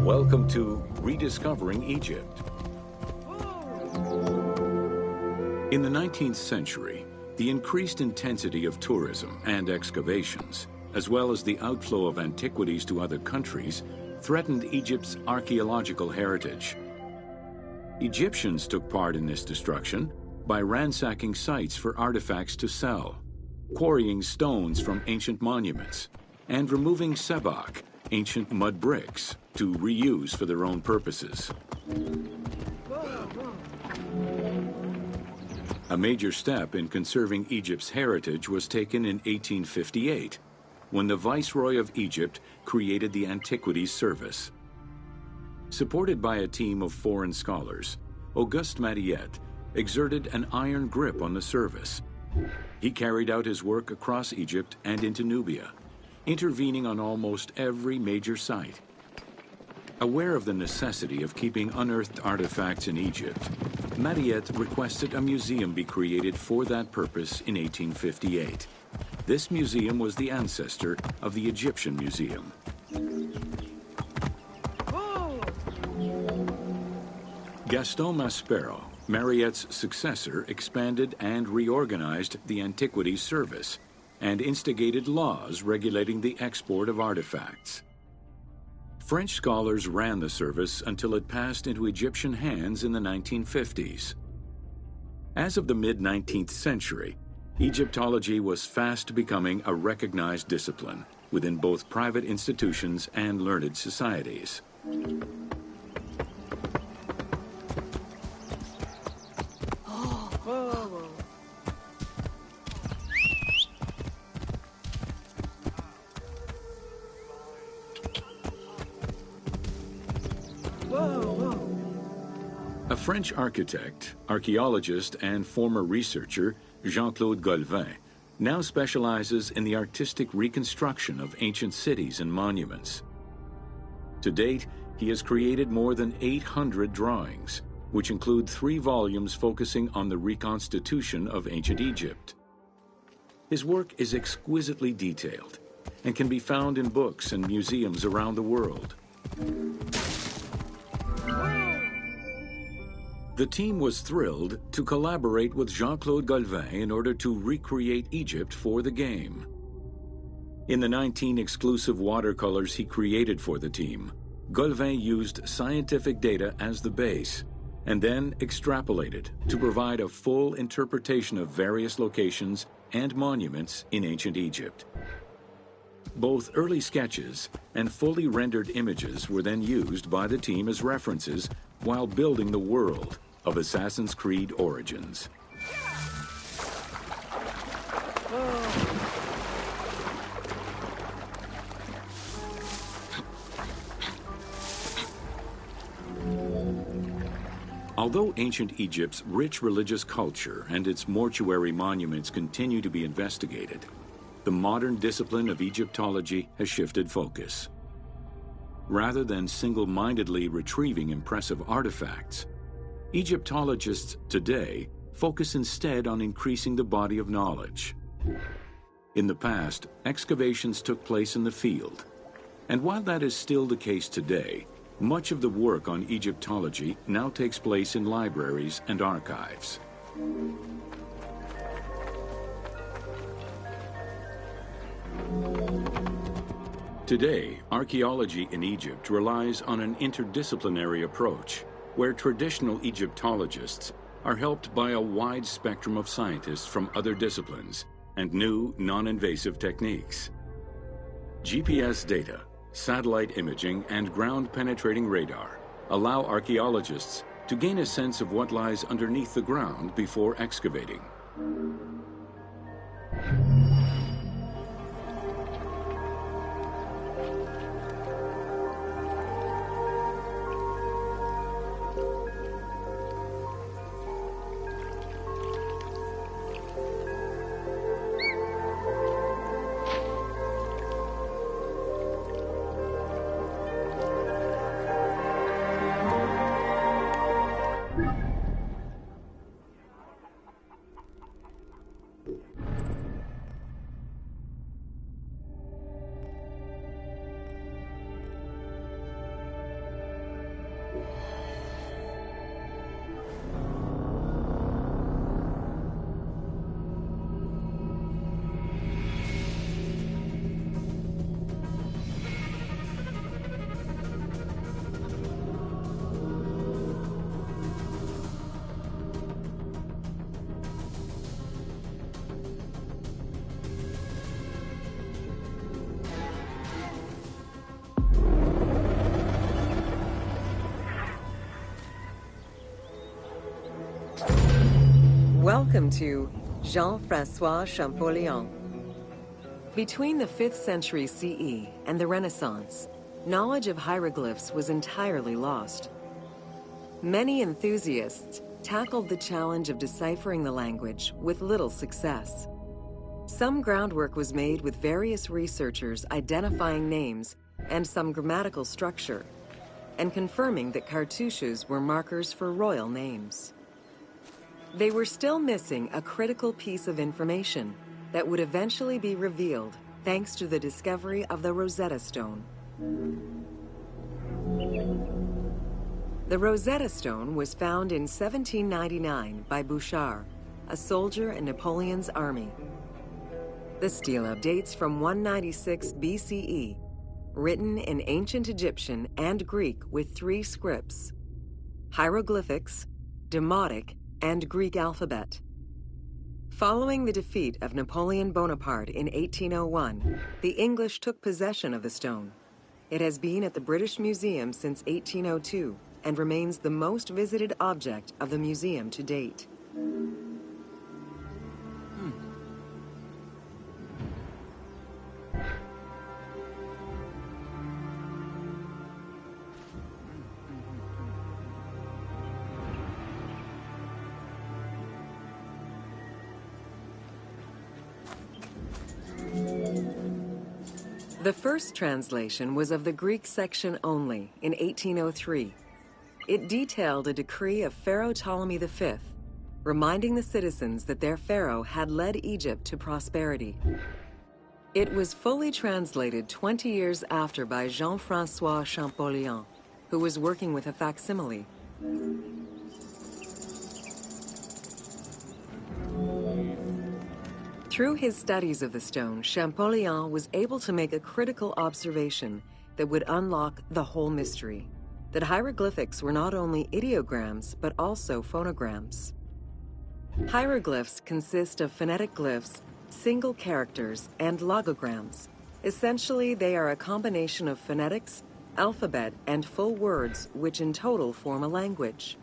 Welcome to Rediscovering Egypt. In the 19th century, the increased intensity of tourism and excavations, as well as the outflow of antiquities to other countries, threatened Egypt's archaeological heritage. Egyptians took part in this destruction by ransacking sites for artifacts to sell, quarrying stones from ancient monuments, and removing sebak, ancient mud bricks, to reuse for their own purposes. A major step in conserving Egypt's heritage was taken in 1858, when the Viceroy of Egypt created the Antiquities Service. Supported by a team of foreign scholars, Auguste Mariette exerted an iron grip on the service. He carried out his work across Egypt and into Nubia, intervening on almost every major site. Aware of the necessity of keeping unearthed artifacts in Egypt, Mariette requested a museum be created for that purpose in 1858. This museum was the ancestor of the Egyptian Museum. Gaston Maspero, Mariette's successor, expanded and reorganized the Antiquities Service and instigated laws regulating the export of artifacts. French scholars ran the service until it passed into Egyptian hands in the 1950s. As of the mid-19th century, Egyptology was fast becoming a recognized discipline within both private institutions and learned societies. A French architect, archaeologist, and former researcher, Jean-Claude Golvin, now specializes in the artistic reconstruction of ancient cities and monuments. To date, he has created more than 800 drawings, which include 3 volumes focusing on the reconstitution of ancient Egypt. His work is exquisitely detailed and can be found in books and museums around the world. The team was thrilled to collaborate with Jean-Claude Golvin in order to recreate Egypt for the game. In the 19 exclusive watercolors he created for the team, Golvin used scientific data as the base and then extrapolated to provide a full interpretation of various locations and monuments in ancient Egypt. Both early sketches and fully rendered images were then used by the team as references while building the world of Assassin's Creed Origins. Although ancient Egypt's rich religious culture and its mortuary monuments continue to be investigated, the modern discipline of Egyptology has shifted focus. Rather than single-mindedly retrieving impressive artifacts, Egyptologists today focus instead on increasing the body of knowledge. In the past, excavations took place in the field, and while that is still the case today, much of the work on Egyptology now takes place in libraries and archives. Today, archaeology in Egypt relies on an interdisciplinary approach, where traditional Egyptologists are helped by a wide spectrum of scientists from other disciplines and new non-invasive techniques. GPS data, satellite imaging, and ground-penetrating radar allow archaeologists to gain a sense of what lies underneath the ground before excavating. Welcome to Jean-François Champollion. Between the 5th century CE and the Renaissance, knowledge of hieroglyphs was entirely lost. Many enthusiasts tackled the challenge of deciphering the language with little success. Some groundwork was made with various researchers identifying names and some grammatical structure, and confirming that cartouches were markers for royal names. They were still missing a critical piece of information that would eventually be revealed thanks to the discovery of the Rosetta Stone. The Rosetta Stone was found in 1799 by Bouchard, a soldier in Napoleon's army. The stela dates from 196 BCE, written in ancient Egyptian and Greek with 3 scripts: hieroglyphics, Demotic, and Greek alphabet. Following the defeat of Napoleon Bonaparte in 1801, the English took possession of the stone. It has been at the British Museum since 1802 and remains the most visited object of the museum to date. The first translation was of the Greek section only in 1803. It detailed a decree of Pharaoh Ptolemy V, reminding the citizens that their pharaoh had led Egypt to prosperity. It was fully translated 20 years after by Jean-François Champollion, who was working with a facsimile. Through his studies of the stone, Champollion was able to make a critical observation that would unlock the whole mystery: that hieroglyphics were not only ideograms, but also phonograms. Hieroglyphs consist of phonetic glyphs, single characters, and logograms, Essentially, they are a combination of phonetics, alphabet, and full words, which in total form a language.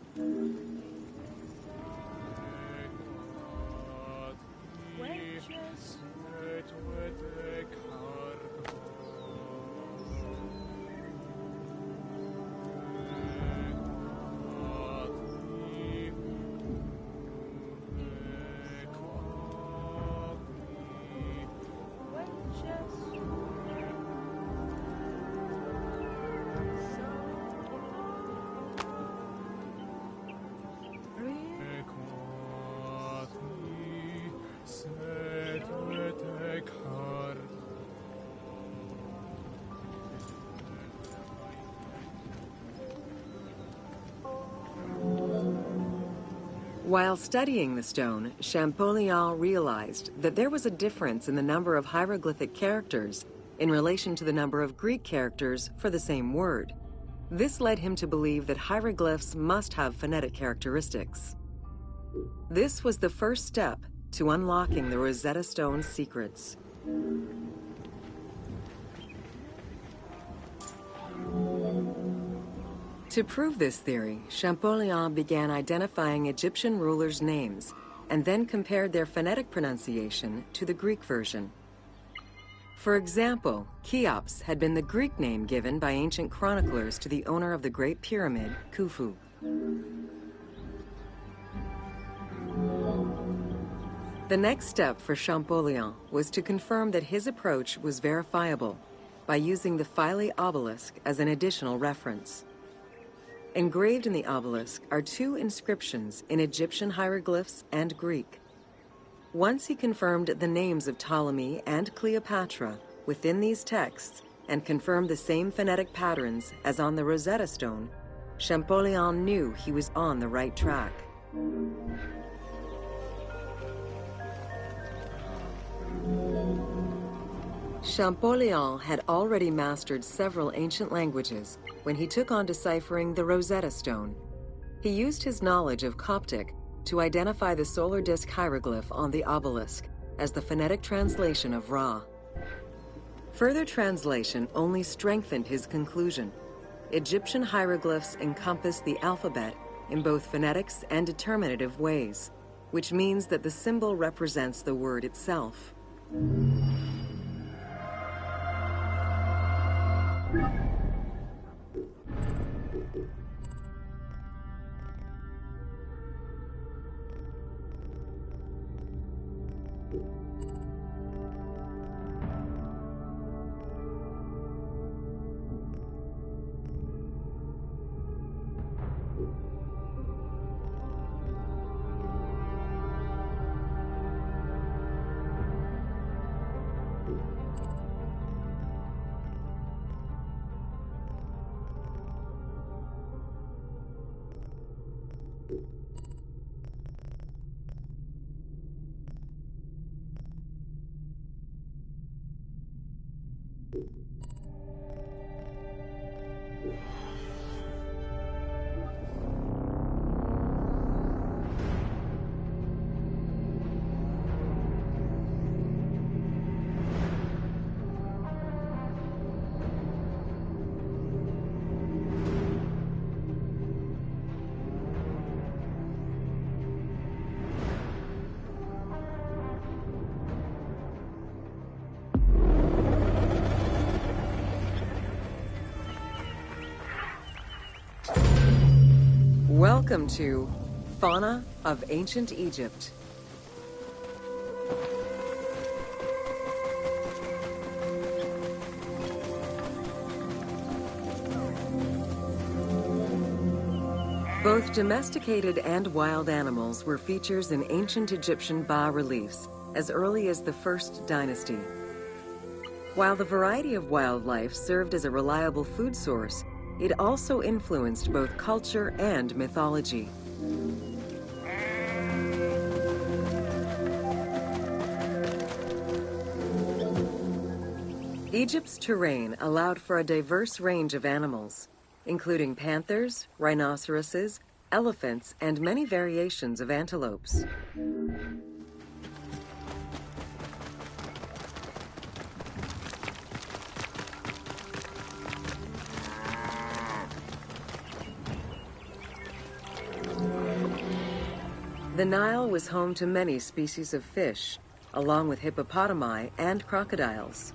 While studying the stone, Champollion realized that there was a difference in the number of hieroglyphic characters in relation to the number of Greek characters for the same word. This led him to believe that hieroglyphs must have phonetic characteristics. This was the first step to unlocking the Rosetta Stone's secrets. To prove this theory, Champollion began identifying Egyptian rulers' names and then compared their phonetic pronunciation to the Greek version. For example, Cheops had been the Greek name given by ancient chroniclers to the owner of the Great Pyramid, Khufu. The next step for Champollion was to confirm that his approach was verifiable by using the Philae obelisk as an additional reference. Engraved in the obelisk are two inscriptions in Egyptian hieroglyphs and Greek. Once he confirmed the names of Ptolemy and Cleopatra within these texts and confirmed the same phonetic patterns as on the Rosetta Stone, Champollion knew he was on the right track. Champollion had already mastered several ancient languages when he took on deciphering the Rosetta Stone. He used his knowledge of Coptic to identify the solar disk hieroglyph on the obelisk as the phonetic translation of Ra. Further translation only strengthened his conclusion. Egyptian hieroglyphs encompass the alphabet in both phonetics and determinative ways, which means that the symbol represents the word itself. Welcome to Fauna of Ancient Egypt. Both domesticated and wild animals were features in ancient Egyptian bas-reliefs as early as the First Dynasty. While the variety of wildlife served as a reliable food source, it also influenced both culture and mythology. Egypt's terrain allowed for a diverse range of animals, including panthers, rhinoceroses, elephants, and many variations of antelopes. The Nile was home to many species of fish, along with hippopotami and crocodiles.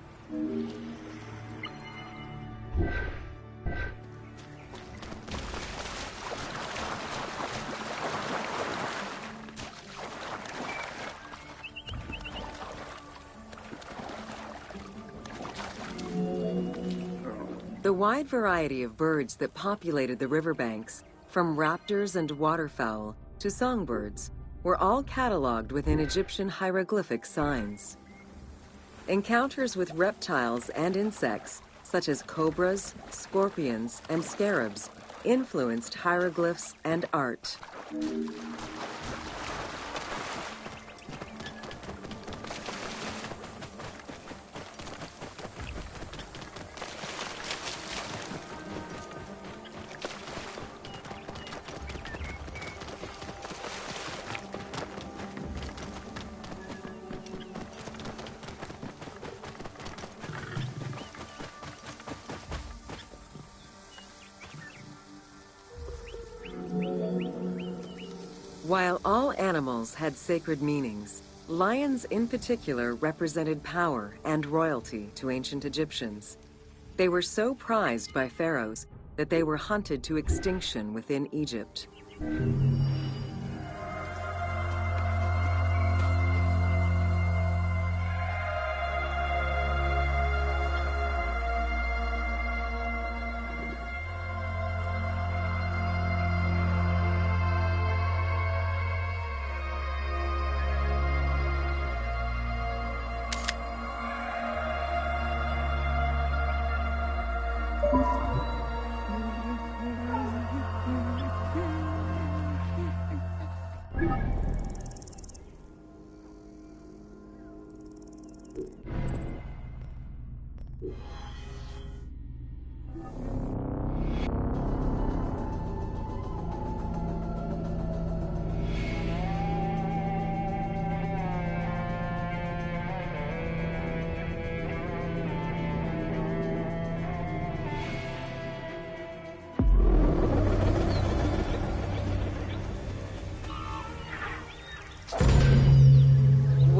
The wide variety of birds that populated the riverbanks, from raptors and waterfowl to songbirds, were all cataloged within Egyptian hieroglyphic signs. Encounters with reptiles and insects, such as cobras, scorpions, and scarabs, influenced hieroglyphs and art. While all animals had sacred meanings, lions in particular represented power and royalty to ancient Egyptians. They were so prized by pharaohs that they were hunted to extinction within Egypt.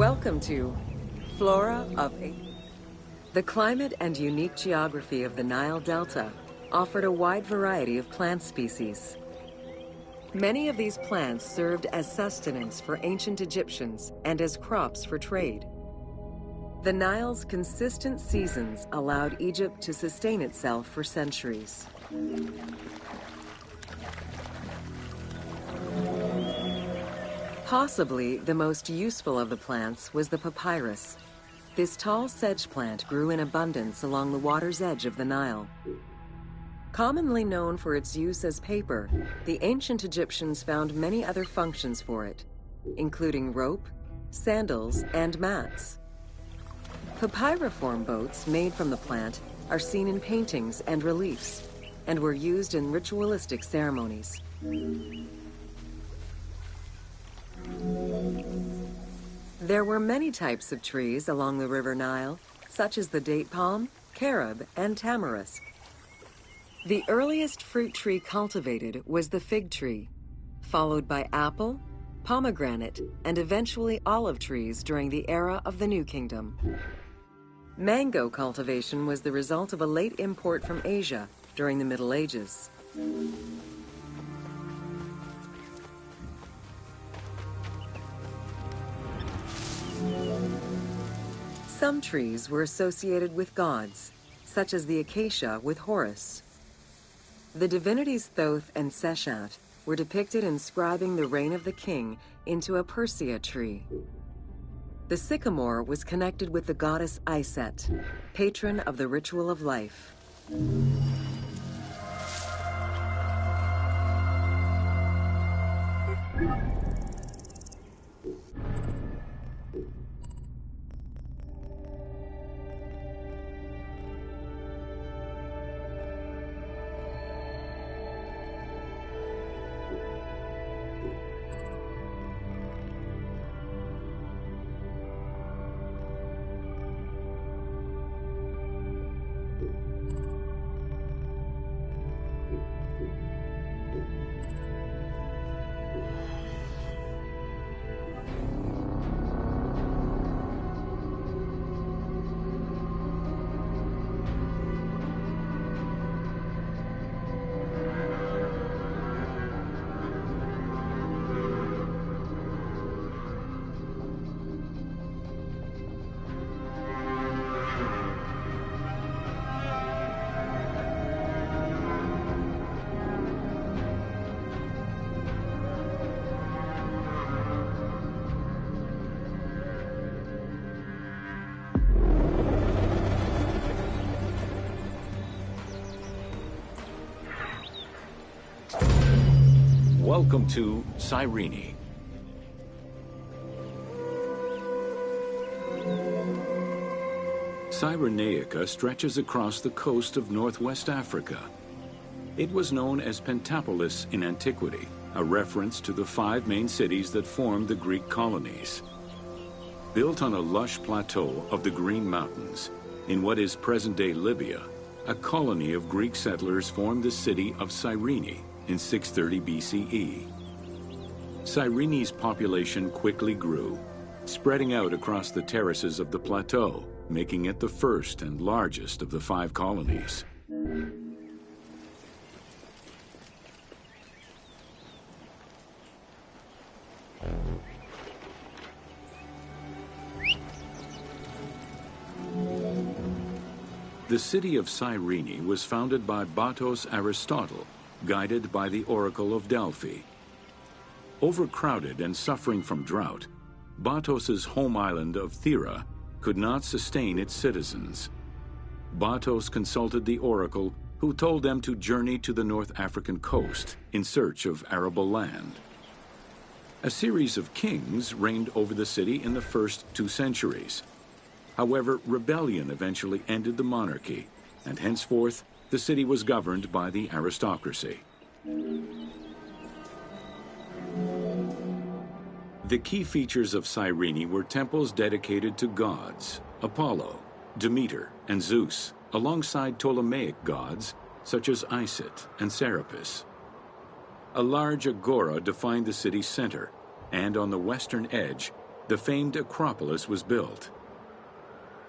Welcome to Flora of The climate and unique geography of the Nile Delta offered a wide variety of plant species. Many of these plants served as sustenance for ancient Egyptians and as crops for trade. The Nile's consistent seasons allowed Egypt to sustain itself for centuries. Possibly the most useful of the plants was the papyrus. This tall sedge plant grew in abundance along the water's edge of the Nile. Commonly known for its use as paper, the ancient Egyptians found many other functions for it, including rope, sandals, and mats. Papyriform boats made from the plant are seen in paintings and reliefs, and were used in ritualistic ceremonies. There were many types of trees along the River Nile, such as the date palm, carob, and tamarisk. The earliest fruit tree cultivated was the fig tree, followed by apple, pomegranate, and eventually olive trees during the era of the New Kingdom. Mango cultivation was the result of a late import from Asia during the Middle Ages. Some trees were associated with gods, such as the acacia with Horus. The divinities Thoth and Seshat were depicted inscribing the reign of the king into a Persea tree. The sycamore was connected with the goddess Iset, patron of the ritual of life. Welcome to Cyrene. Cyrenaica stretches across the coast of northwest Africa. It was known as Pentapolis in antiquity, a reference to the 5 main cities that formed the Greek colonies. Built on a lush plateau of the Green Mountains, in what is present-day Libya, a colony of Greek settlers formed the city of Cyrene in 630 BCE. Cyrene's population quickly grew, spreading out across the terraces of the plateau, making it the first and largest of the 5 colonies. The city of Cyrene was founded by Batos Aristotle, guided by the Oracle of Delphi. Overcrowded and suffering from drought, Batos's home island of Thera could not sustain its citizens. Batos consulted the Oracle, who told them to journey to the North African coast in search of arable land. A series of kings reigned over the city in the first 2 centuries. However, rebellion eventually ended the monarchy, and henceforth the city was governed by the aristocracy. The key features of Cyrene were temples dedicated to gods, Apollo, Demeter, and Zeus, alongside Ptolemaic gods such as Isis and Serapis. A large agora defined the city's center, and on the western edge, the famed Acropolis was built.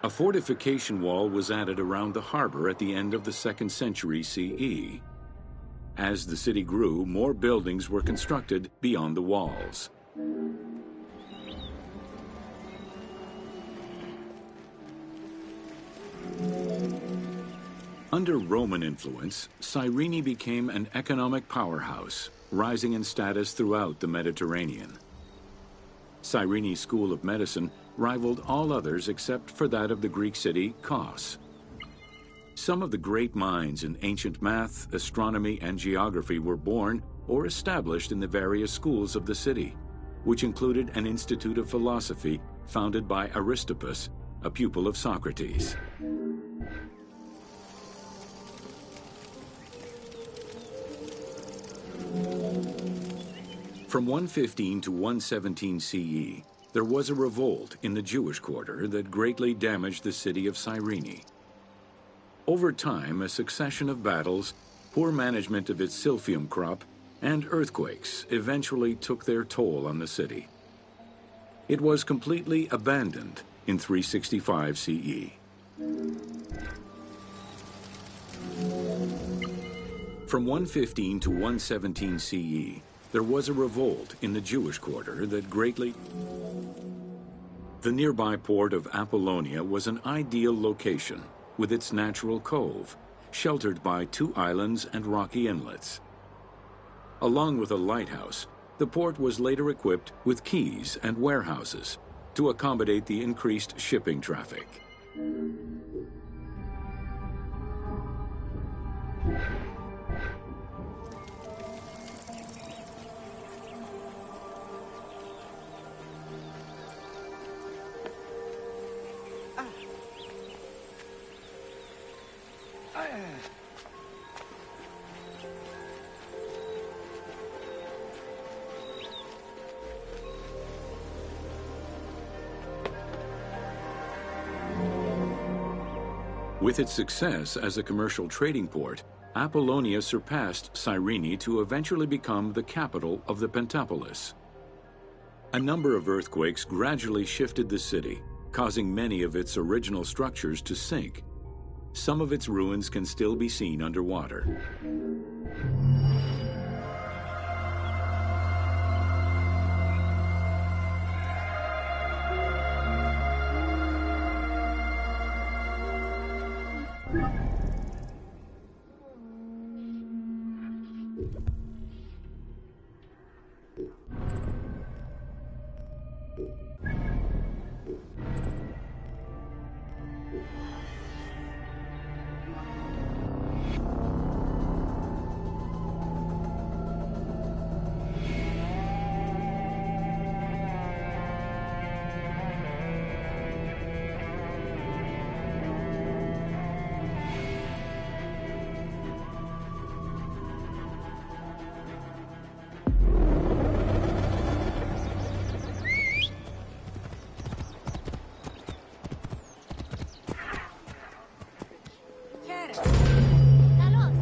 A fortification wall was added around the harbor at the end of the 2nd century CE. As the city grew, more buildings were constructed beyond the walls. Under Roman influence, Cyrene became an economic powerhouse, rising in status throughout the Mediterranean. Cyrene's School of Medicine rivaled all others except for that of the Greek city Kos. Some of the great minds in ancient math, astronomy, and geography were born or established in the various schools of the city, which included an institute of philosophy founded by Aristippus, a pupil of Socrates. From 115 to 117 CE, there was a revolt in the Jewish quarter that greatly damaged the city of Cyrene. Over time, a succession of battles, poor management of its silphium crop, and earthquakes eventually took their toll on the city. It was completely abandoned in 365 CE. From 115 to 117 CE, there was a revolt in the Jewish quarter that greatly... The nearby port of Apollonia was an ideal location, with its natural cove, sheltered by 2 islands and rocky inlets. Along with a lighthouse, the port was later equipped with quays and warehouses to accommodate the increased shipping traffic. With its success as a commercial trading port, Apollonia surpassed Cyrene to eventually become the capital of the Pentapolis. A number of earthquakes gradually shifted the city, causing many of its original structures to sink. Some of its ruins can still be seen underwater.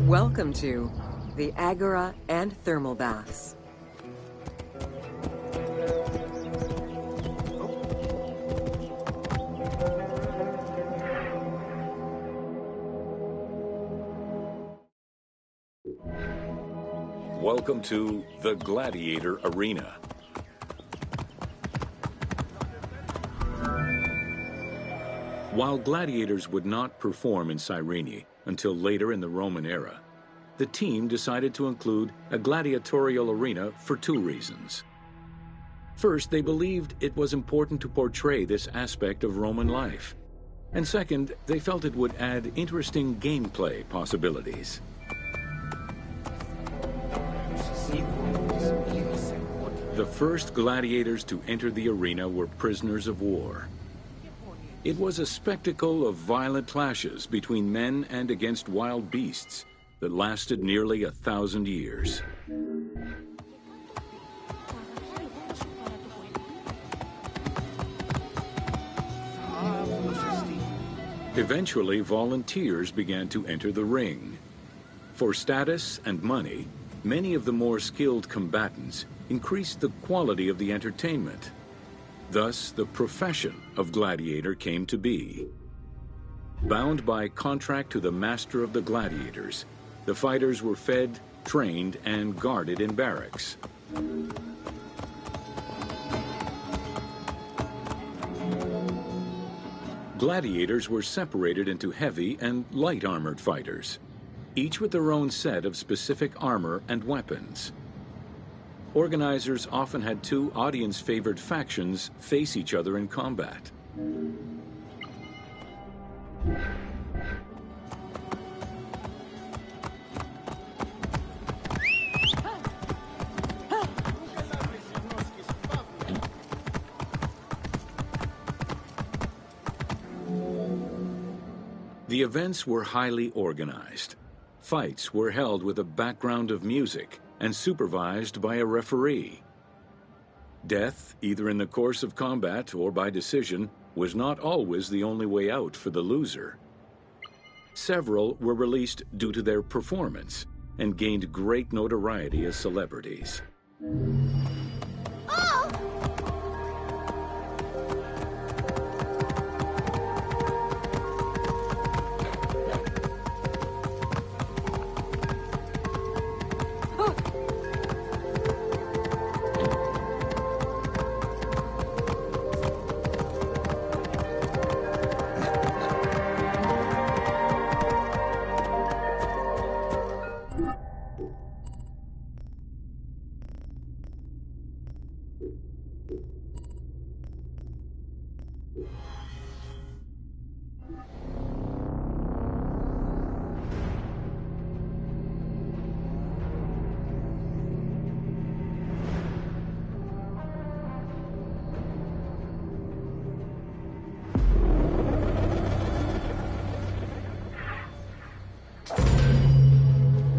Welcome to the Agora and Thermal Baths. Welcome to the Gladiator Arena. While gladiators would not perform in Cyrene until later in the Roman era, the team decided to include a gladiatorial arena for two reasons. First, they believed it was important to portray this aspect of Roman life. And second, they felt it would add interesting gameplay possibilities. The first gladiators to enter the arena were prisoners of war. It was a spectacle of violent clashes between men and against wild beasts that lasted nearly 1,000 years. Eventually, volunteers began to enter the ring. For status and money, many of the more skilled combatants increased the quality of the entertainment. Thus, the profession of gladiator came to be. Bound by contract to the master of the gladiators, the fighters were fed, trained, and guarded in barracks. Gladiators were separated into heavy and light armored fighters, each with their own set of specific armor and weapons. Organizers often had two audience-favored factions face each other in combat. The events were highly organized. Fights were held with a background of music and supervised by a referee. Death, either in the course of combat or by decision, was not always the only way out for the loser. Several were released due to their performance and gained great notoriety as celebrities.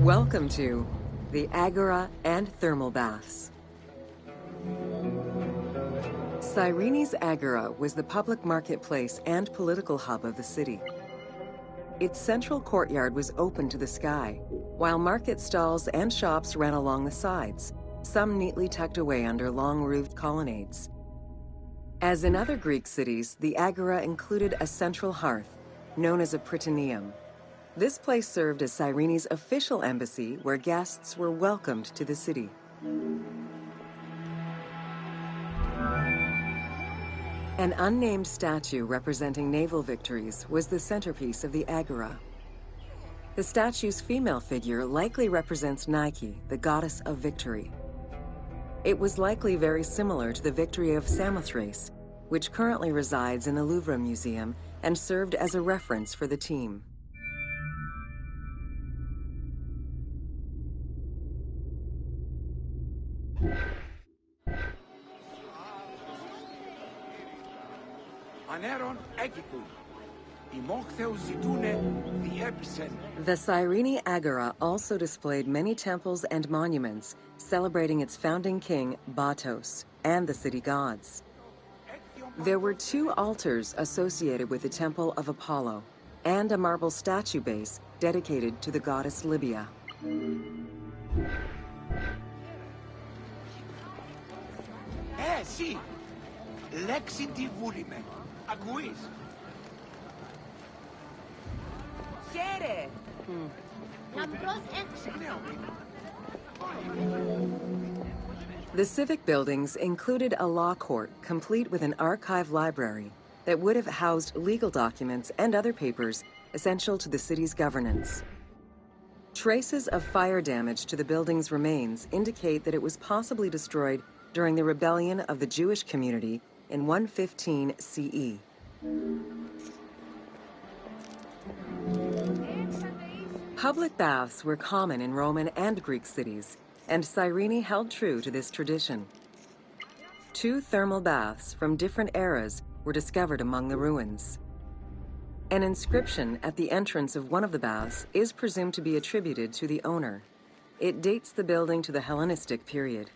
Welcome to the Agora and Thermal Baths. Cyrene's Agora was the public marketplace and political hub of the city. Its central courtyard was open to the sky, while market stalls and shops ran along the sides, some neatly tucked away under long-roofed colonnades. As in other Greek cities, the Agora included a central hearth, known as a prytaneum. This place served as Cyrene's official embassy where guests were welcomed to the city. An unnamed statue representing naval victories was the centerpiece of the Agora. The statue's female figure likely represents Nike, the goddess of victory. It was likely very similar to the victory of Samothrace, which currently resides in the Louvre Museum and served as a reference for the team. The Cyrene Agora also displayed many temples and monuments celebrating its founding king, Batos, and the city gods. There were two altars associated with the Temple of Apollo, and a marble statue base dedicated to the goddess Libya. Sì! Λέξη τη βούλημε. Ακούεις? Χαίρε! The civic buildings included a law court complete with an archive library that would have housed legal documents and other papers essential to the city's governance. Traces of fire damage to the building's remains indicate that it was possibly destroyed during the rebellion of the Jewish community in 115 CE. Public baths were common in Roman and Greek cities, and Cyrene held true to this tradition. 2 thermal baths from different eras were discovered among the ruins. An inscription at the entrance of one of the baths is presumed to be attributed to the owner. It dates the building to the Hellenistic period.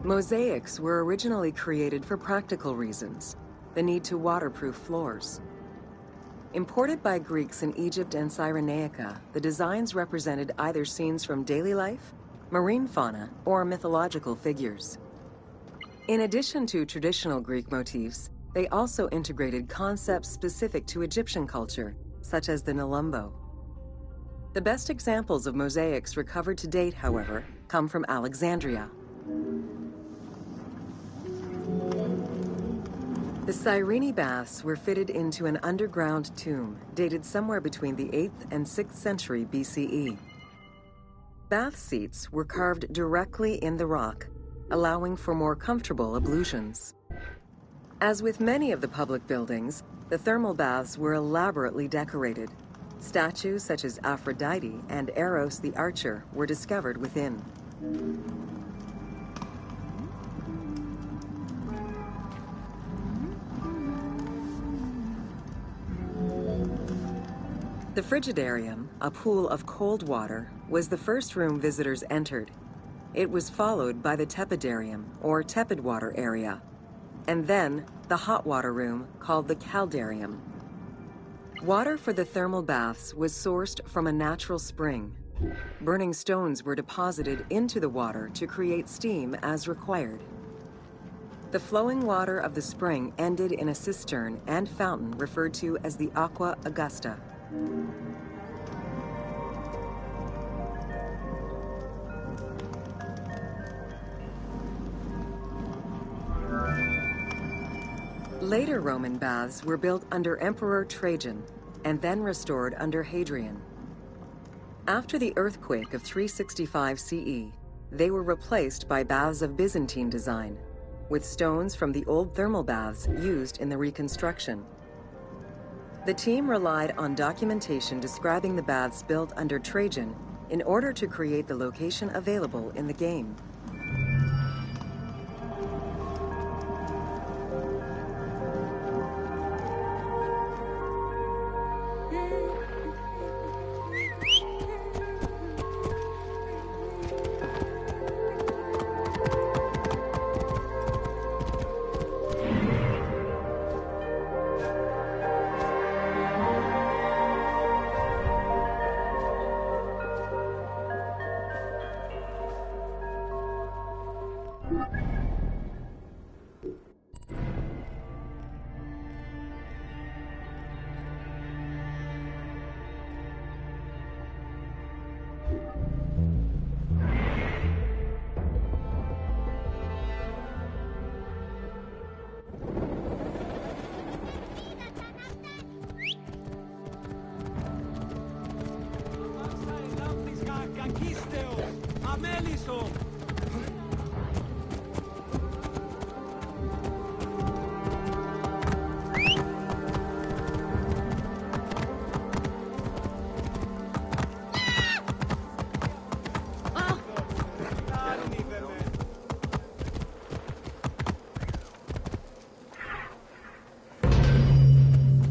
Mosaics were originally created for practical reasons, the need to waterproof floors. Imported by Greeks in Egypt and Cyrenaica, the designs represented either scenes from daily life, marine fauna, or mythological figures. In addition to traditional Greek motifs, they also integrated concepts specific to Egyptian culture, such as the Nelumbo. The best examples of mosaics recovered to date, however, come from Alexandria. The Cyrene baths were fitted into an underground tomb dated somewhere between the 8th and 6th century BCE. Bath seats were carved directly in the rock, allowing for more comfortable ablutions. As with many of the public buildings, the thermal baths were elaborately decorated. Statues such as Aphrodite and Eros the Archer were discovered within. The Frigidarium, a pool of cold water, was the first room visitors entered. It was followed by the Tepidarium, or tepid water area, and then the hot water room called the Caldarium. Water for the thermal baths was sourced from a natural spring. Burning stones were deposited into the water to create steam as required. The flowing water of the spring ended in a cistern and fountain referred to as the Aqua Augusta. Later Roman baths were built under Emperor Trajan and then restored under Hadrian. After the earthquake of 365 CE, they were replaced by baths of Byzantine design, with stones from the old thermal baths used in the reconstruction. The team relied on documentation describing the baths built under Trajan in order to create the location available in the game.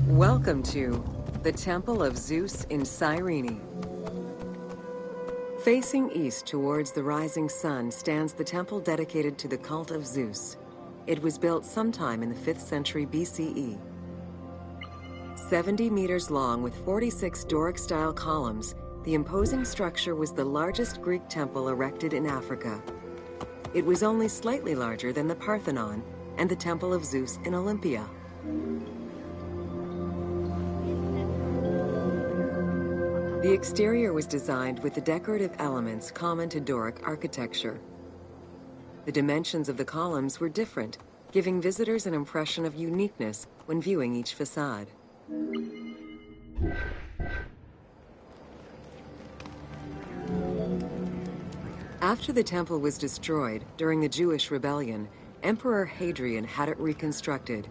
Welcome to the Temple of Zeus in Cyrene. Facing east towards the rising sun stands the temple dedicated to the cult of Zeus. It was built sometime in the 5th century BCE. 70 meters long with 46 Doric-style columns, the imposing structure was the largest Greek temple erected in Africa. It was only slightly larger than the Parthenon and the Temple of Zeus in Olympia. The exterior was designed with the decorative elements common to Doric architecture. The dimensions of the columns were different, giving visitors an impression of uniqueness when viewing each facade. After the temple was destroyed during the Jewish rebellion, Emperor Hadrian had it reconstructed.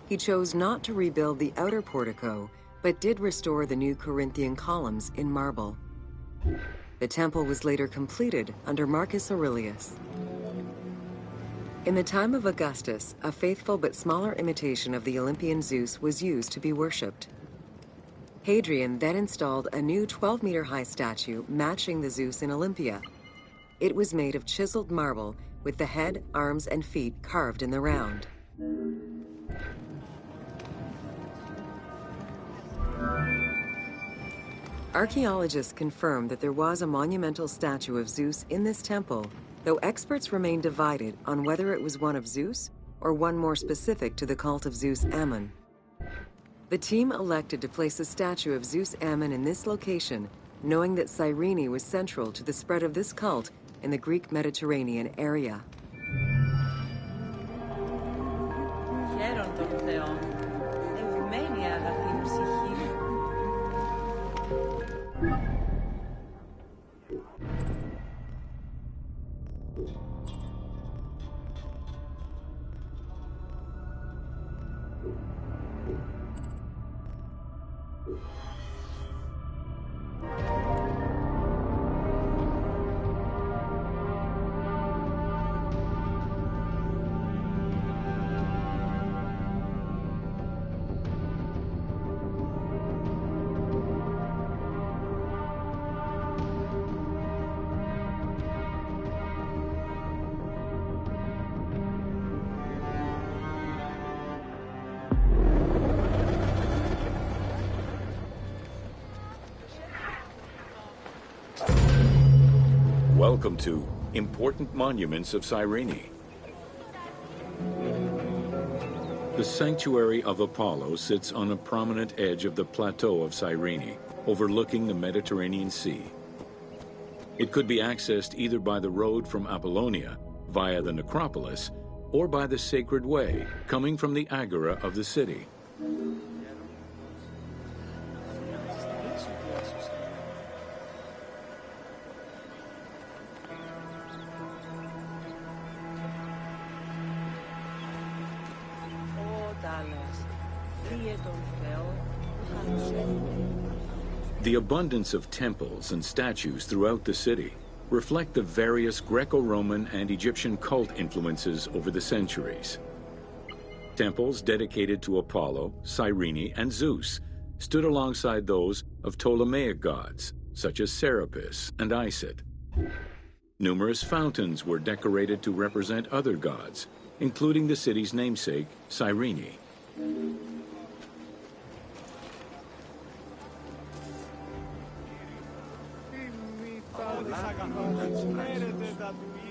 He chose not to rebuild the outer portico, but did restore the new Corinthian columns in marble. The temple was later completed under Marcus Aurelius. In the time of Augustus, a faithful but smaller imitation of the Olympian Zeus was used to be worshipped. Hadrian then installed a new 12-meter-high statue matching the Zeus in Olympia. It was made of chiseled marble with the head, arms, and feet carved in the round. Archaeologists confirm that there was a monumental statue of Zeus in this temple, though experts remain divided on whether it was one of Zeus or one more specific to the cult of Zeus Ammon. The team elected to place a statue of Zeus Ammon in this location, knowing that Cyrene was central to the spread of this cult in the Greek Mediterranean area. Χαίρον τον Θεόν, ευγμένη αγαθή ψυχή μου. Welcome to Important Monuments of Cyrene. The sanctuary of Apollo sits on a prominent edge of the plateau of Cyrene, overlooking the Mediterranean Sea. It could be accessed either by the road from Apollonia via the necropolis or by the Sacred Way, coming from the agora of the city. The abundance of temples and statues throughout the city reflect the various Greco-Roman and Egyptian cult influences over the centuries. Temples dedicated to Apollo, Cyrene, and Zeus stood alongside those of Ptolemaic gods, such as Serapis and Isis. Numerous fountains were decorated to represent other gods, including the city's namesake, Cyrene.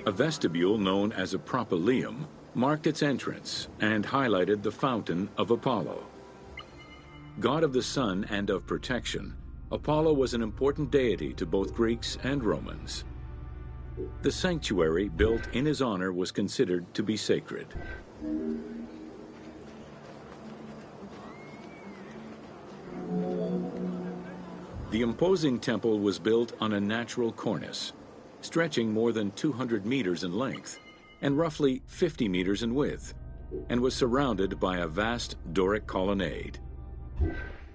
A vestibule known as a propylaeum marked its entrance and highlighted the fountain of Apollo. God of the sun and of protection, Apollo was an important deity to both Greeks and Romans. The sanctuary built in his honor was considered to be sacred. The imposing temple was built on a natural cornice, stretching more than 200 meters in length and roughly 50 meters in width, and was surrounded by a vast Doric colonnade.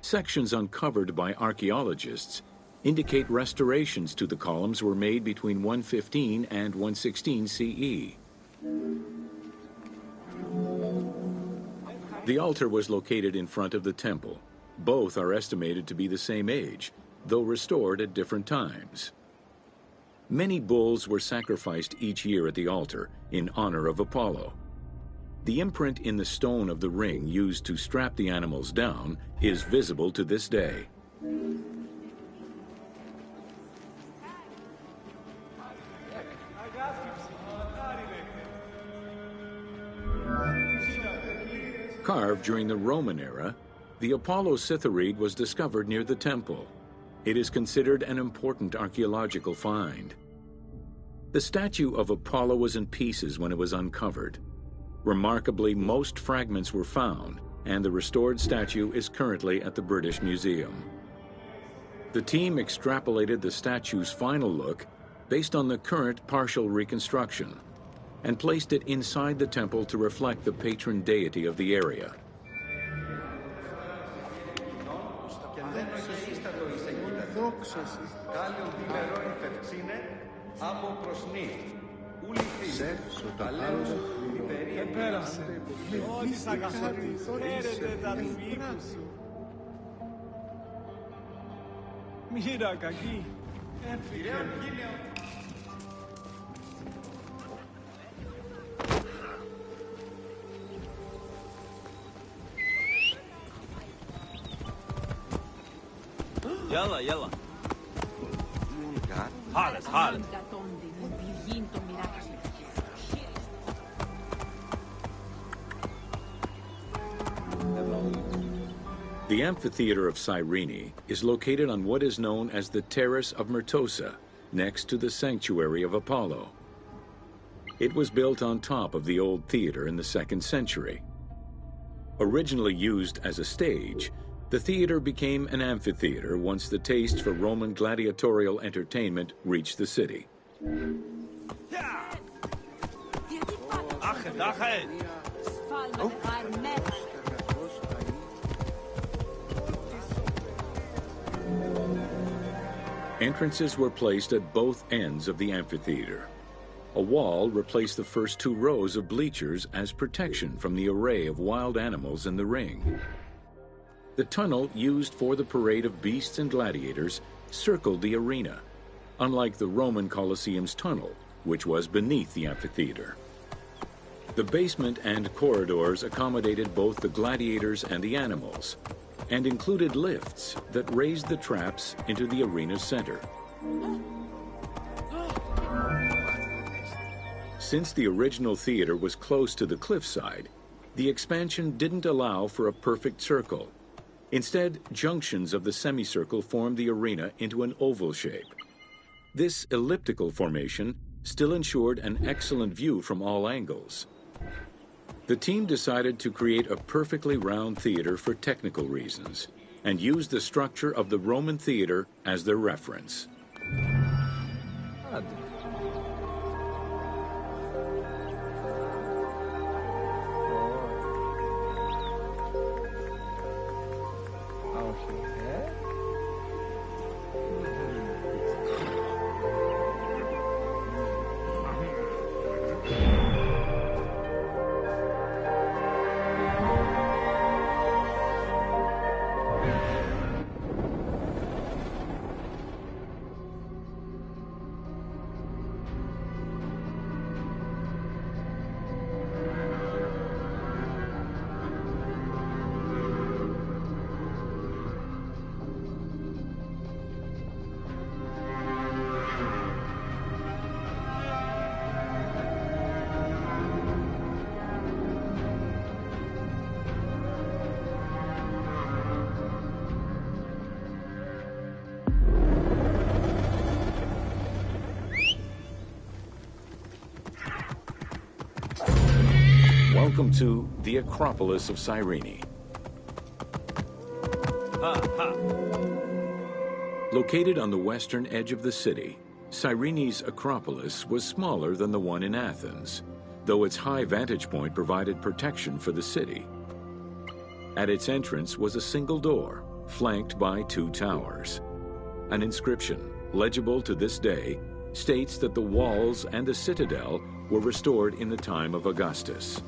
Sections uncovered by archaeologists indicate restorations to the columns were made between 115 and 116 CE. The altar was located in front of the temple, Both are estimated to be the same age, though restored at different times. Many bulls were sacrificed each year at the altar in honor of Apollo. The imprint in the stone of the ring used to strap the animals down is visible to this day. Carved during the Roman era, the Apollo Cytharide was discovered near the temple. It is considered an important archaeological find. The statue of Apollo was in pieces when it was uncovered. Remarkably, most fragments were found, and the restored statue is currently at the British Museum. The team extrapolated the statue's final look based on the current partial reconstruction, and placed it inside the temple to reflect the patron deity of the area. Mira, κακή. يلا يلا. خالص خالص. The amphitheater of Cyrene is located on what is known as the Terrace of Myrtosa, next to the sanctuary of Apollo. It was built on top of the old theater in the 2nd century. Originally used as a stage, the theater became an amphitheater once the taste for Roman gladiatorial entertainment reached the city. Entrances were placed at both ends of the amphitheater. A wall replaced the first 2 rows of bleachers as protection from the array of wild animals in the ring. The tunnel used for the parade of beasts and gladiators circled the arena, unlike the Roman Colosseum's tunnel, which was beneath the amphitheater. The basement and corridors accommodated both the gladiators and the animals, and included lifts that raised the traps into the arena's center. Since the original theater was close to the cliffside, the expansion didn't allow for a perfect circle. Instead, junctions of the semicircle formed the arena into an oval shape. This elliptical formation still ensured an excellent view from all angles. The team decided to create a perfectly round theater for technical reasons, and used the structure of the Roman theater as their reference. Welcome to the Acropolis of Cyrene. Located on the western edge of the city, Cyrene's Acropolis was smaller than the one in Athens, though its high vantage point provided protection for the city. At its entrance was a single door, flanked by 2 towers. An inscription, legible to this day, states that the walls and the citadel were restored in the time of Augustus.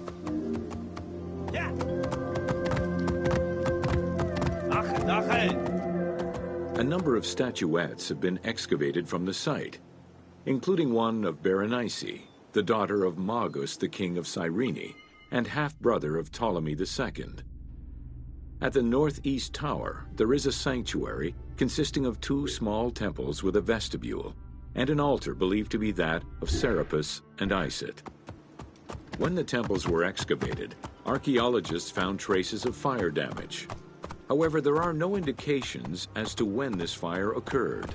A number of statuettes have been excavated from the site, including one of Berenice, the daughter of Magus, the king of Cyrene, and half-brother of Ptolemy II. At the northeast tower, there is a sanctuary consisting of two small temples with a vestibule, and an altar believed to be that of Serapis and Isis. When the temples were excavated, archaeologists found traces of fire damage. However, there are no indications as to when this fire occurred.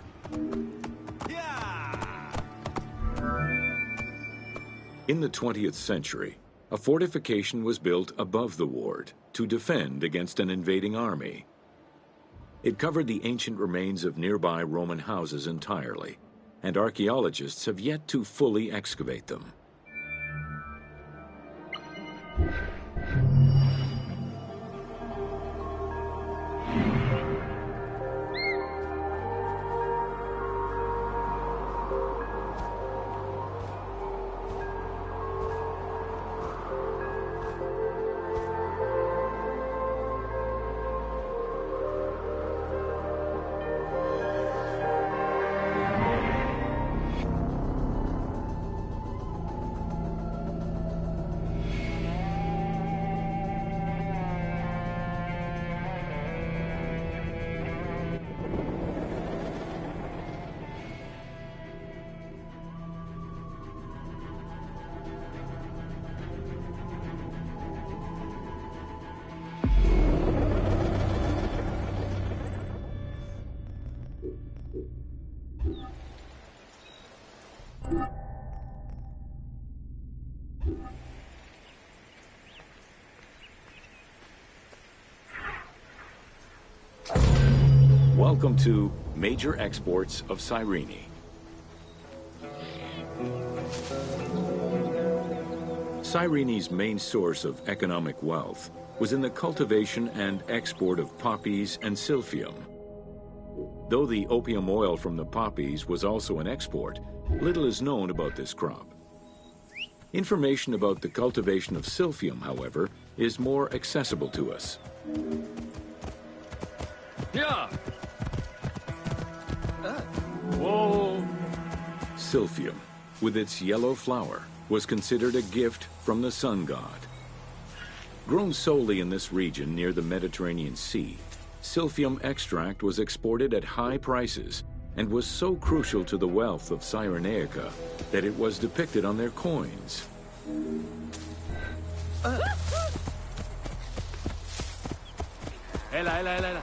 In the 20th century, a fortification was built above the ward to defend against an invading army. It covered the ancient remains of nearby Roman houses entirely, and archaeologists have yet to fully excavate them. Welcome to Major Exports of Cyrene. Cyrene's main source of economic wealth was in the cultivation and export of poppies and silphium. Though the opium oil from the poppies was also an export, little is known about this crop. Information about the cultivation of silphium, however, is more accessible to us. Yeah. Whoa. Silphium, with its yellow flower, was considered a gift from the sun god. Grown solely in this region near the Mediterranean Sea, silphium extract was exported at high prices and was so crucial to the wealth of Cyrenaica that it was depicted on their coins. Hela.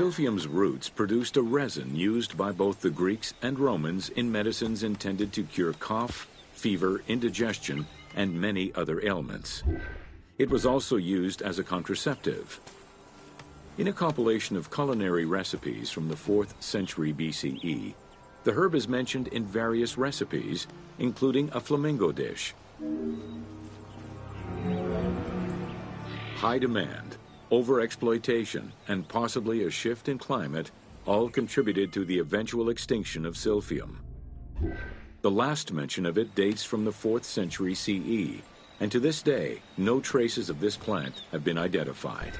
Silphium's roots produced a resin used by both the Greeks and Romans in medicines intended to cure cough, fever, indigestion, and many other ailments. It was also used as a contraceptive. In a compilation of culinary recipes from the 4th century BCE, the herb is mentioned in various recipes, including a flamingo dish. High demand, overexploitation, and possibly a shift in climate all contributed to the eventual extinction of silphium. The last mention of it dates from the 4th century CE, and to this day, no traces of this plant have been identified.